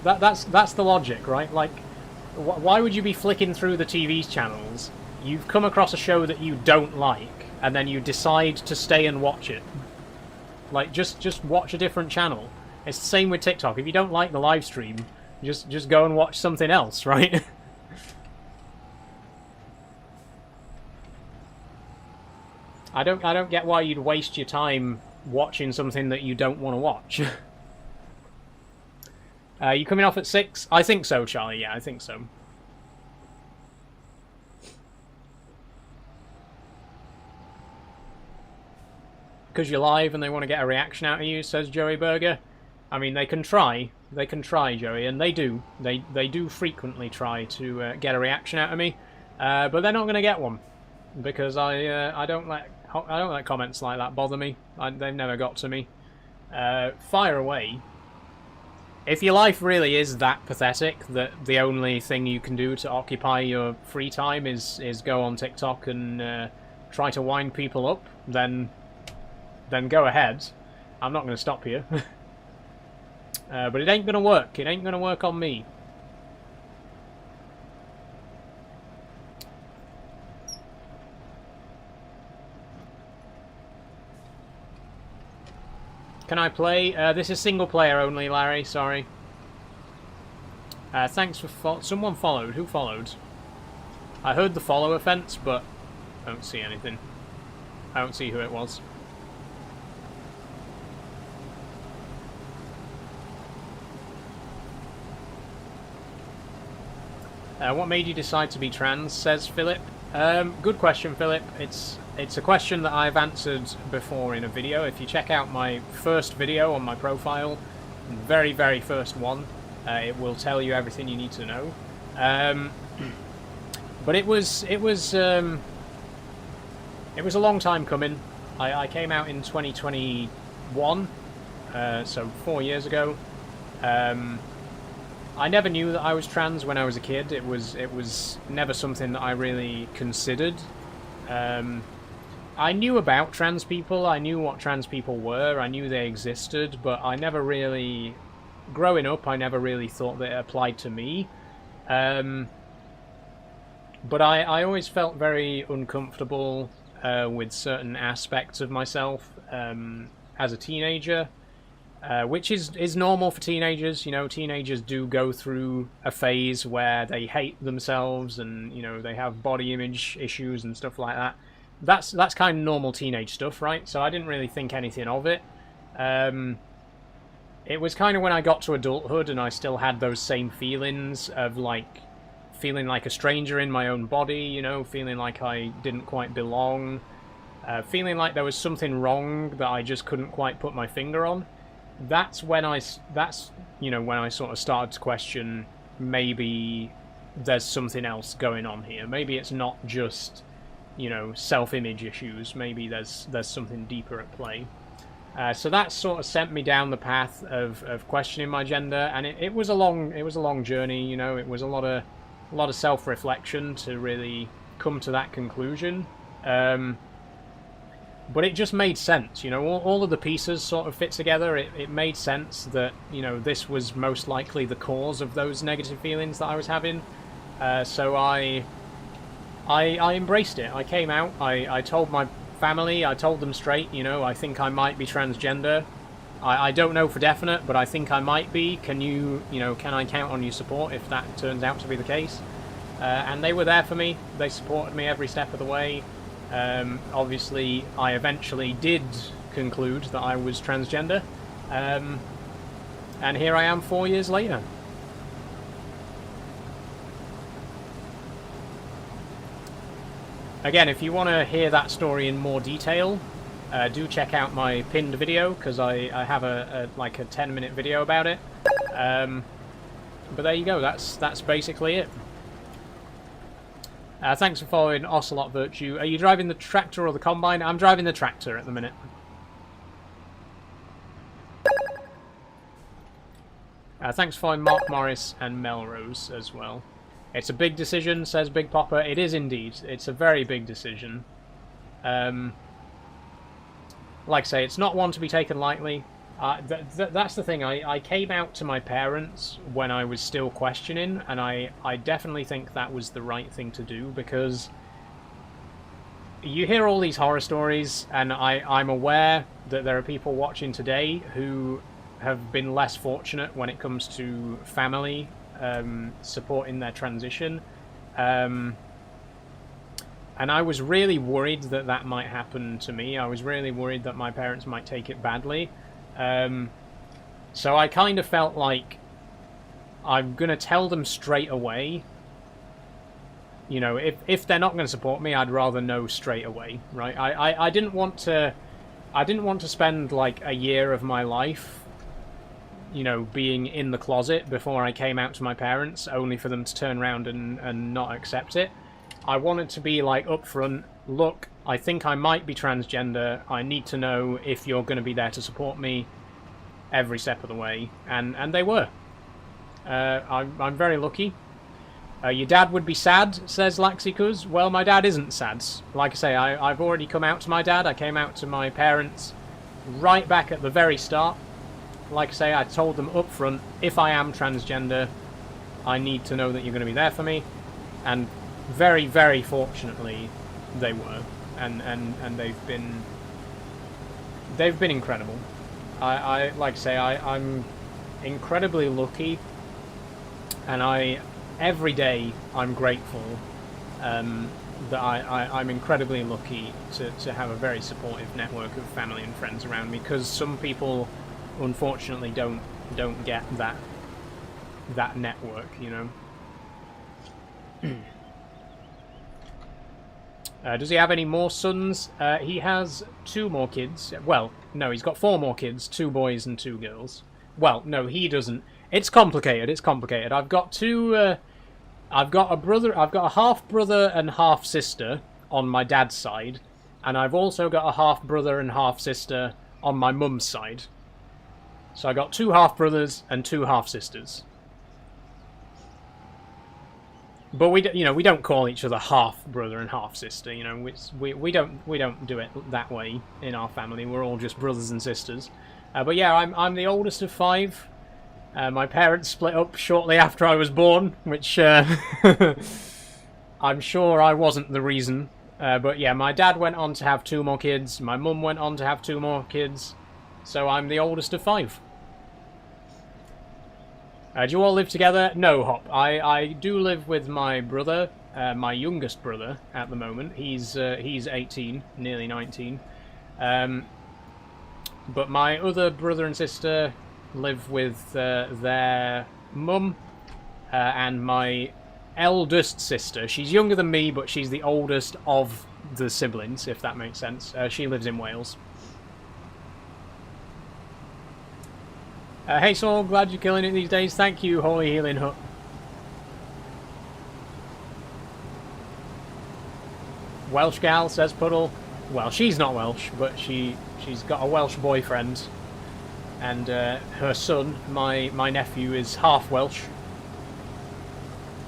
That's the logic, right? Like, why would you be flicking through the TV channels? You've come across a show that you don't like, and then you decide to stay and watch it. Like, just watch a different channel. It's the same with TikTok. If you don't like the live stream, just go and watch something else, right? I don't get why you'd waste your time watching something that you don't want to watch. You coming off at 6? I think so, Charlie. Yeah, I think so. Because you're live and they want to get a reaction out of you, says Joey Berger. I mean, they can try. They can try, Joey, and they do. They do frequently try to get a reaction out of me, but they're not going to get one because I don't let comments like that bother me. They've never got to me. Fire away. If your life really is that pathetic that the only thing you can do to occupy your free time is go on TikTok and try to wind people up, then go ahead. I'm not going to stop you. But it ain't going to work. It ain't going to work on me. Can I play? This is single player only, Larry. Sorry. Thanks for someone followed. Who followed? I heard the follow offense, but I don't see anything. I don't see who it was. What made you decide to be trans, says Philip. Good question, Philip. It's a question that I've answered before in a video. If you check out my first video on my profile, the very, very first one, it will tell you everything you need to know. But it was a long time coming. I came out in 2021, so 4 years ago. I never knew that I was trans when I was a kid. It was never something that I really considered. I knew about trans people. I knew what trans people were. I knew they existed, but I never really, growing up, I never really thought that it applied to me. But I always felt very uncomfortable with certain aspects of myself as a teenager. Which is normal for teenagers. You know, teenagers do go through a phase where they hate themselves and, you know, they have body image issues and stuff like that. That's kind of normal teenage stuff, right? So I didn't really think anything of it. It was kind of when I got to adulthood and I still had those same feelings of, like, feeling like a stranger in my own body, you know, feeling like I didn't quite belong, feeling like there was something wrong that I just couldn't quite put my finger on. That's when I sort of started to question, maybe there's something else going on here. Maybe it's not just, you know, self-image issues. Maybe there's something deeper at play. So that sort of sent me down the path of questioning my gender, and it was a long journey. You know, it was a lot of self-reflection to really come to that conclusion. But it just made sense, you know, all of the pieces sort of fit together. It made sense that, you know, this was most likely the cause of those negative feelings that I was having. So I embraced it. I came out, I told my family, I told them straight, you know, I think I might be transgender. I don't know for definite, but I think I might be. Can I count on your support if that turns out to be the case? And they were there for me. They supported me every step of the way. Obviously, I eventually did conclude that I was transgender, And here I am 4 years later. Again, if you want to hear that story in more detail, do check out my pinned video, because I have like a 10-minute video about it. But there you go, that's basically it. Thanks for following Ocelot Virtue. Are you driving the tractor or the combine? I'm driving the tractor at the minute. Thanks for following Mark Morris and Melrose as well. It's a big decision, says Big Popper. It is indeed. It's a very big decision. Like I say, it's not one to be taken lightly. That's the thing. I came out to my parents when I was still questioning, and I definitely think that was the right thing to do, because you hear all these horror stories, and I'm aware that there are people watching today who have been less fortunate when it comes to family supporting their transition. And I was really worried that that might happen to me. I was really worried that my parents might take it badly. So I kind of felt like I'm going to tell them straight away. You know, if they're not going to support me, I'd rather know straight away, right? I didn't want to spend like a year of my life, you know, being in the closet before I came out to my parents, only for them to turn around and not accept it. I wanted to be like upfront, look, I think I might be transgender, I need to know if you're going to be there to support me every step of the way, and they were. I'm very lucky. Your dad would be sad, says Laxicuz. Well, my dad isn't sad. Like I say, I've already come out to my dad. I came out to my parents right back at the very start. Like I say, I told them up front, if I am transgender, I need to know that you're going to be there for me. And very, very fortunately, they were. And they've been incredible. I like I say, I'm incredibly lucky, and every day I'm grateful that I'm incredibly lucky to have a very supportive network of family and friends around me, because some people unfortunately don't get that network, you know. Does he have any more sons? He has 2 more kids. Well, no, he's got 4 more kids, 2 boys and 2 girls. Well, no, he doesn't. It's complicated. It's complicated. I've got a brother. I've got a half brother and half sister on my dad's side, and I've also got a half brother and half sister on my mum's side. So I got 2 half brothers and 2 half sisters. But we don't call each other half brother and half sister. You know, we don't do it that way in our family. We're all just brothers and sisters. But yeah, I'm the oldest of 5. My parents split up shortly after I was born, which I'm sure I wasn't the reason. But yeah, my dad went on to have 2 more kids. My mum went on to have 2 more kids. So I'm the oldest of 5. Do you all live together? No, Hop. I do live with my brother, my youngest brother at the moment. He's 18, nearly 19. But my other brother and sister live with their mum and my eldest sister. She's younger than me, but she's the oldest of the siblings, if that makes sense. She lives in Wales. Hey Saul, glad you're killing it these days. Thank you, Holy Healing Hut. Welsh gal, says Puddle. Well, she's not Welsh, but she's got a Welsh boyfriend. And her son, my nephew, is half Welsh.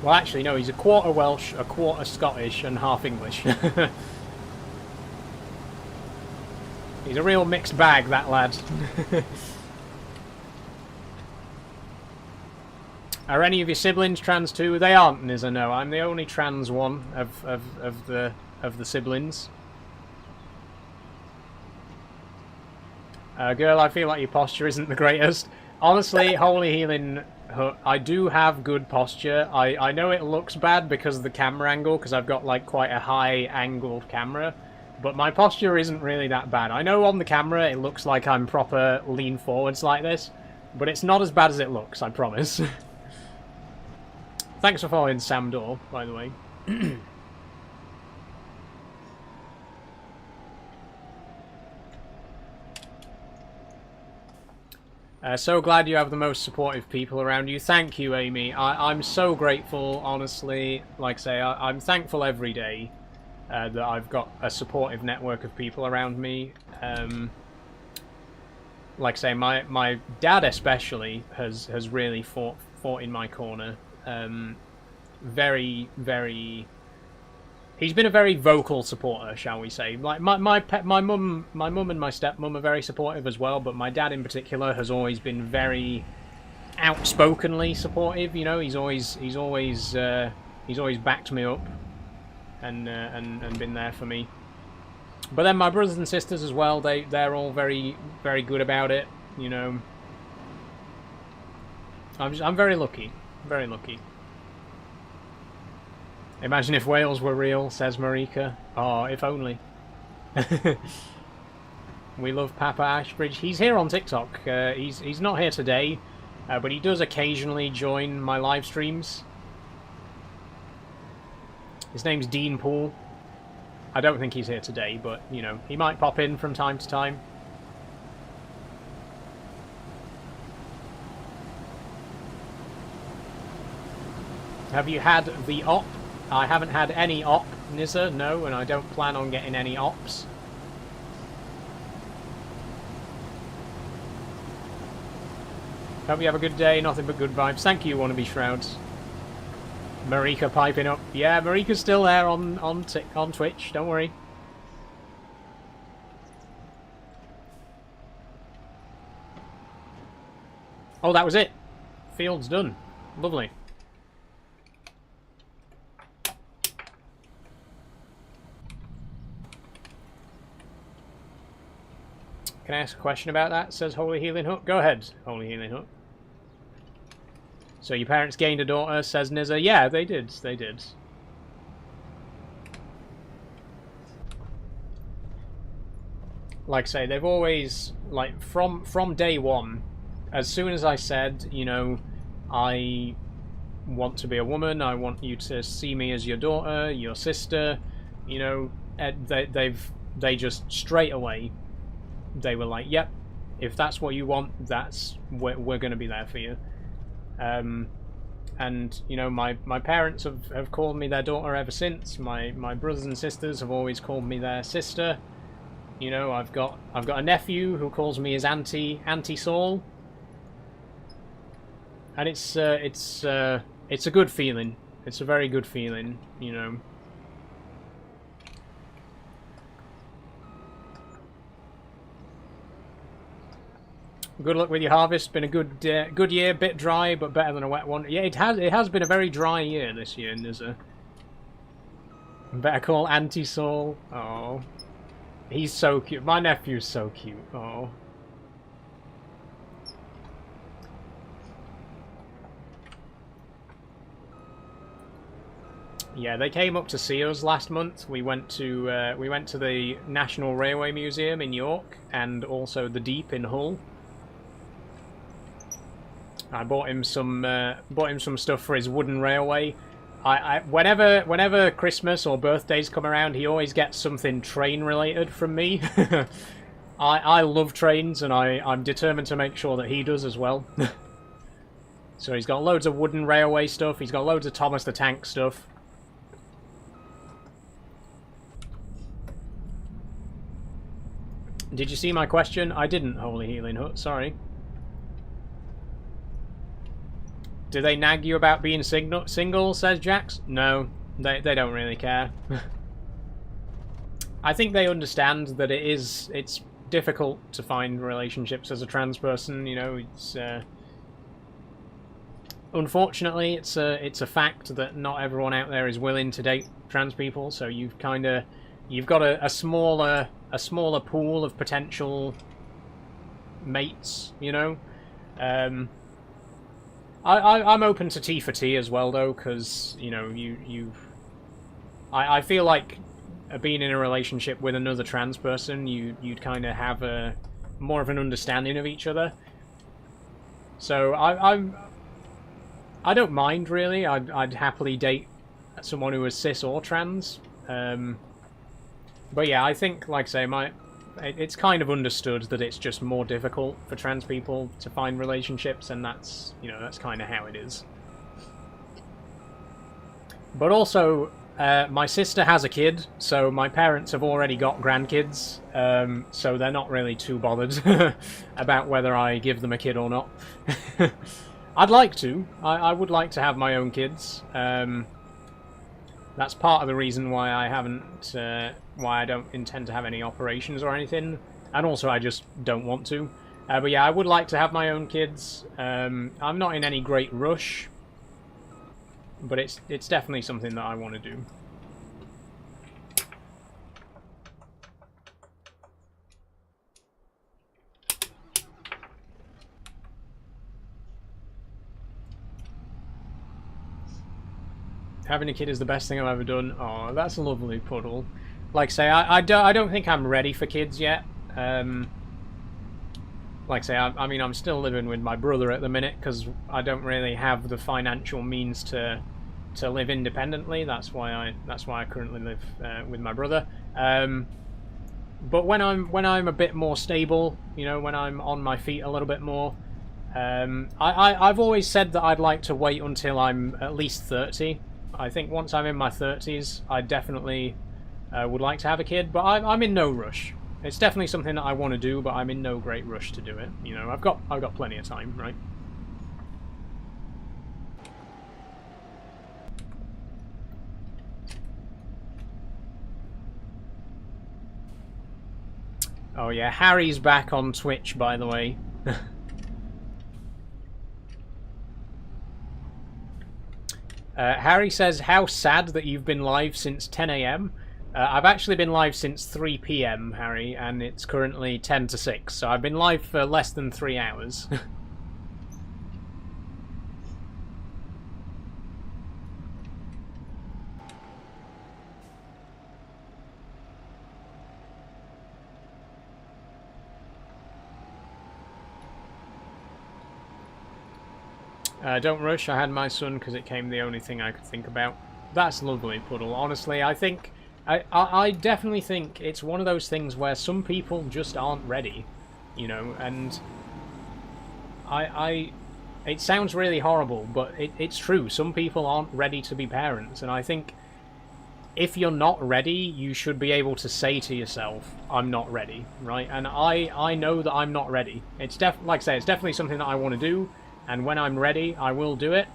Well, actually, no, he's a quarter Welsh, a quarter Scottish, and half English. He's a real mixed bag, that lad. Are any of your siblings trans too? They aren't, Nizza, no. I'm the only trans one of the siblings. Girl, I feel like your posture isn't the greatest. Honestly, Holy Healing Hut, I do have good posture. I know it looks bad because of the camera angle, because I've got like quite a high angled camera. But my posture isn't really that bad. I know on the camera it looks like I'm proper lean forwards like this, but it's not as bad as it looks, I promise. Thanks for following Sam Dorr, by the way. So glad you have the most supportive people around you. Thank you, Amy. I'm so grateful, honestly. Like I say, I'm thankful every day that I've got a supportive network of people around me. Like I say, my dad especially has really fought in my corner. Very, very... He's been a very vocal supporter, shall we say. Like my mum and my stepmum are very supportive as well, but my dad in particular has always been very outspokenly supportive. You know, he's always backed me up and been there for me. But then my brothers and sisters as well, they're all very, very good about it. You know, I'm very lucky, very lucky. Imagine if Wales were real, says Marika. Oh, if only. We love Papa Ashbridge. He's here on TikTok. He's not here today, but he does occasionally join my live streams. His name's Dean Poole. I don't think he's here today, but, you know, he might pop in from time to time. Have you had the op? I haven't had any op, Nizza, no, and I don't plan on getting any ops. Hope you have a good day, nothing but good vibes. Thank you, Wannabe Shrouds. Marika piping up. Yeah, Marika's still there on Twitch, don't worry. Oh, that was it. Field's done. Lovely. Can I ask a question about that? Says Holy Healing Hook. Go ahead, Holy Healing Hook. So your parents gained a daughter, says Nizza. Yeah, they did. They did. Like I say, they've always, like, from day one, as soon as I said, you know, I want to be a woman, I want you to see me as your daughter, your sister, you know, they just straight away, they were like, yep, if that's what you want, we're going to be there for you. And you know, my parents have called me their daughter ever since. My brothers and sisters have always called me their sister. You know, I've got a nephew who calls me his Auntie Saul, and it's a good feeling. It's a very good feeling, you know. Good luck with your harvest. Been a good year, bit dry, but better than a wet one. Yeah, it has been a very dry year this year, Nizza. Better call Auntie Saul. Oh, he's so cute. My nephew's so cute. Oh. Yeah, they came up to see us last month. We went to the National Railway Museum in York and also the Deep in Hull. I bought him some stuff for his wooden railway. Whenever Christmas or birthdays come around, he always gets something train related from me. I love trains, and I'm determined to make sure that he does as well. So he's got loads of wooden railway stuff. He's got loads of Thomas the Tank stuff. Did you see my question? I didn't, Holy Healing Hut. Sorry. Do they nag you about being single, says Jax? No, they don't really care. I think they understand that it's difficult to find relationships as a trans person, you know. It's unfortunately it's a fact that not everyone out there is willing to date trans people, so you've got a smaller pool of potential mates, you know. I'm open to T for T as well, though, because, you know, I feel like being in a relationship with another trans person, you'd kind of have a more of an understanding of each other. So I don't mind really. I'd happily date someone who is cis or trans. But yeah, I think, like I say, it's kind of understood that it's just more difficult for trans people to find relationships, and that's, you know, that's kind of how it is. But also, my sister has a kid, so my parents have already got grandkids, so they're not really too bothered about whether I give them a kid or not. I'd like to. I would like to have my own kids. That's part of the reason why I haven't, why I don't intend to have any operations or anything, and also I just don't want to. But yeah, I would like to have my own kids. I'm not in any great rush, but it's definitely something that I want to do. Having a kid is the best thing I've ever done. Oh, that's a lovely, Puddle. Like I say, I don't think I'm ready for kids yet. Like I say, I mean, I'm still living with my brother at the minute because I don't really have the financial means to live independently. That's why I currently live with my brother. But when I'm a bit more stable, you know, when I'm on my feet a little bit more, I've always said that I'd like to wait until I'm at least 30. I think once I'm in my 30s, I definitely would like to have a kid, but I'm in no rush. It's definitely something that I want to do, but I'm in no great rush to do it. You know, I've got plenty of time, right? Oh yeah, Harry's back on Twitch, by the way. Harry says, how sad that you've been live since 10 AM. I've actually been live since 3 PM, Harry, and it's currently 10 to 6, so I've been live for less than 3 hours. Don't rush, I had my son because it came the only thing I could think about. That's lovely, Puddle. Honestly, I think... I definitely think it's one of those things where some people just aren't ready, you know, and... It sounds really horrible, but it's true. Some people aren't ready to be parents, and I think if you're not ready, you should be able to say to yourself, I'm not ready, right? And I know that I'm not ready. It's like I say, it's definitely something that I want to do, and when I'm ready, I will do it.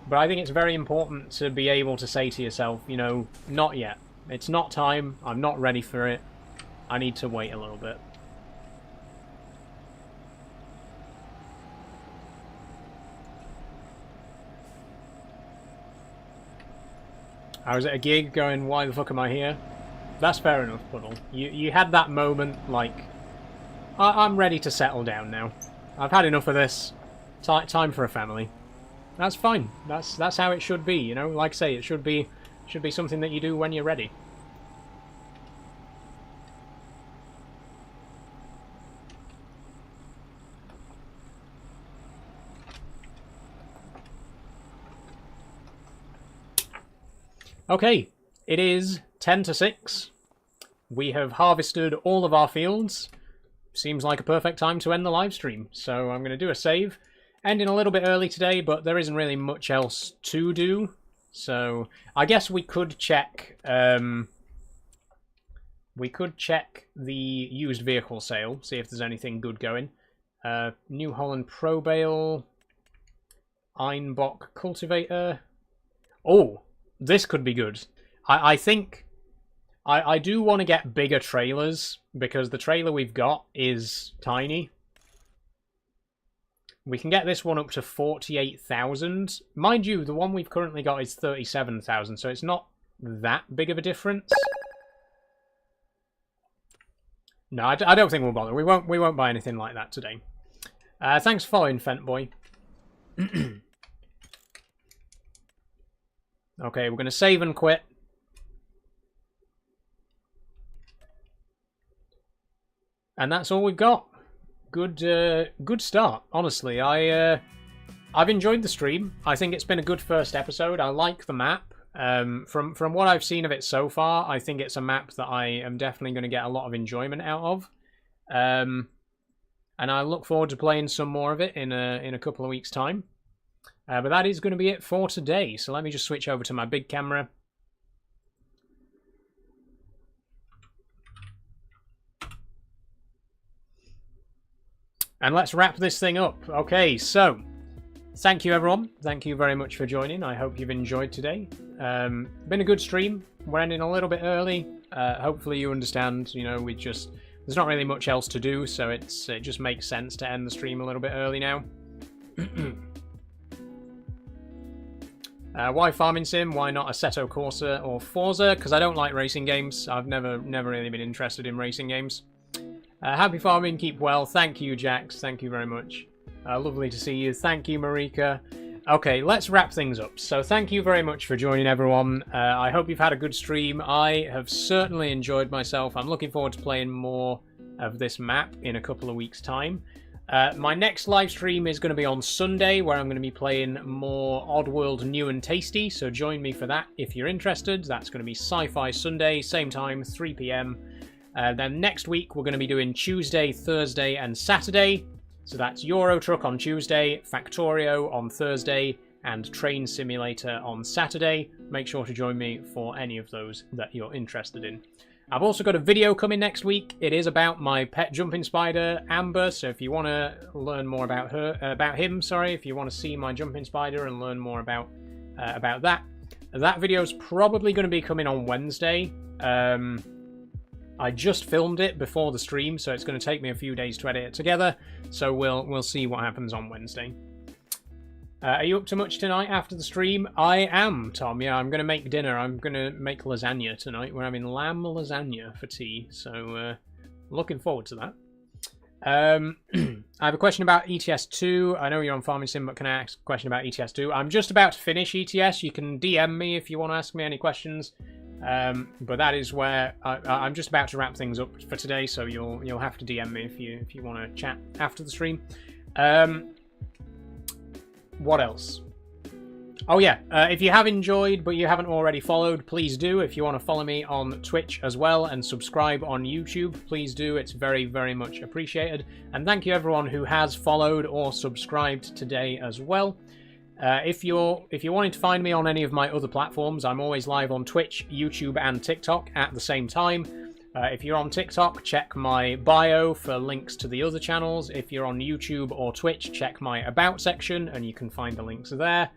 But I think it's very important to be able to say to yourself, you know, not yet. It's not time. I'm not ready for it. I need to wait a little bit. I was at a gig going, why the fuck am I here? That's fair enough, Puddle. You had that moment, like, I'm ready to settle down now. I've had enough of this. Time for a family. That's fine. That's how it should be, you know? Like I say, it should be something that you do when you're ready. Okay, it is 10 to 6. We have harvested all of our fields. Seems like a perfect time to end the live stream. So I'm going to do a save. Ending a little bit early today, but there isn't really much else to do. So I guess we could check... we could check the used vehicle sale, see if there's anything good going. New Holland Pro Bale. Einbach Cultivator. Oh, this could be good. I think... I do want to get bigger trailers, because the trailer we've got is tiny. We can get this one up to 48,000. Mind you, the one we've currently got is 37,000, so it's not that big of a difference. No, I don't think we'll bother. We won't buy anything like that today. Thanks for following, Fentboy. Okay, we're going to save and quit. And that's all we've got. Good start, honestly. I've enjoyed the stream. I think it's been a good first episode. I like the map. From what I've seen of it so far, I think it's a map that I am definitely going to get a lot of enjoyment out of. And I look forward to playing some more of it in a couple of weeks' time. But that is going to be it for today. So let me just switch over to my big camera. And let's wrap this thing up. Okay, so thank you everyone. Thank you very much for joining. I hope you've enjoyed today. Been a good stream. We're ending a little bit early. Hopefully you understand, you know, there's not really much else to do, so it just makes sense to end the stream a little bit early now. Why Farming Sim? Why not Assetto Corsa or Forza? Because I don't like racing games. I've never really been interested in racing games. Happy farming, keep well. Thank you, Jax. Thank you very much. Lovely to see you. Thank you, Marika. Okay, let's wrap things up. So thank you very much for joining, everyone. I hope you've had a good stream. I have certainly enjoyed myself. I'm looking forward to playing more of this map in a couple of weeks' time. My next live stream is going to be on Sunday, where I'm going to be playing more Oddworld New and Tasty, so join me for that if you're interested. That's going to be Sci-Fi Sunday, same time, 3 PM. Then next week we're going to be doing Tuesday, Thursday and Saturday. So that's Euro Truck on Tuesday, Factorio on Thursday, and Train Simulator on Saturday. Make sure to join me for any of those that you're interested in. I've also got a video coming next week. It is about my pet jumping spider, Amber. So if you want to learn more about him, if you want to see my jumping spider and learn more about that video's probably going to be coming on Wednesday. I just filmed it before the stream, so it's going to take me a few days to edit it together. So we'll see what happens on Wednesday. Are you up to much tonight after the stream? I am, Tom. Yeah, I'm going to make dinner. I'm going to make lasagna tonight. We're having lamb lasagna for tea, so looking forward to that. I have a question about ETS2. I know you're on Farming Sim, but can I ask a question about ETS2? I'm just about to finish ETS. You can DM me if you want to ask me any questions. But that is where I'm just about to wrap things up for today, so you'll have to DM me if you want to chat after the stream. What else? Oh yeah, if you have enjoyed but you haven't already followed, please do. If you want to follow me on Twitch as well and subscribe on YouTube, please do. It's very, very much appreciated. And thank you everyone who has followed or subscribed today as well. If you're wanting to find me on any of my other platforms, I'm always live on Twitch, YouTube and TikTok at the same time. If you're on TikTok, check my bio for links to the other channels. If you're on YouTube or Twitch, check my About section and you can find the links there.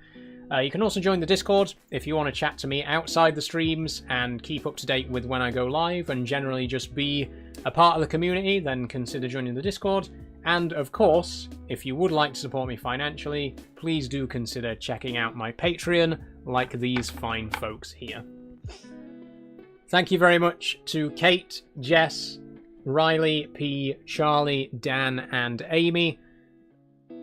You can also join the Discord if you want to chat to me outside the streams and keep up to date with when I go live and generally just be a part of the community, then consider joining the Discord. And of course, if you would like to support me financially, please do consider checking out my Patreon like these fine folks here. Thank you very much to Kate, Jess, Riley, P, Charlie, Dan and Amy.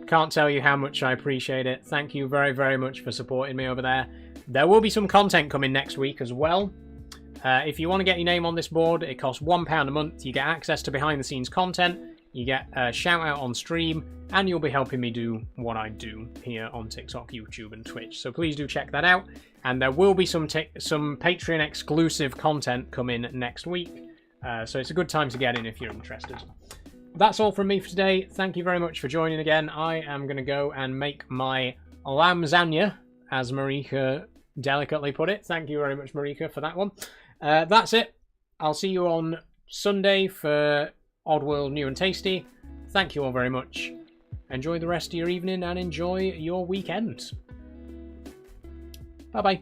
Can't tell you how much I appreciate it. Thank you very, very much for supporting me over there. There will be some content coming next week as well. If you want to get your name on this board, it costs £1 a month. You get access to behind the scenes content. You get a shout out on stream, and you'll be helping me do what I do here on TikTok, YouTube, and Twitch. So please do check that out. And there will be some Patreon exclusive content coming next week. So it's a good time to get in if you're interested. That's all from me for today. Thank you very much for joining again. I am going to go and make my lasagna, as Marika delicately put it. Thank you very much, Marika, for that one. That's it. I'll see you on Sunday for Oddworld New and Tasty. Thank you all very much. Enjoy the rest of your evening and enjoy your weekend. Bye-bye.